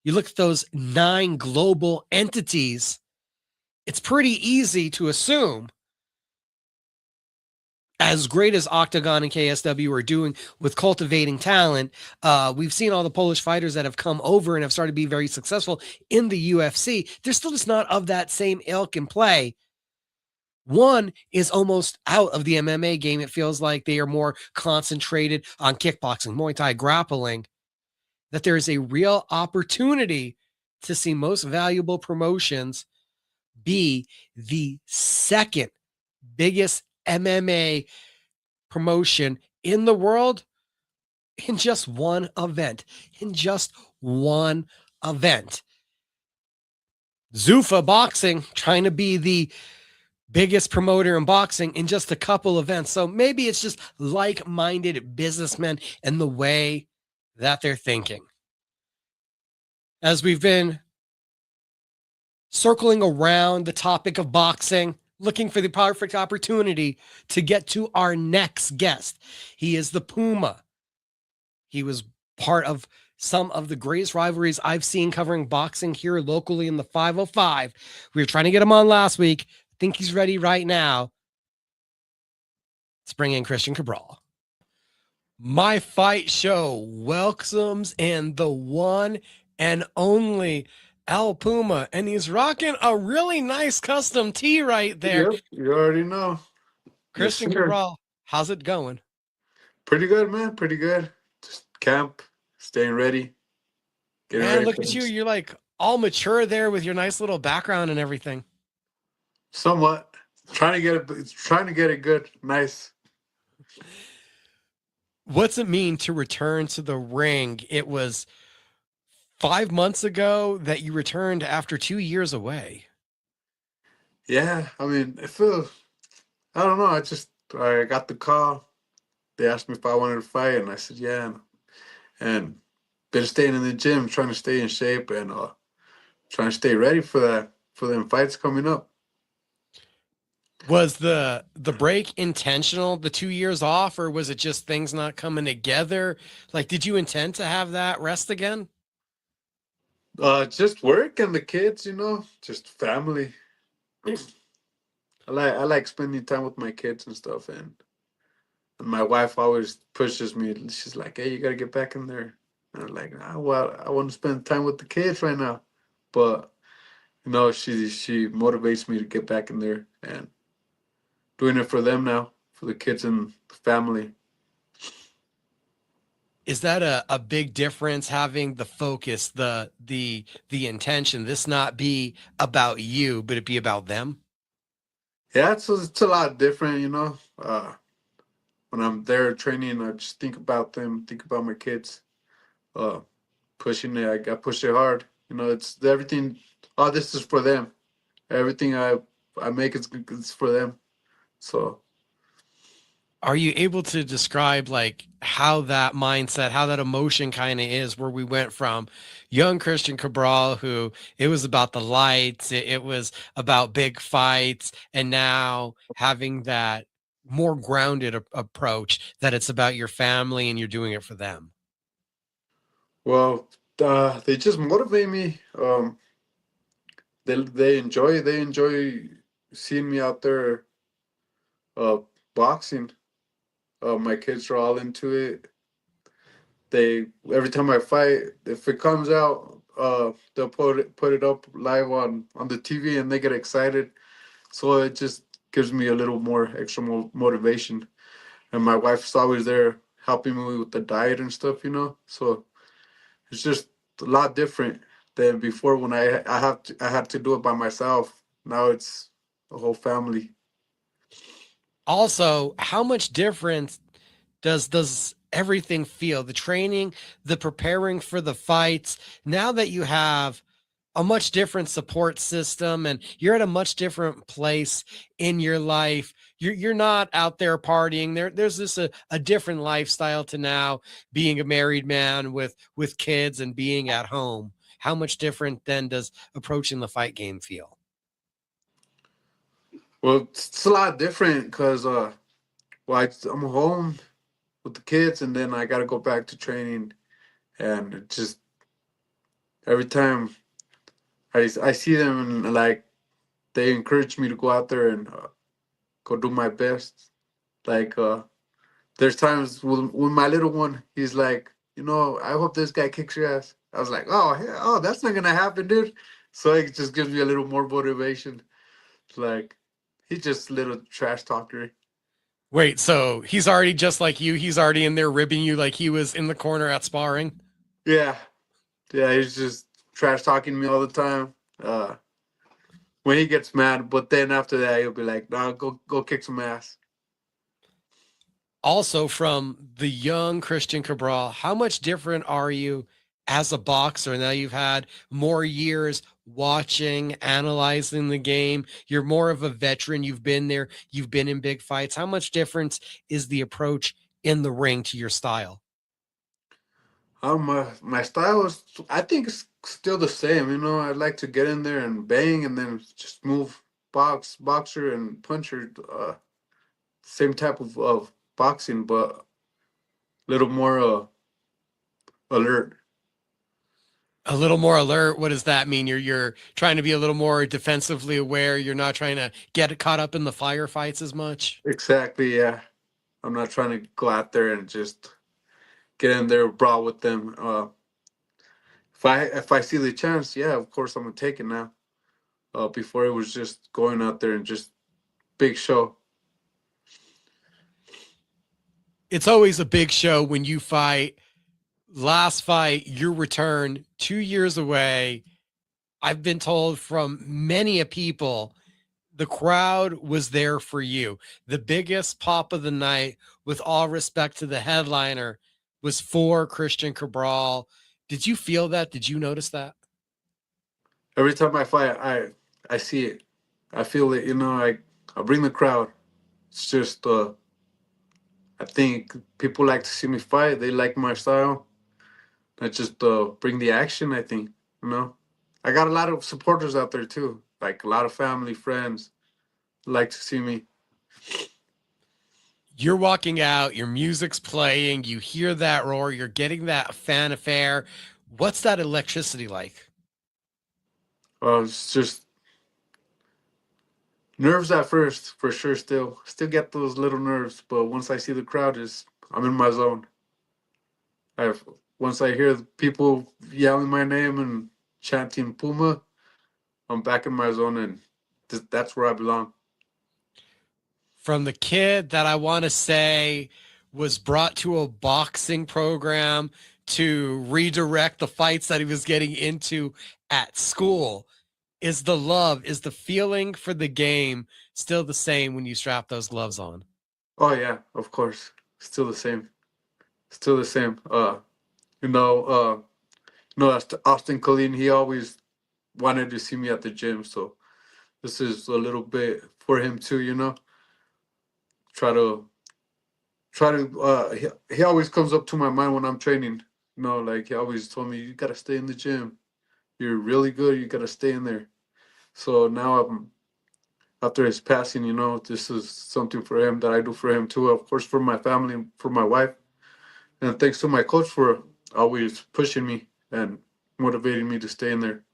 You look at those 9 global entities, it's pretty easy to assume, as great as Octagon and KSW are doing with cultivating talent, we've seen all the Polish fighters that have come over and have started to be very successful in the UFC. They're still just not of that same ilk and play. One is almost out of the MMA game. It feels like they are more concentrated on kickboxing, Muay Thai, grappling, that there is a real opportunity to see Most Valuable Promotions be the second biggest MMA promotion in the world in just one event. Zuffa Boxing trying to be the biggest promoter in boxing in just a couple events. So maybe it's just like-minded businessmen and the way that they're thinking. As we've been circling around the topic of boxing, looking for the perfect opportunity to get to our next guest. He is the Puma. He was part of some of the greatest rivalries I've seen covering boxing here locally in the 505. We were trying to get him on last week. I think he's ready right now. Let's bring in Cristian Cabral. My Fight Show welcomes in the one and only El Puma, and he's rocking a really nice custom tee right there. Yep, you already know. Cristian Yes, sir. Cabral, how's it going? Pretty good, man. Pretty good. Just camp, staying ready. Getting Man, ready look for at this. you. You're like all mature there with your nice little background and everything. Somewhat. Trying to get it good. Nice. What's it mean to return to the ring? It was 5 months ago that you returned after 2 years away. Yeah, I mean, it feels. I don't know. I got the call. They asked me if I wanted to fight, and I said yeah. And been staying in the gym, trying to stay in shape, and trying to stay ready for them fights coming up. Was the break intentional, the 2 years off, or was it just things not coming together? Like, did you intend to have that rest again? Just work and the kids, just family. I like spending time with my kids and stuff, and my wife always pushes me. She's like, "Hey, you gotta get back in there." And I'm like, well, I want to spend time with the kids right now, but she motivates me to get back in there and doing it for them now, for the kids and the family. Is that a big difference, having the focus, the intention, this not be about you, but it be about them? Yeah, it's a lot different. When I'm there training, I just think about them, think about my kids. Uh, Pushing it, I got push it hard. It's everything. All this is for them. Everything I make is for them. So Are you able to describe like how that mindset, how that emotion kind of is, where we went from young Cristian Cabral, who it was about the lights, it was about big fights, and now having that more grounded approach, that it's about your family and you're doing it for them? well, they just motivate me. They enjoy seeing me out there uh boxing. My kids are all into it. They every time I fight, if it comes out, they'll put it up live on the TV, and they get excited. So it just gives me a little more extra motivation. And my wife's always there helping me with the diet and stuff. So it's just a lot different than before when I had to do it by myself. Now it's a whole family. Also, how much difference does everything feel? The training, the preparing for the fights, now that you have a much different support system and you're at a much different place in your life. You're not out there partying. There's this a different lifestyle to now being a married man with kids and being at home. How much different then does approaching the fight game feel? Well, it's a lot different because I'm home with the kids, and then I got to go back to training, and it just every time I see them, and like they encourage me to go out there and go do my best. Like there's times with my little one, he's like, I hope this guy kicks your ass. I was like, oh, that's not gonna happen, dude. So it just gives me a little more motivation. Like he's just a little trash talker. Wait, so he's already just like you. He's already in there ribbing you like he was in the corner at sparring. Yeah, yeah, he's just trash talking me all the time. When he gets mad, but then after that he'll be like, "Nah, go kick some ass." Also, from the young Cristian Cabral, how much different are you as a boxer? Now you've had more years watching, analyzing the game. You're more of a veteran. You've been there. You've been in big fights. How much difference is the approach in the ring to your style? My style is, I think it's still the same. I like to get in there and bang, and then just move, boxer and puncher. Same type of boxing, but a little more alert. A little more alert. What does that mean? You're trying to be a little more defensively aware. You're not trying to get caught up in the firefights as much. Exactly. Yeah, I'm not trying to go out there and just get in there brawl with them. If I see the chance, yeah, of course I'm gonna take it now. Before it was just going out there and just big show. It's always a big show when you fight. Last fight, your return 2 years away. I've been told from many a people, the crowd was there for you. The biggest pop of the night, with all respect to the headliner, was for Cristian Cabral Did you feel that? Did you notice that? Every time I fight, I see it. I feel it. You know, I bring the crowd. It's just I think people like to see me fight. They like my style. I just bring the action. I think, you know, I got a lot of supporters out there too. Like a lot of family, friends like to see me. You're walking out, your music's playing, you hear that roar, you're getting that fanfare. What's that electricity like? It's just nerves at first, for sure. Still get those little nerves, but once I see the crowd, I'm in my zone. Once I hear people yelling my name and chanting Puma, I'm back in my zone, and that's where I belong. From the kid that I want to say was brought to a boxing program to redirect the fights that he was getting into at school, is the love, is the feeling for the game still the same when you strap those gloves on? Oh yeah, of course, still the same, still the same. You know, as to Austin Colleen, he always wanted to see me at the gym, so this is a little bit for him too. You know, try to he always comes up to my mind when I'm training. You know, like he always told me, you gotta stay in the gym. You're really good. You gotta stay in there. So now after his passing, you know, this is something for him that I do for him too. Of course, for my family, for my wife, and thanks to my coach for always pushing me and motivating me to stay in there.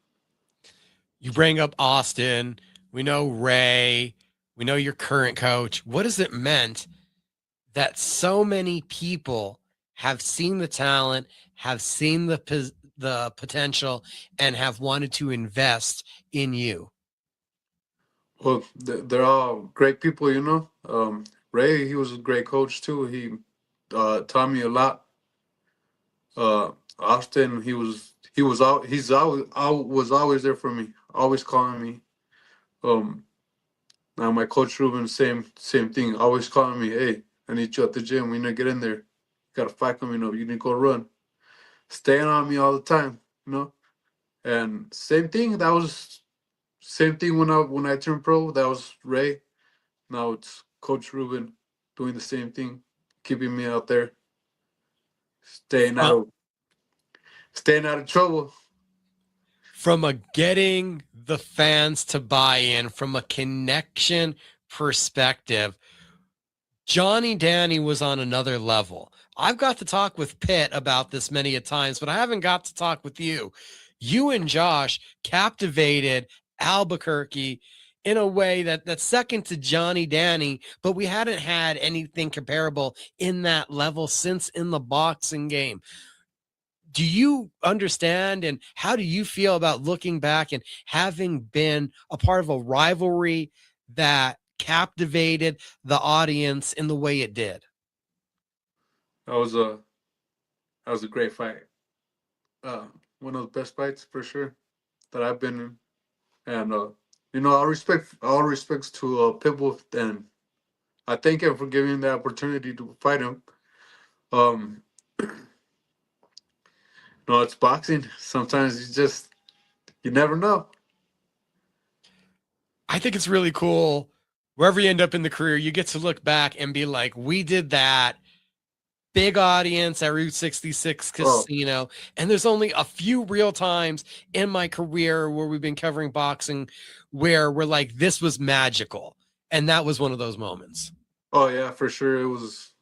You bring up Austin. We know Ray. We know your current coach. What has it meant that so many people have seen the talent, have seen the potential, and have wanted to invest in you? Well, they're all great people, you know. Ray, he was a great coach too. He taught me a lot. Austin, was always there for me, always calling me. Um, Now my coach Ruben, same thing, always calling me. Hey, I need you at the gym. We need to get in there. You got a fight coming up. You need to go run. Staying on me all the time, you know. And same thing. That was same thing when I turned pro. That was Ray. Now it's Coach Ruben doing the same thing, keeping me out there, staying out From, of staying out of trouble. from a getting the fans to buy in, from a connection perspective, Johnny Danny was on another level. I've got to talk with Pitt about this many a times, but I haven't got to talk with you. You and Josh captivated Albuquerque in a way that's second to Johnny Danny, but we hadn't had anything comparable in that level since in the boxing game. Do you understand, and how do you feel about looking back and having been a part of a rivalry that captivated the audience in the way it did? That was a that was a great fight. One of the best fights for sure that I've been in. And you know, all respects to Pitbull, and I thank him for giving me the opportunity to fight him. Um, no, it's boxing. Sometimes you never know. I think it's really cool. Wherever you end up in the career, you get to look back and be like, we did that. Big audience at Route 66 Casino. And there's only a few real times in my career where we've been covering boxing where we're like, this was magical. And that was one of those moments. Oh yeah, for sure. It was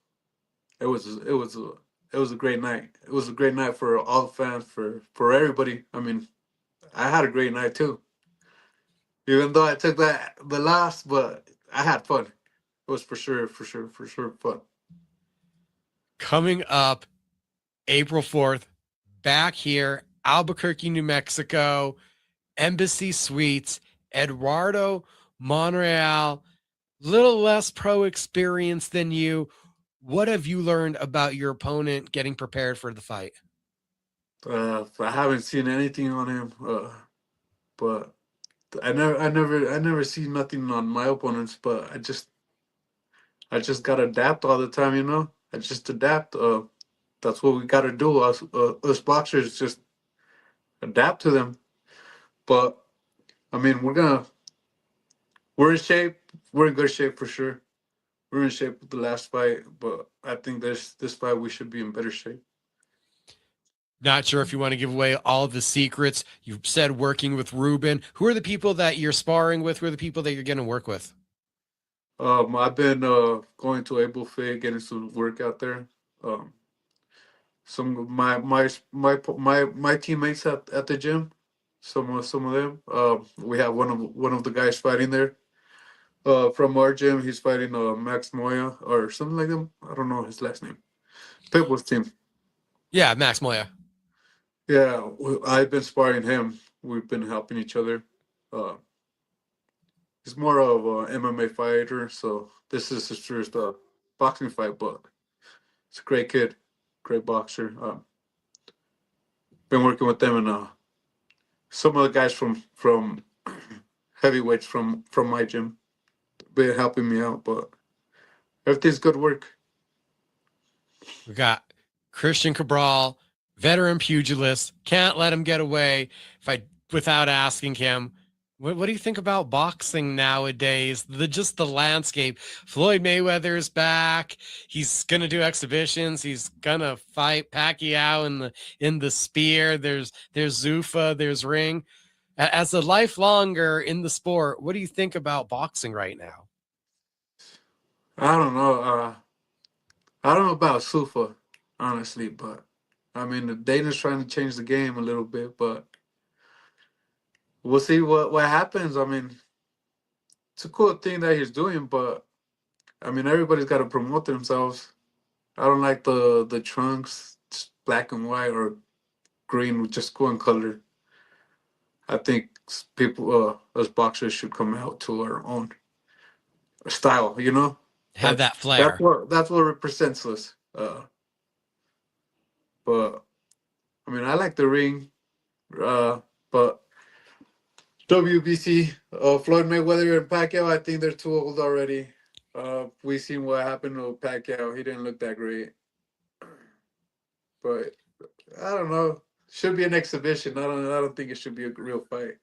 a great night. It was a great night for all the fans, for everybody. I mean, I had a great night too. Even though I took the loss, but I had fun. It was for sure fun. Coming up April 4th, back here, Albuquerque, New Mexico, Embassy Suites, Eduardo Monreal, little less pro experience than you. What have you learned about your opponent getting prepared for the fight? I haven't seen anything on him, but I never see nothing on my opponents. But I just gotta adapt all the time, you know. I just adapt. That's what we gotta do. Us boxers, just adapt to them. But I mean, we're in shape. We're in good shape for sure. We're in shape with the last fight, but I think this fight we should be in better shape. Not sure if you want to give away all the secrets. You said working with Ruben. Who are the people that you're sparring with? Who are the people that you're going to work with? I've been going to Able Fit, getting some work out there. Some of my teammates at the gym. Some of them. We have one of the guys fighting there. From our gym, he's fighting Max Moya or something like that. I don't know his last name. Pitbull's team. Yeah, Max Moya. Yeah, I've been sparring him. We've been helping each other. He's more of a MMA fighter, so this is his first boxing fight. But it's a great kid, great boxer. Been working with them and some of the guys from heavyweights from my gym. Been helping me out, but everything's good work. We got Cristian Cabral, veteran pugilist. Can't let him get away without asking him. What do you think about boxing nowadays? Just the landscape. Floyd Mayweather's back. He's gonna do exhibitions. He's gonna fight Pacquiao in the spear. There's Zuffa. There's Ring. As a lifelonger in the sport, what do you think about boxing right now? I don't know. I don't know about Sufa, honestly, but I mean, the Dana's trying to change the game a little bit, but we'll see what happens. I mean, it's a cool thing that he's doing, but I mean, everybody's got to promote themselves. I don't like the trunks, just black and white or green with just one color. I think people, us boxers, should come out to our own style. You know, Have that flair. That's what represents us. But I mean, I like the ring, but WBC, Floyd Mayweather and Pacquiao, I think they're too old already. We seen what happened to Pacquiao. He didn't look that great. But I don't know. Should be an exhibition. I don't think it should be a real fight.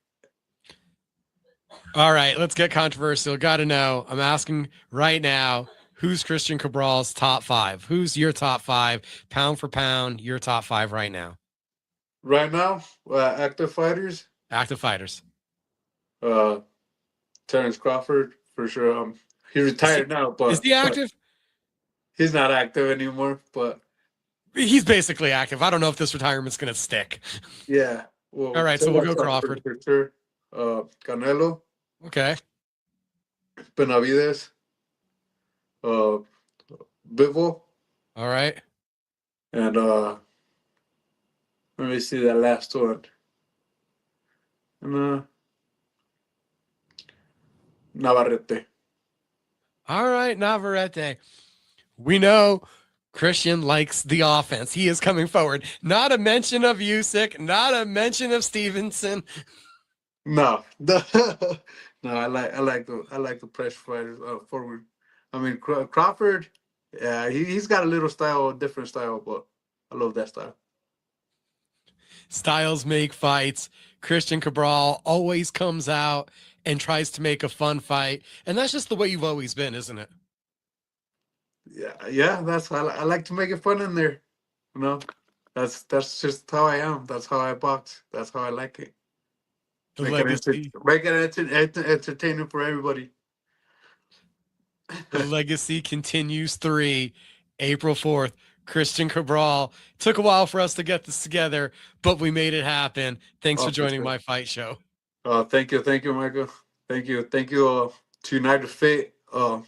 All right, let's get controversial. Got to know. I'm asking right now, who's Cristian Cabral's top 5? Who's your top 5, pound for pound, your top 5 right now? Right now, active fighters. Active fighters. Terrence Crawford, for sure. He retired now, but is he active? He's not active anymore, but he's basically active. I don't know if this retirement's going to stick. Yeah. Well, all right, so we'll go Crawford. For sure. Canelo. Okay. Benavides. Bivol. All right. And let me see that last one. And Navarrete. All right, Navarrete. We know Cristian likes the offense. He is coming forward. Not a mention of Usyk, not a mention of Stevenson. No. No, I like the pressure fighters forward. I mean, Crawford, yeah, he's got a little style, different style, but I love that style. Styles make fights. Cristian Cabral always comes out and tries to make a fun fight, and that's just the way you've always been, isn't it? Yeah. I like to make it fun in there. You know, that's just how I am. That's how I box. That's how I like it. Make it entertaining for everybody. The legacy continues. 3 April 4th. Cristian Cabral. Took a while for us to get this together, but we made it happen. Thanks for joining my fight show. Thank you, Michael. Thank you to United Fit.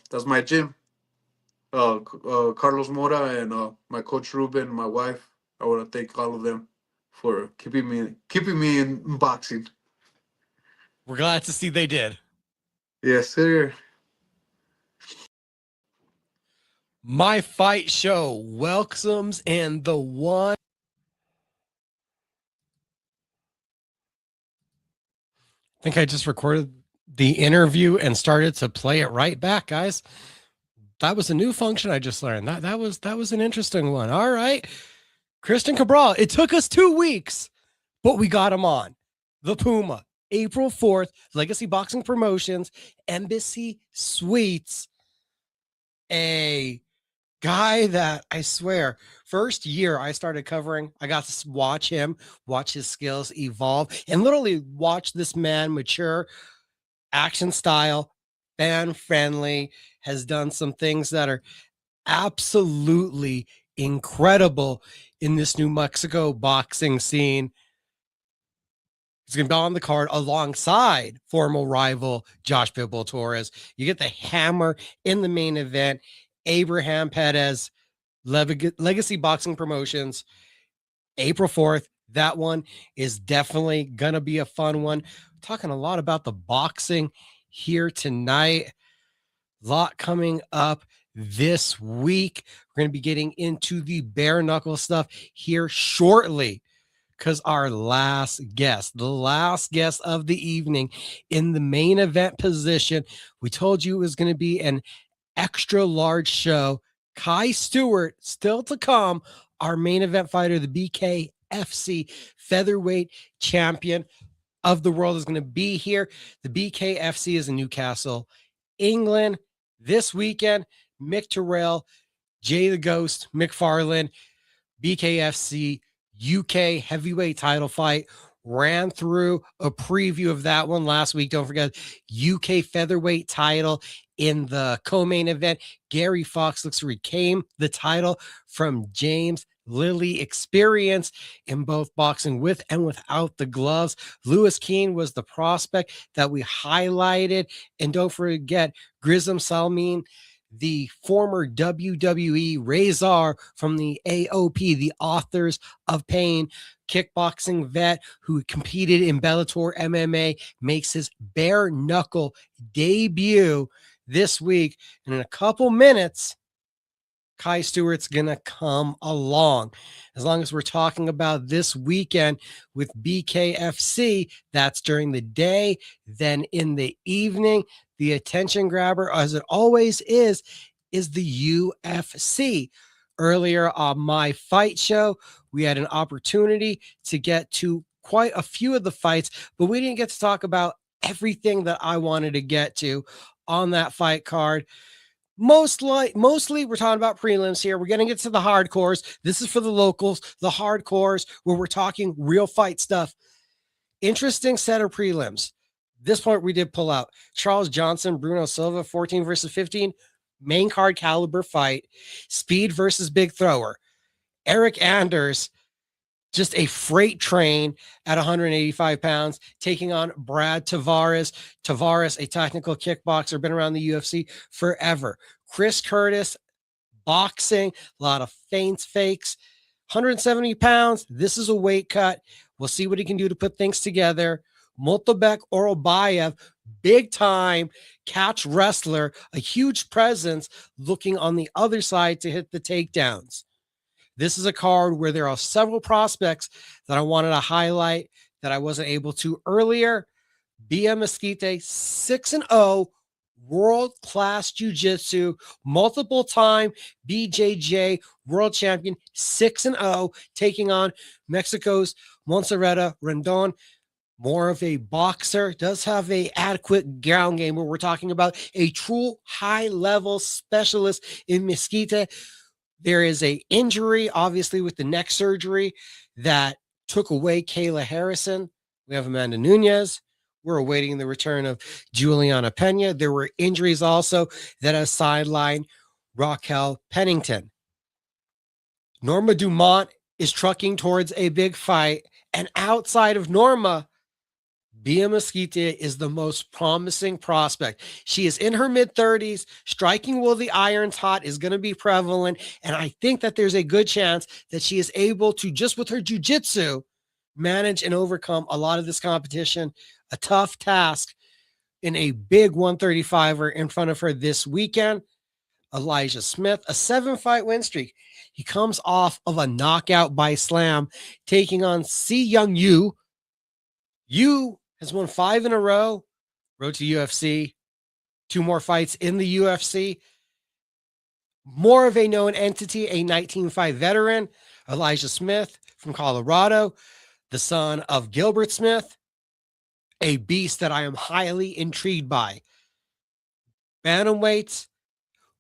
That's my gym. Carlos Mora and my coach Ruben, my wife. I want to thank all of them for keeping me in boxing. We're glad to see they did. Yes, sir. My fight show welcomes and the one. I think I just recorded the interview and started to play it right back, guys. That was a new function I just learned. That was an interesting one. All right. Cristian Cabral. It took us 2 weeks, but we got him on. The Puma, April 4th, Legacy Boxing Promotions, Embassy Suites. A guy that I swear, first year I started covering, I got to watch him, watch his skills evolve, and literally watch this man mature, action style, fan friendly, has done some things that are absolutely incredible in this New Mexico boxing scene. He's going to be on the card alongside former rival Josh Pitbull Torres. You get the hammer in the main event. Abraham Perez, Legacy Boxing Promotions, April 4th. That one is definitely going to be a fun one. Talking a lot about the boxing here tonight. A lot coming up this week. We're going to be getting into the bare knuckle stuff here shortly, because our last guest, the last guest of the evening in the main event position, we told you it was going to be an extra large show. Kai Stewart, still to come, our main event fighter, the BKFC Featherweight champion of the world, is going to be here. The BKFC is in Newcastle, England this weekend. Mick Terrell, Jay the Ghost, McFarlane, BKFC UK heavyweight title fight. Ran through a preview of that one last week. Don't forget, UK featherweight title in the co-main event. Gary Fox looks to reclaim the title from James Lilly. Experience in both boxing with and without the gloves. Lewis Keane was the prospect that we highlighted. And don't forget, Grism Salmin, the former WWE Razor from the AOP, the Authors of Pain, kickboxing vet who competed in Bellator MMA, makes his bare knuckle debut this week. And in a couple minutes, Kai Stewart's going to come along. As long as we're talking about this weekend with BKFC, that's during the day. Then in the evening, the attention grabber, as it always is the UFC. Earlier on my fight show, we had an opportunity to get to quite a few of the fights, but we didn't get to talk about everything that I wanted to get to on that fight card. Mostly we're talking about prelims here. We're getting into the hardcores. This is for the locals, the hardcores, where we're talking real fight stuff. Interesting set of prelims. This point we did pull out Charles Johnson, Bruno Silva, 14 versus 15, main card caliber fight. Speed versus big thrower. Eric Anders, just a freight train at 185 pounds, taking on Brad Tavares. Tavares, a technical kickboxer, been around the UFC forever. Chris Curtis, boxing, a lot of feints, fakes. 170 pounds. This is a weight cut. We'll see what he can do to put things together. Multobek Orobayev, big time catch wrestler, a huge presence, looking on the other side to hit the takedowns. This is a card where there are several prospects that I wanted to highlight that I wasn't able to earlier. Bia Mesquite, 6-0, world-class jiu-jitsu, multiple-time BJJ world champion, 6-0, taking on Mexico's Monserrata Rendon. More of a boxer, does have a adequate ground game, where we're talking about a true high-level specialist in Mesquite. There is a injury, obviously, with the neck surgery that took away Kayla Harrison. We have Amanda Nunez. We're awaiting the return of Juliana Pena. There were injuries also that have sidelined Raquel Pennington. Norma Dumont is trucking towards a big fight. And outside of Norma, Bia Mesquite is the most promising prospect. She is in her mid-30s. Striking while the iron's hot is going to be prevalent. And I think that there's a good chance that she is able to, just with her jiu-jitsu, manage and overcome a lot of this competition. A tough task in a big 135er in front of her this weekend. Elijah Smith, a 7-fight win streak. He comes off of a knockout by slam, taking on Si Young Yu. Yu has won 5 in a row, road to UFC, 2 more fights in the UFC. More of a known entity, a 19-fight veteran, Elijah Smith from Colorado. the son of Gilbert Smith, a beast that I am highly intrigued by. Bantamweights,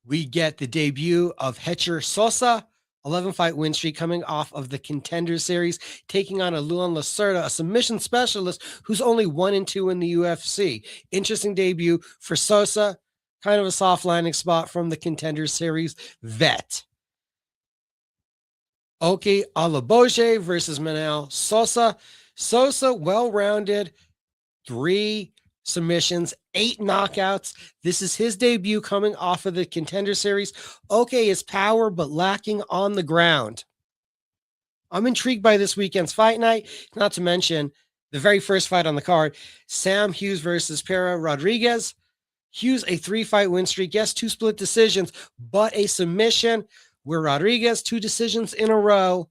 we get the debut of Hecher Sosa, 11-fight win streak coming off of the Contender Series, taking on a Luan Lacerda, a submission specialist who's only 1-2 in the UFC. Interesting debut for Sosa, kind of a soft landing spot from the Contender Series vet. Oki Alaboje versus Manel Sosa. Sosa, well-rounded, 3 submissions, 8 knockouts. This is his debut coming off of the Contender Series. Okay, his power, but lacking on the ground. I'm intrigued by this weekend's fight night, not to mention the very first fight on the card, Sam Hughes versus Pera Rodriguez. Hughes, a 3-fight win streak. Yes, 2 split decisions, but a submission where Rodriguez, 2 decisions in a row.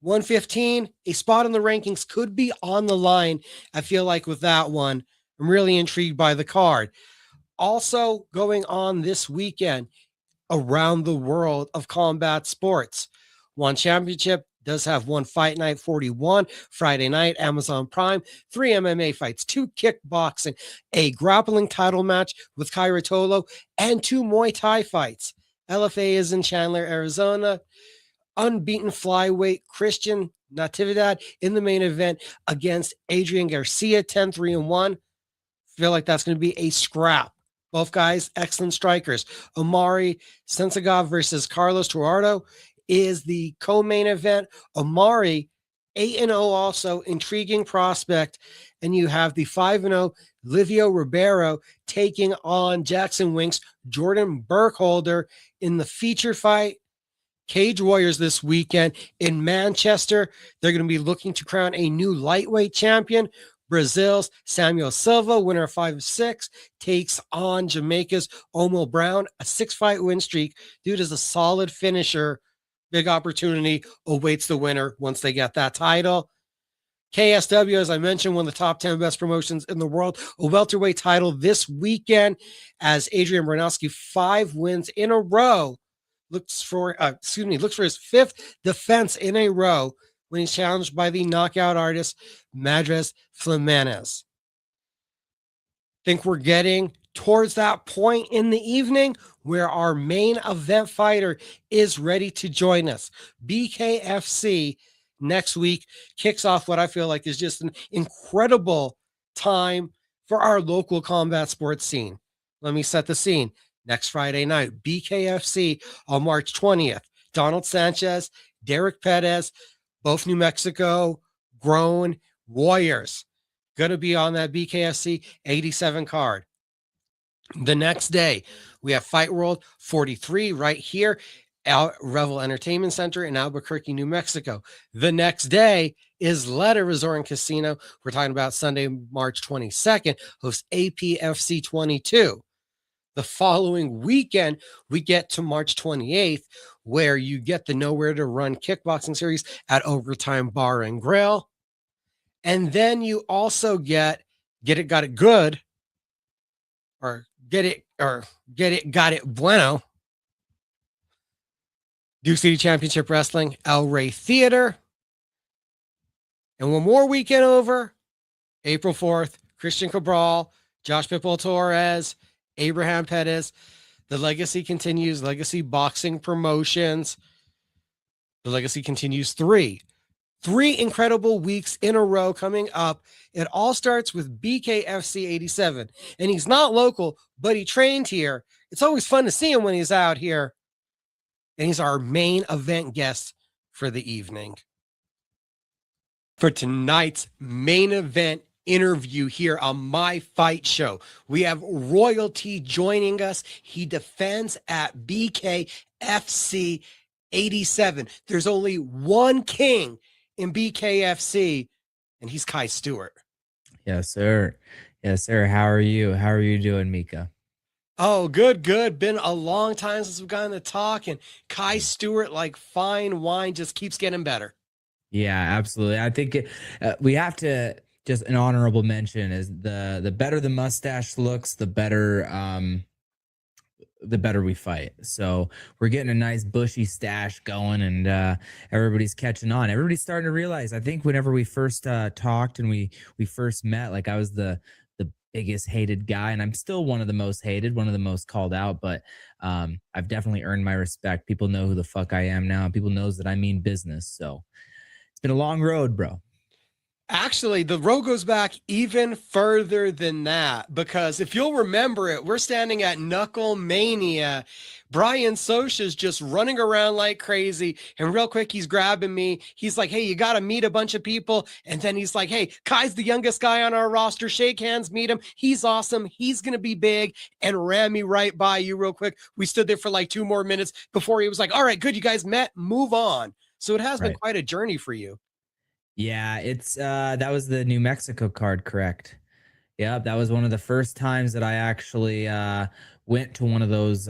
115, a spot in the rankings could be on the line. I feel like with that one, I'm really intrigued by the card. Also going on this weekend around the world of combat sports. One Championship does have one Fight Night 41, Friday night, Amazon Prime, 3 MMA fights, 2 kickboxing, a grappling title match with Kyra Tolo, and 2 Muay Thai fights. LFA is in Chandler, Arizona. Unbeaten flyweight Christian Natividad in the main event against Adrian Garcia, 10-3-1. Feel like that's going to be a scrap. Both guys, excellent strikers. Omari Sensagov versus Carlos Tuardo is the co-main event. Omari, 8-0 also, intriguing prospect. And you have the 5-0 Livio Ribeiro taking on Jackson Wink's Jordan Burkholder in the feature fight. Cage Warriors this weekend in Manchester. They're going to be looking to crown a new lightweight champion. Brazil's Samuel Silva, winner of 5-6, takes on Jamaica's Omo Brown, a 6-fight win streak. Dude is a solid finisher. Big opportunity awaits the winner once they get that title. KSW, as I mentioned, one of the top 10 best promotions in the world, a welterweight title this weekend as Adrian Bronowski, 5 wins in a row. Looks for his 5th defense in a row when he's challenged by the knockout artist Madres Flimanes. Think we're getting towards that point in the evening where our main event fighter is ready to join us. BKFC next week kicks off what I feel like is just an incredible time for our local combat sports scene. Let me set the scene. Next Friday night, BKFC on March 20th. Donald Sanchez, Derek Perez, both New Mexico grown warriors. Going to be on that BKFC 87 card. The next day, we have Fight World 43 right here at Revel Entertainment Center in Albuquerque, New Mexico. The next day is Letta Resort and Casino. We're talking about Sunday, March 22nd, hosts APFC 22. The following weekend, we get to March 28th, where you get the Nowhere to Run kickboxing series at Overtime Bar and Grill. And then you also get It, Got It Good, or Get It, Got It Bueno. Duke City Championship Wrestling, El Rey Theater. And one more weekend over, April 4th, Cristian Cabral, Josh Pitbull Torres, Abraham Pettis. The legacy continues. Legacy Boxing Promotions. The legacy continues. 3 incredible weeks in a row coming up. It all starts with BKFC 87. And he's not local, but he trained here. It's always fun to see him when he's out here. And he's our main event guest for the evening. For tonight's main event interview here on My Fight Show, we have royalty joining us. He defends at BKFC 87. There's only one king in BKFC, and he's Kai Stewart. Yes, sir. Yes, sir. How are you? How are you doing, Mika? Oh, good. Been a long time since we've gotten to talk, and Kai Stewart, like fine wine, just keeps getting better. Yeah, absolutely. I think we have to just an honorable mention is the better the mustache looks, the better the better we fight. So we're getting a nice bushy stash going, and everybody's catching on. Everybody's starting to realize. I think whenever we first talked and we first met, like I was the biggest hated guy, and I'm still one of the most hated, one of the most called out, but I've definitely earned my respect. People know who the fuck I am now. People knows that I mean business. So it's been a long road, bro. Actually, the road goes back even further than that, because if you'll remember it, we're standing at Knuckle Mania. Brian Sosha's just running around like crazy, and real quick, he's grabbing me. He's like, hey, you got to meet a bunch of people. And then he's like, hey, Kai's the youngest guy on our roster. Shake hands, meet him. He's awesome. He's going to be big, and ran me right by you real quick. We stood there for like 2 more minutes before he was like, all right, good, you guys met, move on. So it has been quite a journey for you. Yeah, it's that was the New Mexico card, correct? Yeah, that was one of the first times that I actually went to one of those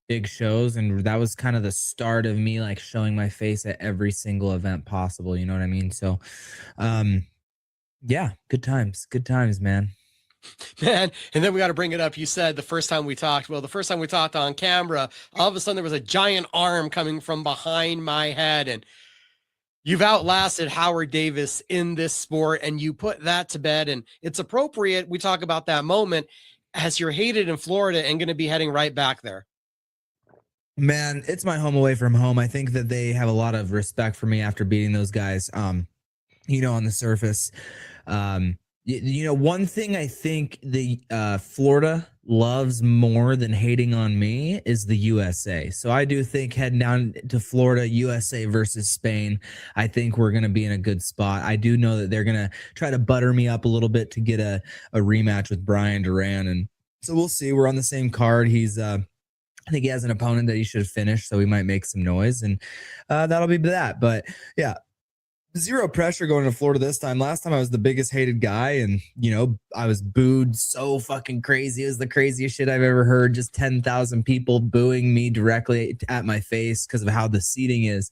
big shows, and that was kind of the start of me like showing my face at every single event possible, you know what I mean? So yeah, good times, man. Man, and then we got to bring it up. You said the first time we talked, well, the first time we talked on camera, all of a sudden there was a giant arm coming from behind my head, and you've outlasted Howard Davis in this sport, and you put that to bed. And it's appropriate we talk about that moment as you're hated in Florida and going to be heading right back there. Man, it's my home away from home. I think that they have a lot of respect for me after beating those guys. You know, on the surface, you know, one thing I think the Florida loves more than hating on me is the USA. So I do think heading down to Florida, USA versus Spain, I think we're going to be in a good spot. I do know that they're going to try to butter me up a little bit to get a rematch with Brian Duran. And so we'll see. We're on the same card. He's, I think he has an opponent that he should finish, so we might make some noise, and that'll be that. But yeah, zero pressure going to Florida this time. Last time I was the biggest hated guy, and you know, I was booed so fucking crazy. It was the craziest shit I've ever heard. Just 10,000 people booing me directly at my face because of how the seating is.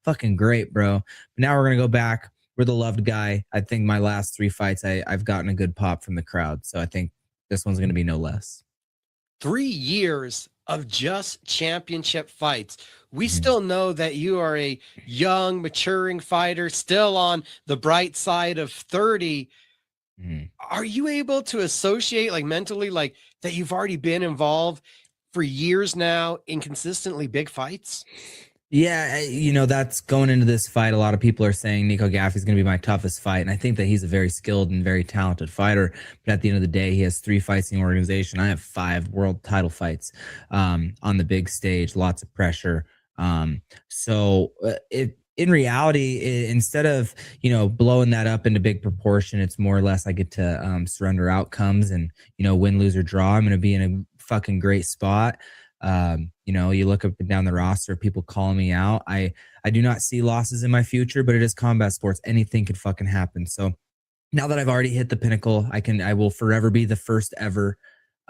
Fucking great, bro. But now we're gonna go back. We're the loved guy. I think my last 3 fights, I've gotten a good pop from the crowd. So I think this one's gonna be no less. 3 years of just championship fights. We still know that you are a young, maturing fighter, still on the bright side of 30. Are you able to associate, like mentally, like that you've already been involved for years now in consistently big fights? Yeah, you know, that's going into this fight. A lot of people are saying Nico Gaffey is going to be my toughest fight. And I think that he's a very skilled and very talented fighter. But at the end of the day, he has 3 fights in the organization. I have 5 world title fights on the big stage, lots of pressure. So in reality, instead of, you know, blowing that up into big proportion, it's more or less I get to surrender outcomes and, you know, win, lose, or draw. I'm going to be in a fucking great spot. You know, you look up and down the roster, people calling me out. I do not see losses in my future, but it is combat sports. Anything could fucking happen. So now that I've already hit the pinnacle, I will forever be the first ever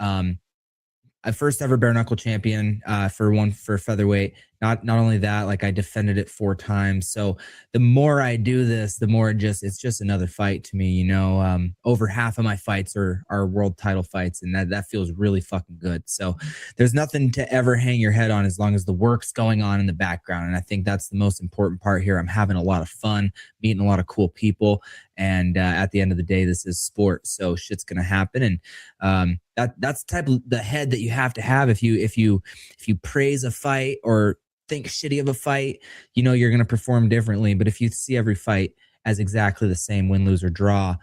bare knuckle champion for featherweight. Not only that, like I defended it 4 times. So the more I do this, the more it's just another fight to me. You know, over half of my fights are world title fights, and that feels really fucking good. So there's nothing to ever hang your head on as long as the work's going on in the background. And I think that's the most important part here. I'm having a lot of fun, meeting a lot of cool people, and at the end of the day, this is sport, so shit's gonna happen. And that's the type of the head that you have to have if you praise a fight or think shitty of a fight, you know, you're going to perform differently. But if you see every fight as exactly the same, win, lose, or draw,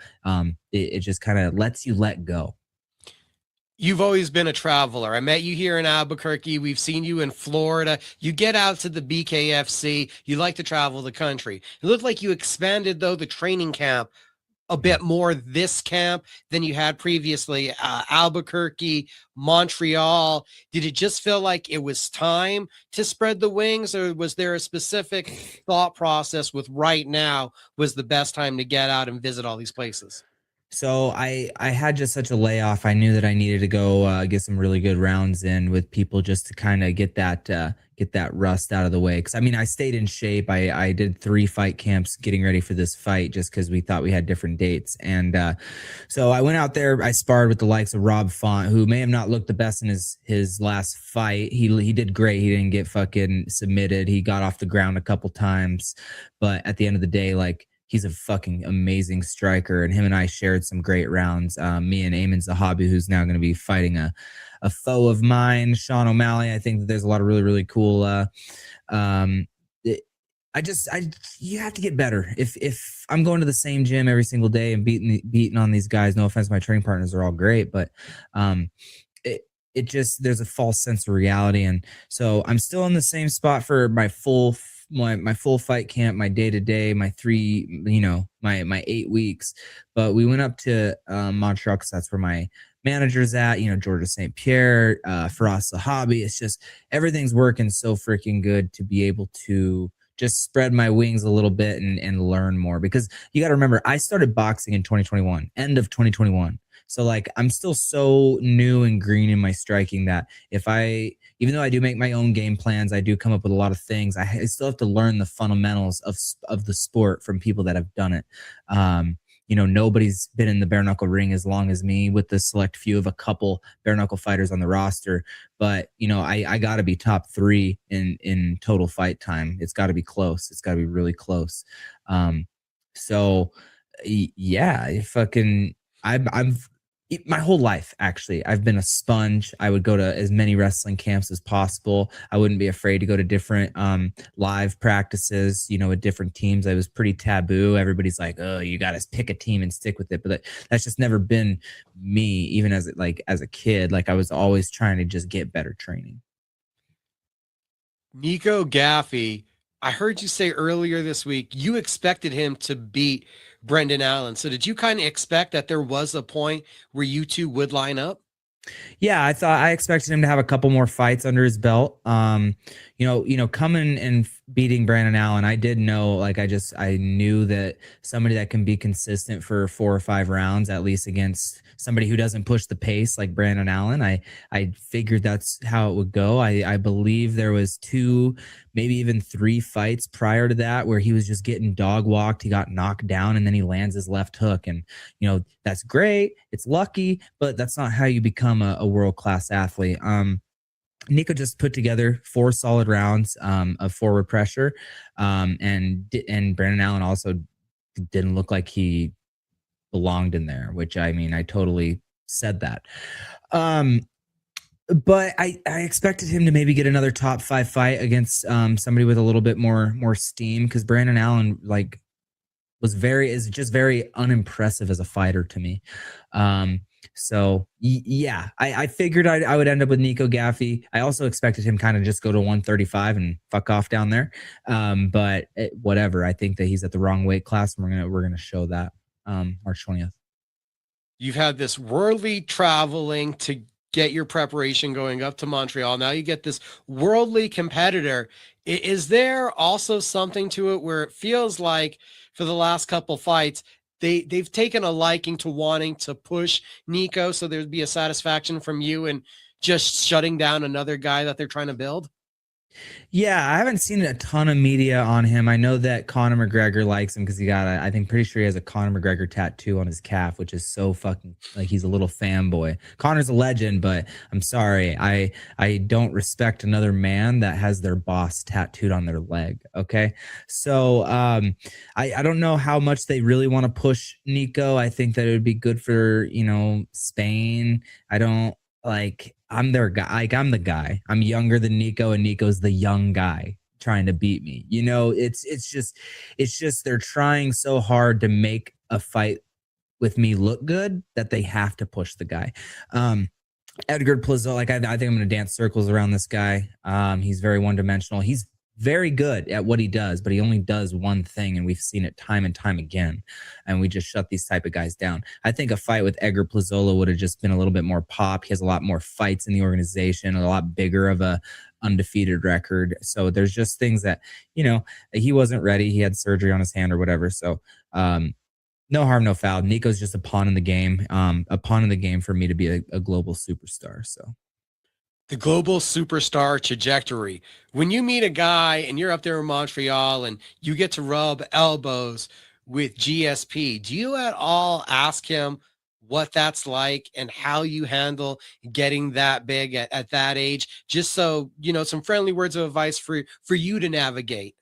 it just kind of lets you let go. You've always been a traveler. I met you here in Albuquerque. We've seen you in Florida. You get out to the BKFC. You like to travel the country. It looked like you expanded, though, the training camp a bit more this camp than you had previously. Albuquerque, Montreal. Did it just feel like it was time to spread the wings, or was there a specific thought process with right now was the best time to get out and visit all these places? So I had just such a layoff. I knew that I needed to go get some really good rounds in with people just to kind of get that rust out of the way. Because I mean, I stayed in shape. I did 3 fight camps getting ready for this fight just because we thought we had different dates. And so I went out there. I sparred with the likes of Rob Font, who may have not looked the best in his last fight. He did great. He didn't get fucking submitted. He got off the ground a couple times, but at the end of the day, like, he's a fucking amazing striker, and him and I shared some great rounds. Me and Eamon Zahabi, who's now going to be fighting a foe of mine, Sean O'Malley. I think that there's a lot of really, really cool. You have to get better. If I'm going to the same gym every single day and beating on these guys, no offense, my training partners are all great, but it just, there's a false sense of reality. And so I'm still in the same spot for my full fight camp, my day-to-day, my 8 weeks. But we went up to Montreal because that's where my manager's at, Georgia St. Pierre, Faraz Sahabi. It's just, everything's working so freaking good to be able to just spread my wings a little bit and learn more. Because you got to remember, I started boxing in 2021, end of 2021. So like, I'm still so new and green in my striking that even though I do make my own game plans, I do come up with a lot of things. I still have to learn the fundamentals of the sport from people that have done it. Nobody's been in the bare knuckle ring as long as me, with the select few of a couple bare knuckle fighters on the roster. But, I got to be top 3 in total fight time. It's got to be close. It's got to be really close. My whole life, actually, I've been a sponge. I would go to as many wrestling camps as possible. I wouldn't be afraid to go to different live practices, with different teams. I was pretty taboo. Everybody's like, oh, you got to pick a team and stick with it. But that's just never been me, even as a kid. Like, I was always trying to just get better training. Nico Gaffey, I heard you say earlier this week you expected him to beat Brendan Allen. So did you kind of expect that there was a point where you two would line up? Yeah, I expected him to have a couple more fights under his belt. Coming and beating Brandon Allen, I did know, I knew that somebody that can be consistent for 4 or 5 rounds, at least against somebody who doesn't push the pace like Brandon Allen. I figured that's how it would go. I believe there was 2, maybe even 3 fights prior to that where he was just getting dog walked. He got knocked down and then he lands his left hook. And, that's great. It's lucky, but that's not how you become a world-class athlete. Nico just put together 4 solid rounds of forward pressure. And Brandon Allen also didn't look like he belonged in there, which, I mean, I totally said that. But I expected him to maybe get another top 5 fight against somebody with a little bit more steam, because Brandon Allen is just very unimpressive as a fighter to me. I figured I would end up with Nico Gaffey. I also expected him kind of just go to 135 and fuck off down there. Whatever. I think that he's at the wrong weight class, and we're gonna show that March 20th. You've had this worldly traveling to get your preparation going up to Montreal. Now you get this worldly competitor. Is there also something to it where it feels like for the last couple fights, they've taken a liking to wanting to push Nico, so there'd be a satisfaction from you and just shutting down another guy that they're trying to build? Yeah, I haven't seen a ton of media on him. I know that Conor McGregor likes him because pretty sure he has a Conor McGregor tattoo on his calf, which is so fucking, like, he's a little fanboy. Conor's a legend, but I'm sorry, I don't respect another man that has their boss tattooed on their leg. Okay, so I don't know how much they really want to push Nico. I think that it would be good for Spain. I'm their guy. Like, I'm the guy. I'm younger than Nico, and Nico's the young guy trying to beat me. It's just they're trying so hard to make a fight with me look good that they have to push the guy. Edgar Plaza, I think I'm going to dance circles around this guy. He's very one-dimensional. He's very good at what he does, but he only does one thing, and we've seen it time and time again, and we just shut these type of guys down. I think a fight with Edgar Plazola would have just been a little bit more pop. He has a lot more fights in the organization, a lot bigger of a undefeated record. So there's just things that, he wasn't ready. He had surgery on his hand or whatever. So No harm, no foul. Nico's just a pawn in the game. A pawn in the game for me to be a global superstar. So The global superstar trajectory. When you meet a guy and you're up there in Montreal and you get to rub elbows with GSP, do you at all ask him what that's like and how you handle getting that big at that age? Just so, some friendly words of advice for you to navigate.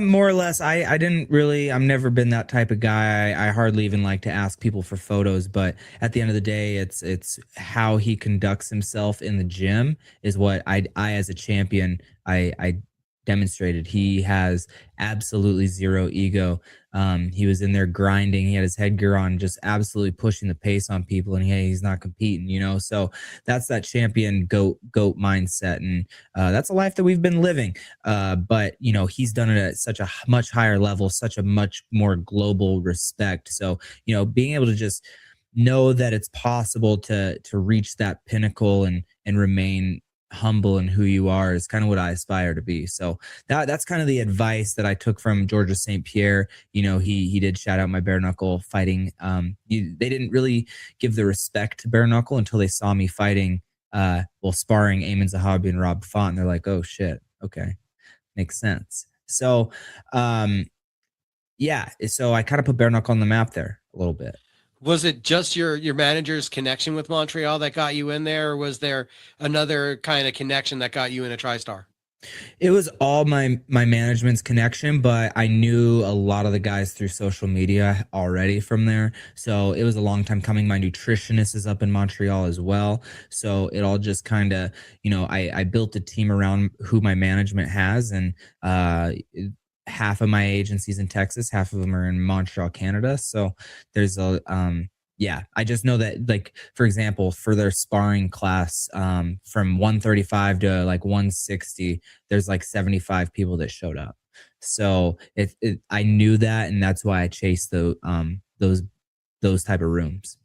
more or less, I didn't really, I've never been that type of guy. I hardly even like to ask people for photos, but at the end of the day, it's how he conducts himself in the gym is what I as a champion, I demonstrated. He has absolutely zero ego. He was in there grinding. He had his headgear on, just absolutely pushing the pace on people, and he's not competing. So that's that champion goat mindset, and that's a life that we've been living. But he's done it at such a much higher level, such a much more global respect. So being able to just know that it's possible to reach that pinnacle and remain humble in who you are is kind of what I aspire to be. So that's kind of the advice that I took from Georges St. Pierre. He did shout out my bare knuckle fighting. They didn't really give the respect to bare knuckle until they saw me fighting, sparring Ayman Zahabi and Rob Font. And they're like, oh shit, okay, makes sense. So, so I kind of put bare knuckle on the map there a little bit. Was it just your manager's connection with Montreal that got you in there, or was there another kind of connection that got you in a TriStar? It was all my management's connection, but I knew a lot of the guys through social media already from there. So it was a long time coming. My nutritionist is up in Montreal as well. So it all just kind of, I built a team around who my management has, and half of my agencies in Texas, half of them are in Montreal, Canada. So there's I just know that, like, for example, for their sparring class, from 135 to like 160, there's like 75 people that showed up. So I knew that, and that's why I chased those type of rooms.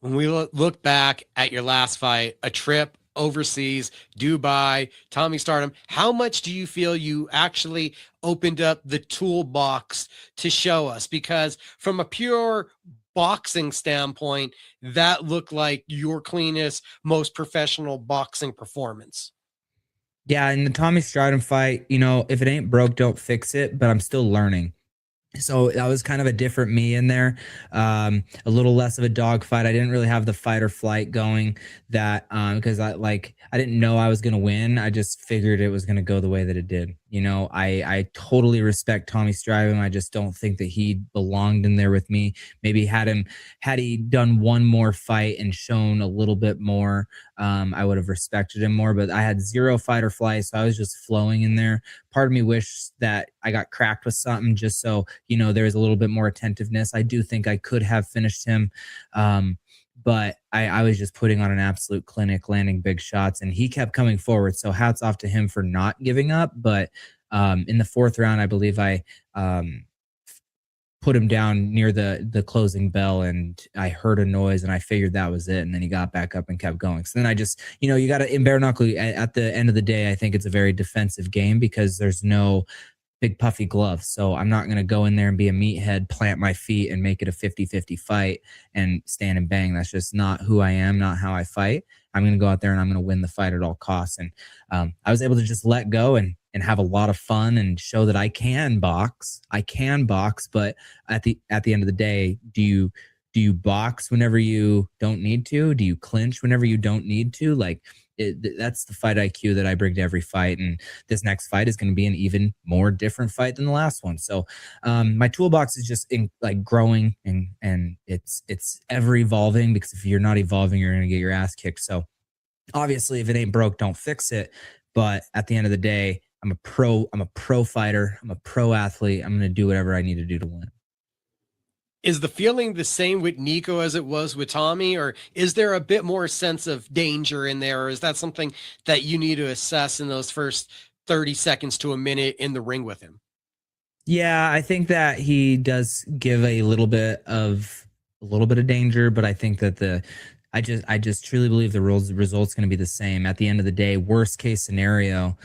When we look back at your last fight, a trip overseas, Dubai, Tommy Stardom, how much do you feel you actually opened up the toolbox to show us? Because from a pure boxing standpoint, that looked like your cleanest, most professional boxing performance. Yeah, in the Tommy Stardom fight, if it ain't broke, don't fix it, but I'm still learning. So that was kind of a different me in there, a little less of a dogfight. I didn't really have the fight or flight going that because I didn't know I was going to win. I just figured it was going to go the way that it did. I totally respect Tommy Stridham. I just don't think that he belonged in there with me. Maybe had he done one more fight and shown a little bit more, I would have respected him more. But I had zero fight or flight, so I was just flowing in there. Part of me wished that I got cracked with something just so, there was a little bit more attentiveness. I do think I could have finished him. But I was just putting on an absolute clinic, landing big shots, and he kept coming forward. So hats off to him for not giving up. But in the fourth round, I believe I put him down near the closing bell, and I heard a noise, and I figured that was it. And then he got back up and kept going. So then I just, you got to, in bare knuckle, at the end of the day, I think it's a very defensive game because there's no big puffy gloves. So I'm not going to go in there and be a meathead, plant my feet and make it a 50-50 fight and stand and bang. That's just not who I am, not how I fight. I'm going to go out there and I'm going to win the fight at all costs. And I was able to just let go and have a lot of fun and show that I can box. But at the end of the day, do you box whenever you don't need to? Do you clinch whenever you don't need to? That's the fight IQ that I bring to every fight. And this next fight is going to be an even more different fight than the last one. So my toolbox is just growing and it's ever evolving, because if you're not evolving, you're going to get your ass kicked. So obviously if it ain't broke, don't fix it. But at the end of the day, I'm a pro fighter. I'm a pro athlete. I'm going to do whatever I need to do to win. Is the feeling the same with Nico as it was with Tommy, or is there a bit more sense of danger in there? Or is that something that you need to assess in those first 30 seconds to a minute in the ring with him? Yeah, I think that he does give a little bit of danger, but I think that I just truly believe the result's going to be the same. At the end of the day, worst case scenario,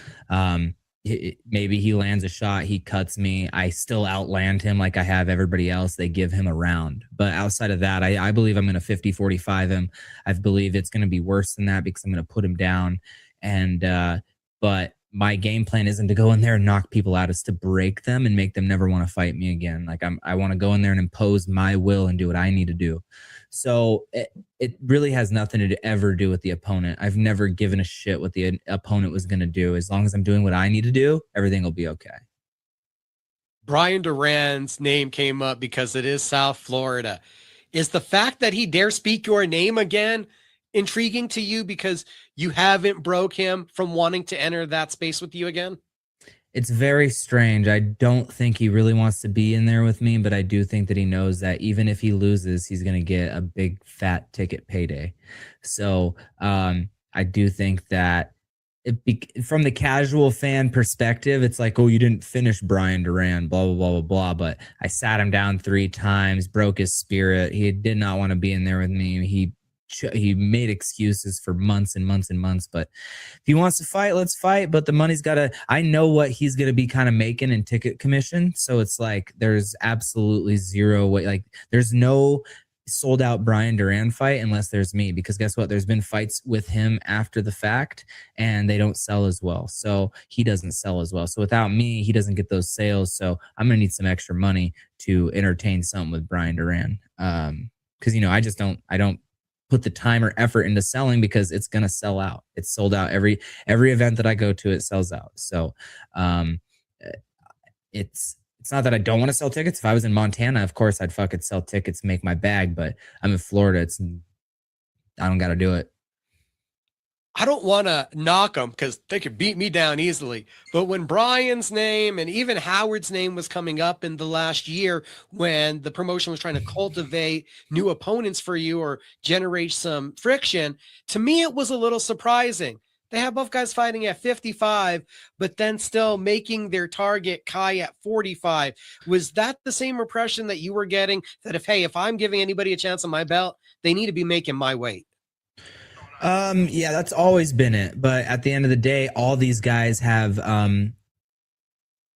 maybe he lands a shot, he cuts me, I still outland him like I have everybody else. They give him a round. But outside of that, I believe I'm going to 50-45 him. I believe it's going to be worse than that because I'm going to put him down. And but my game plan isn't to go in there and knock people out. It's to break them and make them never want to fight me again. Like I want to go in there and impose my will and do what I need to do. So it really has nothing to ever do with the opponent. I've never given a shit what the opponent was going to do. As long as I'm doing what I need to do, everything will be okay. Brian Duran's name came up because it is South Florida. Is the fact that he dare speak your name again intriguing to you because you haven't broke him from wanting to enter that space with you again? It's very strange. I don't think he really wants to be in there with me, but I do think that he knows that even if he loses, he's going to get a big fat ticket payday. So I do think that from the casual fan perspective, it's like, oh, you didn't finish Brian Duran, blah, blah, blah, blah, blah. But I sat him down 3 times, broke his spirit. He did not want to be in there with me. He made excuses for months and months and months, but if he wants to fight, let's fight. But the money's I know what he's going to be kind of making in ticket commission. So it's like, there's absolutely zero way. Like there's no sold out Brian Duran fight unless there's me, because guess what? There's been fights with him after the fact and they don't sell as well. So he doesn't sell as well. So without me, he doesn't get those sales. So I'm going to need some extra money to entertain something with Brian Duran. Cause I don't put the time or effort into selling because it's going to sell out. It's sold out. Every event that I go to, it sells out. So it's not that I don't want to sell tickets. If I was in Montana, of course I'd fucking sell tickets, make my bag, but I'm in Florida. I don't got to do it. I don't want to knock them because they could beat me down easily. But when Brian's name and even Howard's name was coming up in the last year, when the promotion was trying to cultivate new opponents for you or generate some friction, to me, it was a little surprising. They have both guys fighting at 55, but then still making their target Kai at 45. Was that the same impression that you were getting, that if I'm giving anybody a chance on my belt, they need to be making my weight? Yeah, that's always been it. But at the end of the day, all these guys have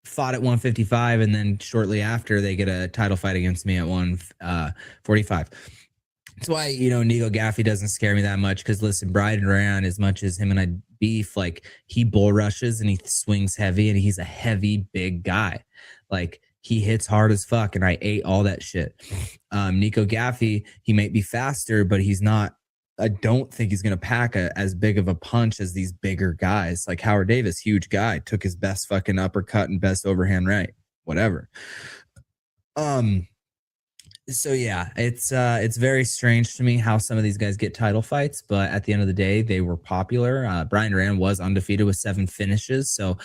fought at 155, and then shortly after they get a title fight against me at 145. That's why, Nico Gaffey doesn't scare me that much. Because listen, Brian Duran, as much as him and I beef, like he bull rushes and he swings heavy, and he's a heavy, big guy. Like he hits hard as fuck, and I ate all that shit. Nico Gaffey, he might be faster, but he's not. I don't think he's going to pack as big of a punch as these bigger guys. Like Howard Davis, huge guy, took his best fucking uppercut and best overhand right, whatever. So yeah, it's very strange to me how some of these guys get title fights, but at the end of the day, they were popular. Brian Duran was undefeated with 7 finishes. So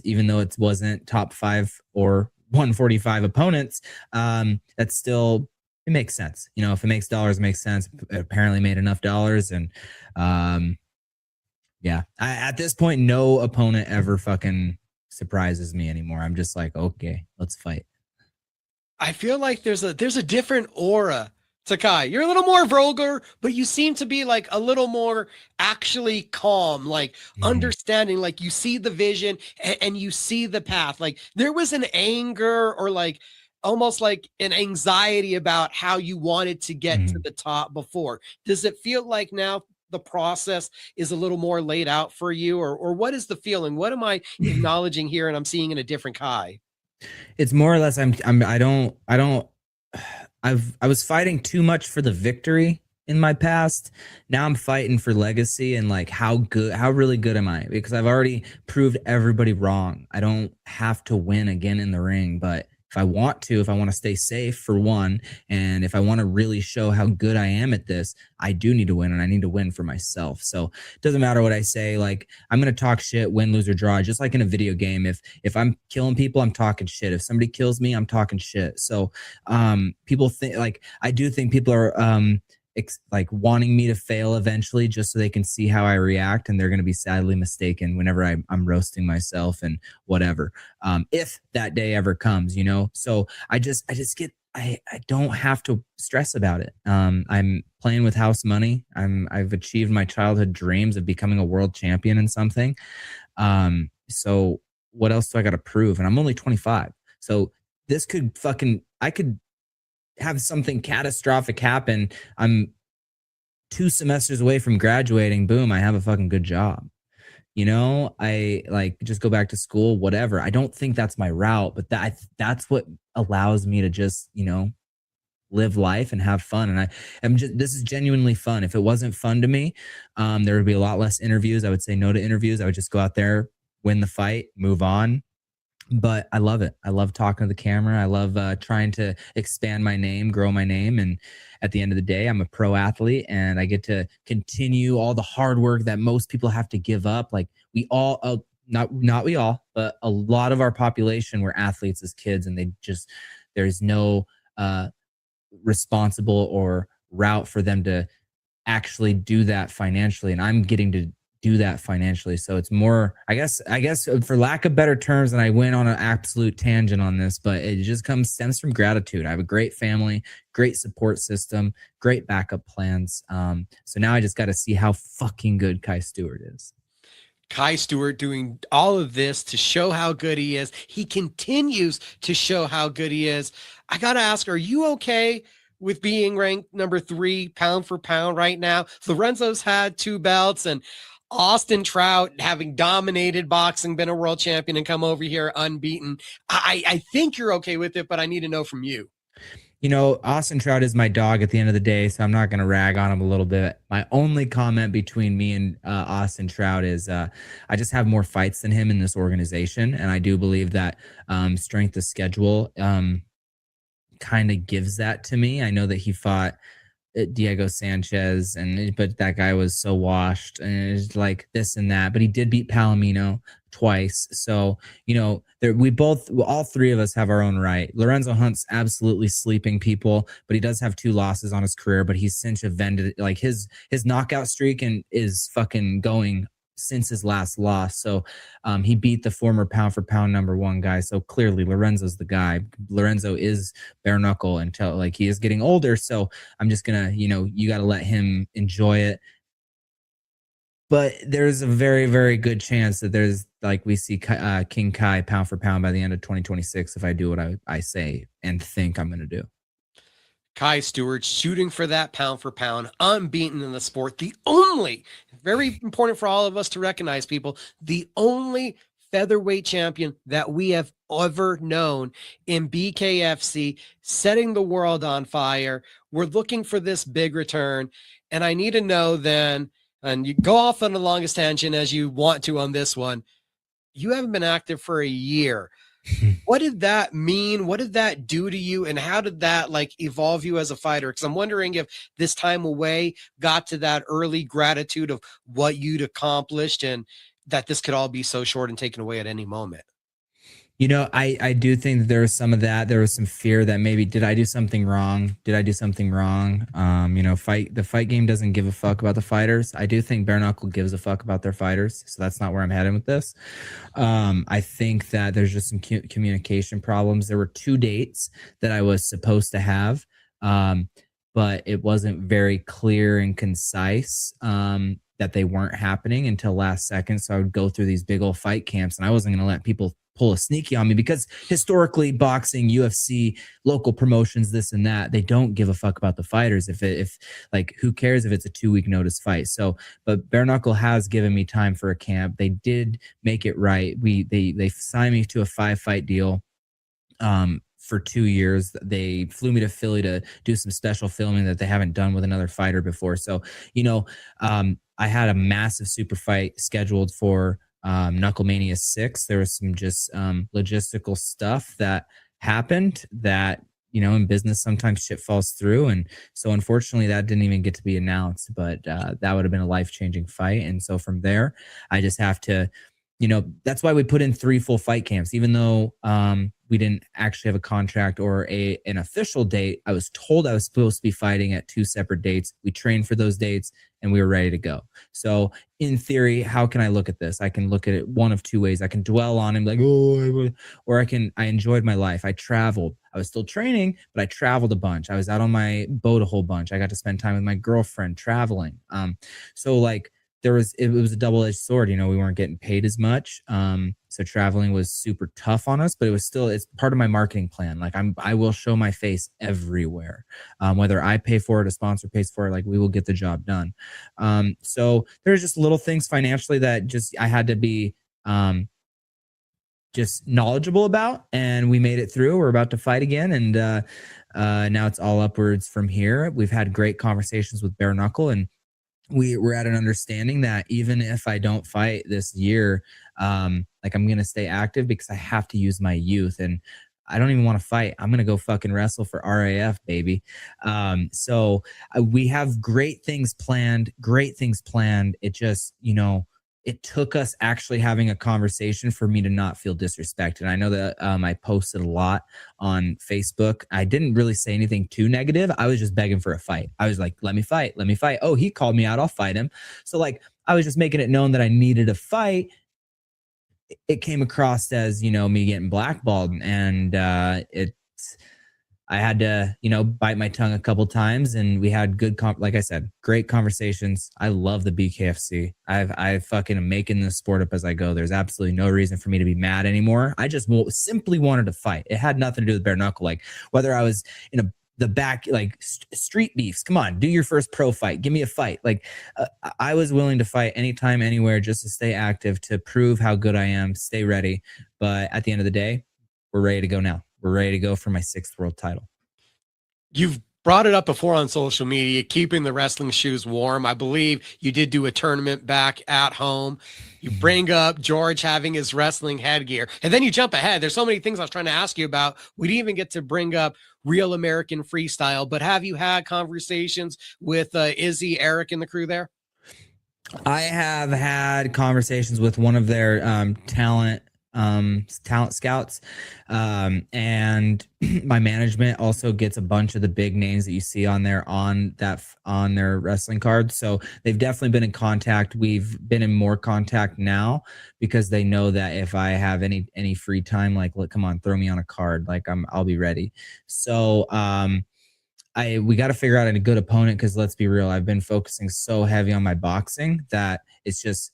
even though it wasn't top 5 or 145 opponents, that's still, it makes sense. If it makes dollars, it makes sense. It apparently made enough dollars. And yeah, at this point, no opponent ever fucking surprises me anymore. I'm just like, okay, let's fight. I feel like there's a different aura to Kai. You're a little more vulgar, but you seem to be like a little more actually calm, like understanding, like you see the vision and you see the path. Like there was an anger or like almost like an anxiety about how you wanted to get to the top before. Does it feel like now the process is a little more laid out for you, or what is the feeling? What am I acknowledging here and I'm seeing in a different Kai? It's more or less I was fighting too much for the victory in my past. Now I'm fighting for legacy and like how really good am I? Because I've already proved everybody wrong. I don't have to win again in the ring, but if I want to stay safe for one, and if I want to really show how good I am at this, I do need to win, and I need to win for myself. So it doesn't matter what I say. Like I'm going to talk shit, win, lose, or draw, just like in a video game. If I'm killing people, I'm talking shit. If somebody kills me, I'm talking shit. So people think, like, I do think people are like wanting me to fail eventually just so they can see how I react, and they're going to be sadly mistaken whenever I'm roasting myself and whatever, if that day ever comes, so I don't have to stress about it. I'm playing with house money. I've achieved my childhood dreams of becoming a world champion in something. So what else do I got to prove? And I'm only 25. So this could I could have something catastrophic happen. I'm 2 semesters away from graduating. Boom, I have a fucking good job. You know, I like just go back to school, whatever. I don't think that's my route, but that's what allows me to just, you know, live life and have fun. And this is genuinely fun. If it wasn't fun to me, there would be a lot less interviews. I would say no to interviews. I would just go out there, win the fight, move on. But I love it. I love talking to the camera. I love trying to expand my name, grow my name. And at the end of the day, I'm a pro athlete and I get to continue all the hard work that most people have to give up. Like we all, not we all, but a lot of our population were athletes as kids, and there's no responsible or route for them to actually do that financially. And I'm getting to do that financially. So it's more, I guess for lack of better terms, and I went on an absolute tangent on this, but it just stems from gratitude. I have a great family, great support system, great backup plans. So now I just got to see how fucking good Kai Stewart is. Kai Stewart doing all of this to show how good he is. He continues to show how good he is. I got to ask, are you okay with being ranked number 3 pound for pound right now? Lorenzo's had 2 belts, and Austin Trout, having dominated boxing, been a world champion, and come over here unbeaten. I think you're okay with it, but I need to know from you. You know, Austin Trout is my dog at the end of the day, so I'm not going to rag on him a little bit. My only comment between me and Austin Trout is I just have more fights than him in this organization, and I do believe that strength of schedule kind of gives that to me. I know that he fought Diego Sanchez, but that guy was so washed, and it's like this and that. But he did beat Palomino twice, so you know, all 3 of us have our own right. Lorenzo Hunt's absolutely sleeping people, but he does have 2 losses on his career. But he's since vended, like his knockout streak and is fucking going since his last loss. So he beat the former pound for pound number 1 guy. So clearly Lorenzo's the guy. Lorenzo is bare knuckle until like he is getting older. So I'm just gonna, you know, you got to let him enjoy it. But there's a very, very good chance that there's like we see King Kai pound for pound by the end of 2026 if I do what I say and think I'm going to do. Kai Stewart shooting for that pound for pound, unbeaten in the sport. The only, very important for all of us to recognize, people, the only featherweight champion that we have ever known in BKFC, setting the world on fire. We're looking for this big return. And I need to know then, and you go off on the longest tangent as you want to on this one, you haven't been active for a year. What did that mean? What did that do to you? And how did that like evolve you as a fighter? Because I'm wondering if this time away got to that early gratitude of what you'd accomplished and that this could all be so short and taken away at any moment. You know, I do think that there was some of that. There was some fear that maybe, did I do something wrong? Did I do something wrong? You know, the fight game doesn't give a fuck about the fighters. I do think Bare Knuckle gives a fuck about their fighters. So that's not where I'm heading with this. I think that there's just some communication problems. There were 2 dates that I was supposed to have, but it wasn't very clear and concise that they weren't happening until last second. So I would go through these big old fight camps, and I wasn't going to let people pull a sneaky on me because historically boxing, UFC, local promotions, this and that, they don't give a fuck about the fighters. If like, who cares if it's a 2-week notice fight? So, but Bare Knuckle has given me time for a camp. They did make it right. They signed me to a 5-fight deal. For 2 years, they flew me to Philly to do some special filming that they haven't done with another fighter before. So, you know, I had a massive super fight scheduled for Knucklemania 6. There was some just logistical stuff that happened that, you know, in business sometimes shit falls through, and so unfortunately that didn't even get to be announced, but that would have been a life-changing fight. And so from there I just have to, you know, that's why we put in 3 full fight camps, even though we didn't actually have a contract or an official date. I was told I was supposed to be fighting at 2 separate dates. We trained for those dates and we were ready to go. So in theory, how can I look at this? I can look at it one of 2 ways. I can dwell on him like, oh, or I enjoyed my life. I traveled. I was still training, but I traveled a bunch. I was out on my boat a whole bunch. I got to spend time with my girlfriend traveling. So like, it was a double-edged sword. We weren't getting paid as much. So traveling was super tough on us, but it's part of my marketing plan. Like I will show my face everywhere. Whether I pay for it, a sponsor pays for it, like we will get the job done. So there's just little things financially that just I had to be just knowledgeable about, and we made it through. We're about to fight again, and now it's all upwards from here. We've had great conversations with Bare Knuckle, and we're at an understanding that even if I don't fight this year, like I'm going to stay active because I have to use my youth, and I don't even want to fight. I'm going to go fucking wrestle for RAF, baby. So we have great things planned. It just, it took us actually having a conversation for me to not feel disrespected. I know that I posted a lot on Facebook. I didn't really say anything too negative. I was just begging for a fight. I was like, let me fight. Oh, he called me out. I'll fight him. So like, I was just making it known that I needed a fight. It came across as, me getting blackballed, and I had to, bite my tongue a couple times, and we had good, like I said, great conversations. I love the BKFC. I fucking am making this sport up as I go. There's absolutely no reason for me to be mad anymore. I just simply wanted to fight. It had nothing to do with Bare Knuckle. Like whether I was in the back, like street beefs. Come on, do your first pro fight. Give me a fight. Like I was willing to fight anytime, anywhere, just to stay active, to prove how good I am, stay ready. But at the end of the day, we're ready to go now. We're ready to go for my 6th world title. You've brought it up before on social media, keeping the wrestling shoes warm. I believe you did do a tournament back at home. You bring up George having his wrestling headgear, and then you jump ahead. There's so many things I was trying to ask you about. We didn't even get to bring up Real American Freestyle, but have you had conversations with Izzy, Eric, and the crew there? I have had conversations with one of their talent scouts, and my management also gets a bunch of the big names that you see on there on their wrestling cards. So they've definitely been in contact. We've been in more contact now because they know that if I have any free time, like, look, come on, throw me on a card, like I'll be ready. So we got to figure out a good opponent, because let's be real, I've been focusing so heavy on my boxing that it's just,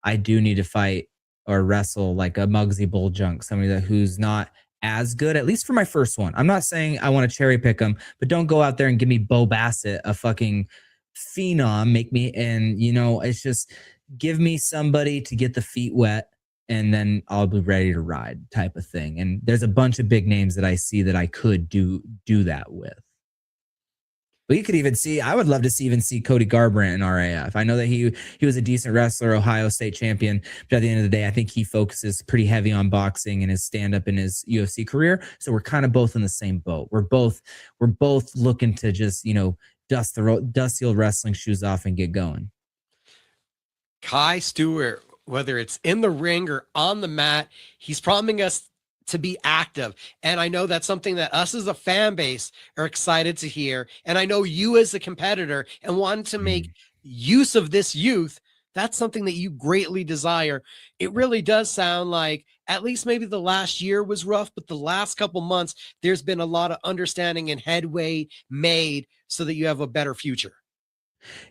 I do need to fight or wrestle like a Muggsy Bulljunk, somebody who's not as good, at least for my first one. I'm not saying I want to cherry pick them, but don't go out there and give me Bo Bassett, a fucking phenom, it's just give me somebody to get the feet wet, and then I'll be ready to ride, type of thing. And there's a bunch of big names that I see that I could do that with. But you could even see, I would love to see Cody Garbrandt in RAF. I know that he was a decent wrestler, Ohio State champion, but at the end of the day, I think he focuses pretty heavy on boxing and his stand-up in his UFC career. So we're kind of both in the same boat. We're both looking to just, dust the old wrestling shoes off and get going. Kai Stewart, whether it's in the ring or on the mat, he's promising us to be active. And I know that's something that us as a fan base are excited to hear. And I know you as a competitor and wanting to make use of this youth, that's something that you greatly desire. It really does sound like at least maybe the last year was rough, but the last couple months, there's been a lot of understanding and headway made so that you have a better future.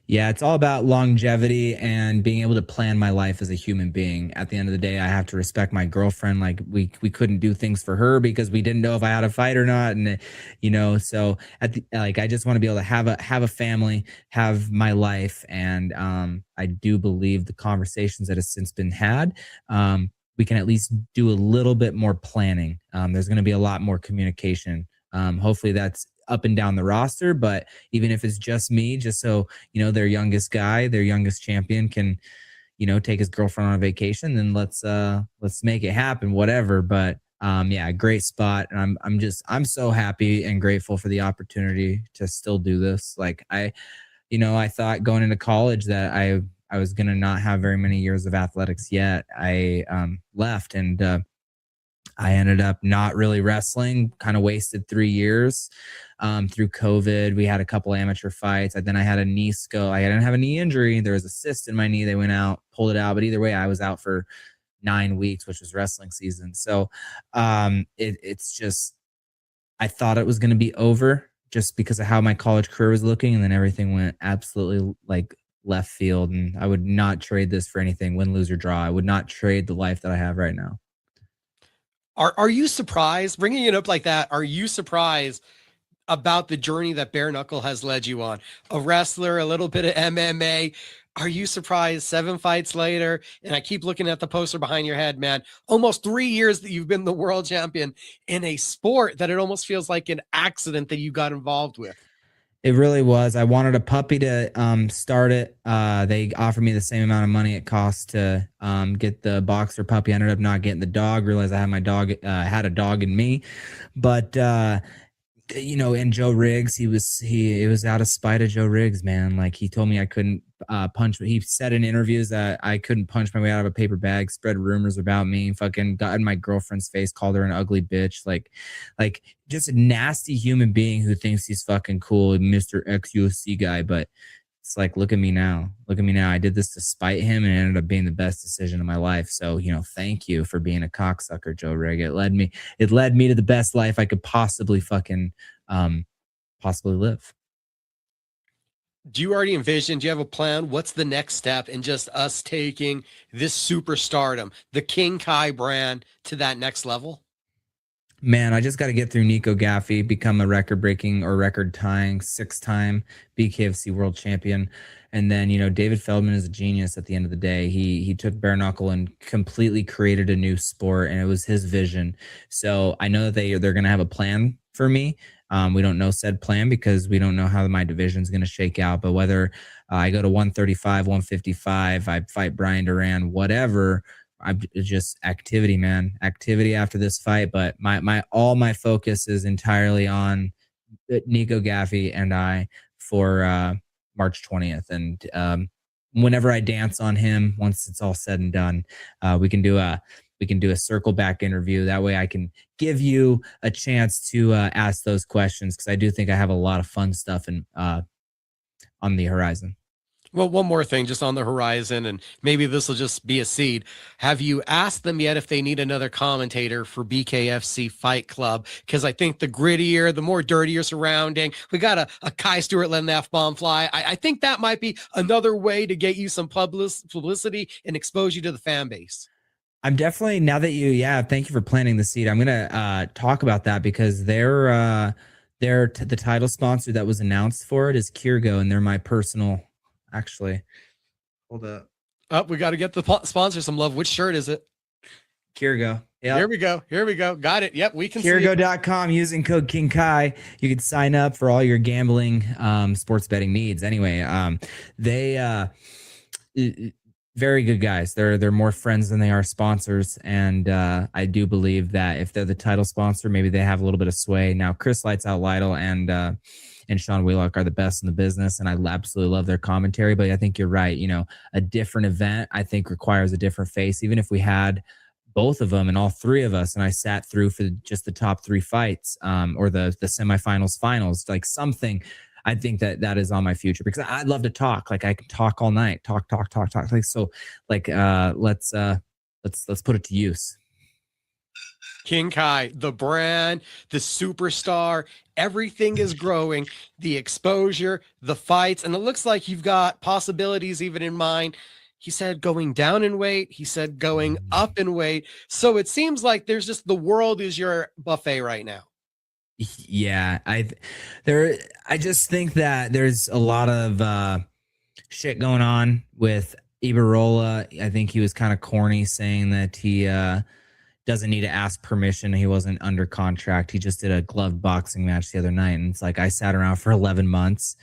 Yeah, it's all about longevity and being able to plan my life as a human being. At the end of the day, I have to respect my girlfriend. Like we couldn't do things for her because we didn't know if I had a fight or not. And so I just want to be able to have a family, have my life. And I do believe the conversations that have since been had, we can at least do a little bit more planning. There's going to be a lot more communication. Hopefully that's up and down the roster, but even if it's just me, just so their youngest guy, their youngest champion can take his girlfriend on a vacation, then let's make it happen, whatever. But yeah, great spot, and I'm so happy and grateful for the opportunity to still do this. Like I thought going into college that I was gonna not have very many years of athletics yet. I left, and I ended up not really wrestling, kind of wasted 3 years. Through COVID, we had a couple amateur fights. Then I had a knee scope. I didn't have a knee injury. There was a cyst in my knee. They went out, pulled it out. But either way, I was out for 9 weeks, which was wrestling season. So it's just, I thought it was going to be over just because of how my college career was looking. And then everything went absolutely like left field, and I would not trade this for anything, win, lose, or draw. I would not trade the life that I have right now. Are you surprised, bringing it up like that? Are you surprised about the journey that Bare Knuckle has led you on? A wrestler, a little bit of MMA. Are you surprised 7 fights later? And I keep looking at the poster behind your head, man. Almost 3 years that you've been the world champion in a sport that it almost feels like an accident that you got involved with. It really was. I wanted a puppy to start it. They offered me the same amount of money it cost to get the boxer puppy. I ended up not getting the dog. Realized I had my dog, had a dog in me, but you know, and Joe Riggs, it was out of spite of Joe Riggs, man. Like, he told me I couldn't punch. He said in interviews that I couldn't punch my way out of a paper bag, spread rumors about me, fucking got in my girlfriend's face, called her an ugly bitch. Like just a nasty human being who thinks he's fucking cool, Mr. ex-UFC guy. But it's like, look at me now. Look at me now. I did this to spite him, and it ended up being the best decision of my life. So, you know, thank you for being a cocksucker, Joe Rigg. It led me to the best life I could possibly fucking possibly live. Do you already envision, do you have a plan? What's the next step in just us taking this superstardom, the King Kai brand, to that next level? Man, I just got to get through Nico Gaffey, become a record-breaking or record-tying 6-time BKFC world champion. And then, you know, David Feldman is a genius at the end of the day. He took Bare Knuckle and completely created a new sport, and it was his vision. So I know that they're going to have a plan for me. We don't know said plan because we don't know how my division is going to shake out. But whether I go to 135, 155, I fight Brian Duran, whatever, it's just activity, man. Activity after this fight. But all my focus is entirely on Nico Gaffey and I for March 20th. And whenever I dance on him, once it's all said and done, we can do a circle back interview. That way I can give you a chance to ask those questions, because I do think I have a lot of fun stuff on the horizon. Well, one more thing just on the horizon, and maybe this will just be a seed. Have you asked them yet if they need another commentator for BKFC Fight Club? Because I think the grittier, the more dirtier surrounding, we got a Kai Stewart letting the F-bomb fly. I think that might be another way to get you some publicity and expose you to the fan base. I'm definitely, now that thank you for planting the seed. I'm going to talk about that, because the title sponsor that was announced for it is Kirgo, and they're my personal, actually, hold up. Oh, we got to get the sponsor some love. Which shirt is it? Kirgo. Yeah. Here we go. Got it. Yep. We can Kirgo.com, using code King Kai. You can sign up for all your gambling, sports betting needs. Anyway, very good guys. They're more friends than they are sponsors. And I do believe that if they're the title sponsor, maybe they have a little bit of sway. Now, Chris Lights Out Lytle and Sean Wheelock are the best in the business, and I absolutely love their commentary. But I think you're right. You know, a different event, I think, requires a different face. Even if we had both of them and all three of us, and I sat through for just the top 3 fights, or the semifinals, finals, like something, I think that is on my future, because I'd love to talk. Like, I can talk all night, talk. Like, so, like, let's put it to use. King Kai, the brand, the superstar, everything is growing, the exposure, the fights, and it looks like you've got possibilities even in mind. He said going down in weight. He said going up in weight. So it seems like there's just, the world is your buffet right now. Yeah, I just think that there's a lot of shit going on with Ibarola. I think he was kind of corny saying that he doesn't need to ask permission. He wasn't under contract. He just did a gloved boxing match the other night, and it's like, I sat around for 11 months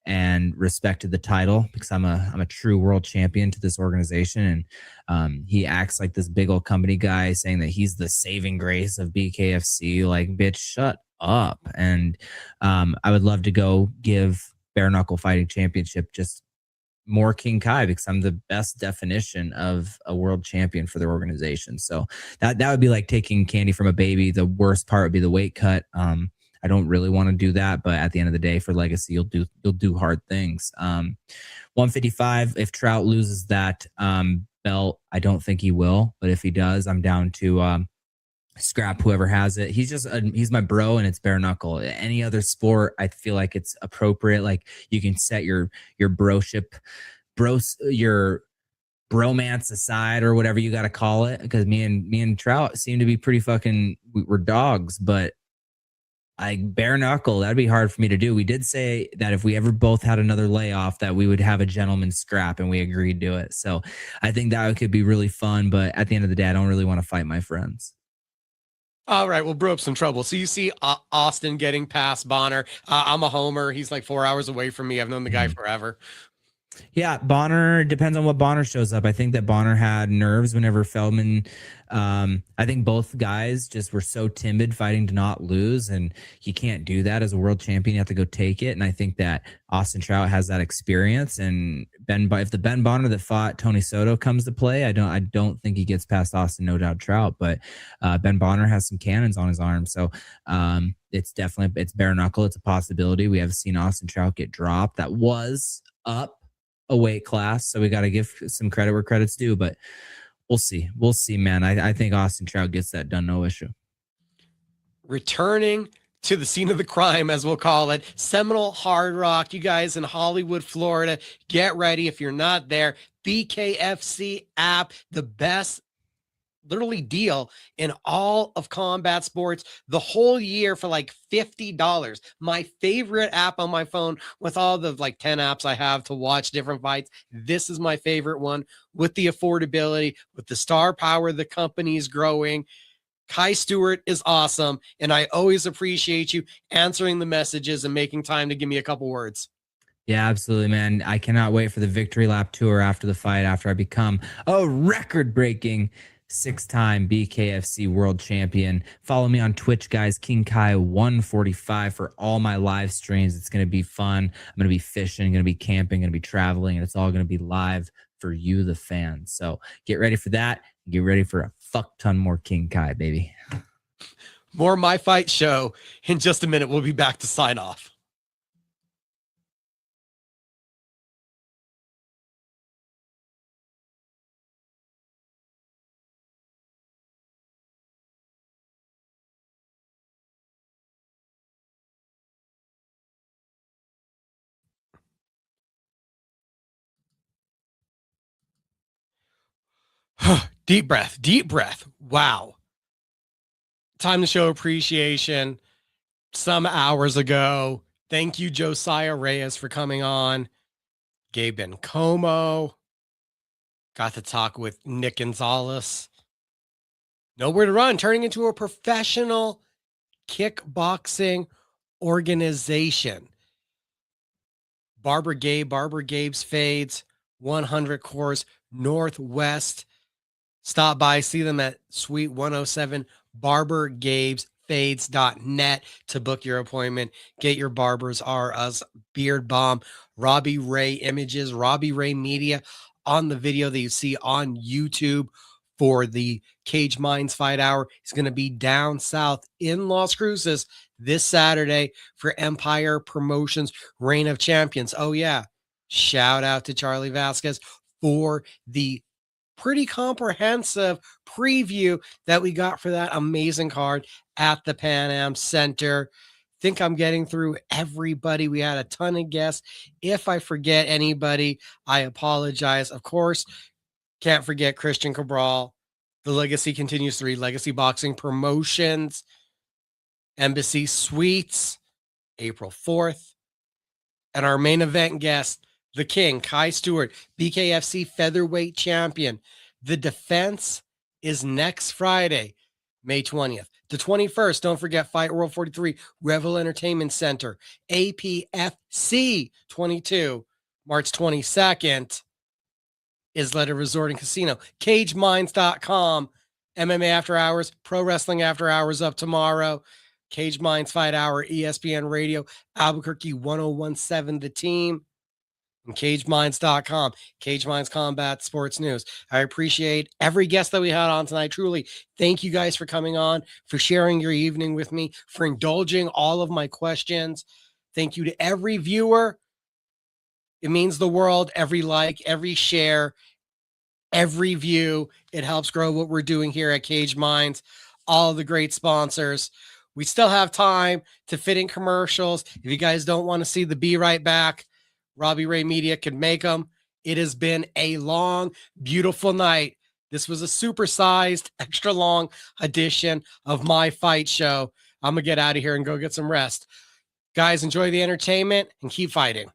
and respected the title because I'm a true world champion to this organization. And he acts like this big old company guy saying that he's the saving grace of BKFC. Like, bitch, shut up. And I would love to go give Bare Knuckle Fighting Championship just more King Kai, because I'm the best definition of a world champion for their organization. So that would be like taking candy from a baby. The worst part would be the weight cut. I don't really want to do that, but at the end of the day, for legacy, you'll do hard things. 155, if Trout loses that belt, I don't think he will, but if he does, I'm down to scrap whoever has it. He's my bro, and it's Bare Knuckle. Any other sport, I feel like it's appropriate. Like, you can set your broship your bromance aside or whatever you got to call it, because me and Trout seem to be pretty fucking, we're dogs, but bare knuckle, that'd be hard for me to do. We did say that if we ever both had another layoff that we would have a gentleman's scrap, and we agreed to it. So I think that could be really fun, but at the end of the day, I don't really want to fight my friends. All right, we'll brew up some trouble. So you see Austin getting past Bonner. I'm a homer. He's like 4 hours away from me. I've known the guy forever. Yeah, Bonner, depends on what Bonner shows up. I think that Bonner had nerves whenever Feldman, I think both guys just were so timid fighting to not lose, and you can't do that as a world champion. You have to go take it, and I think that Austin Trout has that experience, and if the Ben Bonner that fought Tony Soto comes to play, I don't think he gets past Austin, no doubt Trout, but Ben Bonner has some cannons on his arm, so it's bare knuckle. It's a possibility. We have seen Austin Trout get dropped. That was up a weight class, so we got to give some credit where credit's due, but we'll see, man. I think Austin Trout gets that done, no issue. Returning to the scene of the crime, as we'll call it, Seminole Hard Rock. You guys in Hollywood, Florida, get ready. If you're not there, BKFC app, the best literally deal in all of combat sports the whole year for like $50. My favorite app on my phone with all the like 10 apps I have to watch different fights. This is my favorite one with the affordability, with the star power the company's growing. Kai Stewart is awesome, and I always appreciate you answering the messages and making time to give me a couple words. Yeah, absolutely, man. I cannot wait for the victory lap tour after the fight, after I become a record-breaking 6-time BKFC world champion. Follow me on Twitch, guys. King Kai 145 for all my live streams. It's going to be fun. I'm going to be fishing, going to be camping, going to be traveling, and it's all going to be live for you, the fans. So get ready for that. Get ready for a fuck ton more King Kai, baby. More My Fight Show in just a minute. We'll be back to sign off. Deep breath, deep breath. Wow. Time to show appreciation. Some hours ago. Thank you, Josiah Reyes, for coming on. Gabe Bencomo. Got to talk with Nick Gonzalez. Nowhere to run, turning into a professional kickboxing organization. Barber Gabe's Fades, 100 Course Northwest. Stop by, see them at Suite 107, barbergabesfades.net to book your appointment. Get your Barbers Are Us beard balm. Robbie Ray Images, Robbie Ray Media on the video that you see on YouTube for the Cage Minds Fight Hour. He's going to be down south in Las Cruces this Saturday for Empire Promotions Reign of Champions. Oh, yeah. Shout out to Charlie Vasquez for the pretty comprehensive preview that we got for that amazing card at the Pan Am Center. Think I'm getting through everybody. We had a ton of guests. If I forget anybody, I apologize. Of course, can't forget Cristian Cabral. The legacy continues to read. Legacy Boxing Promotions, Embassy Suites, April 4th. And our main event guest, the King, Kai Stewart, BKFC Featherweight Champion. The defense is next Friday, May 20th. The 21st, don't forget Fightworld 43, Revel Entertainment Center, APFC 22, March 22nd, Isleta Resort and Casino, CageMinds.com, MMA After Hours, Pro Wrestling After Hours up tomorrow, Cage Minds Fight Hour, ESPN Radio, Albuquerque 1017, The Team, and CageMinds.com, Cage Minds Combat Sports News. I appreciate every guest that we had on tonight. Truly, thank you guys for coming on, for sharing your evening with me, for indulging all of my questions. Thank you to every viewer. It means the world. Every like, every share, every view. It helps grow what we're doing here at Cage Minds. All the great sponsors. We still have time to fit in commercials. If you guys don't want to see the Be Right Back, Robbie Ray Media can make them. It has been a long, beautiful night. This was a supersized, extra long edition of my fight show. I'm going to get out of here and go get some rest. Guys, enjoy the entertainment and keep fighting.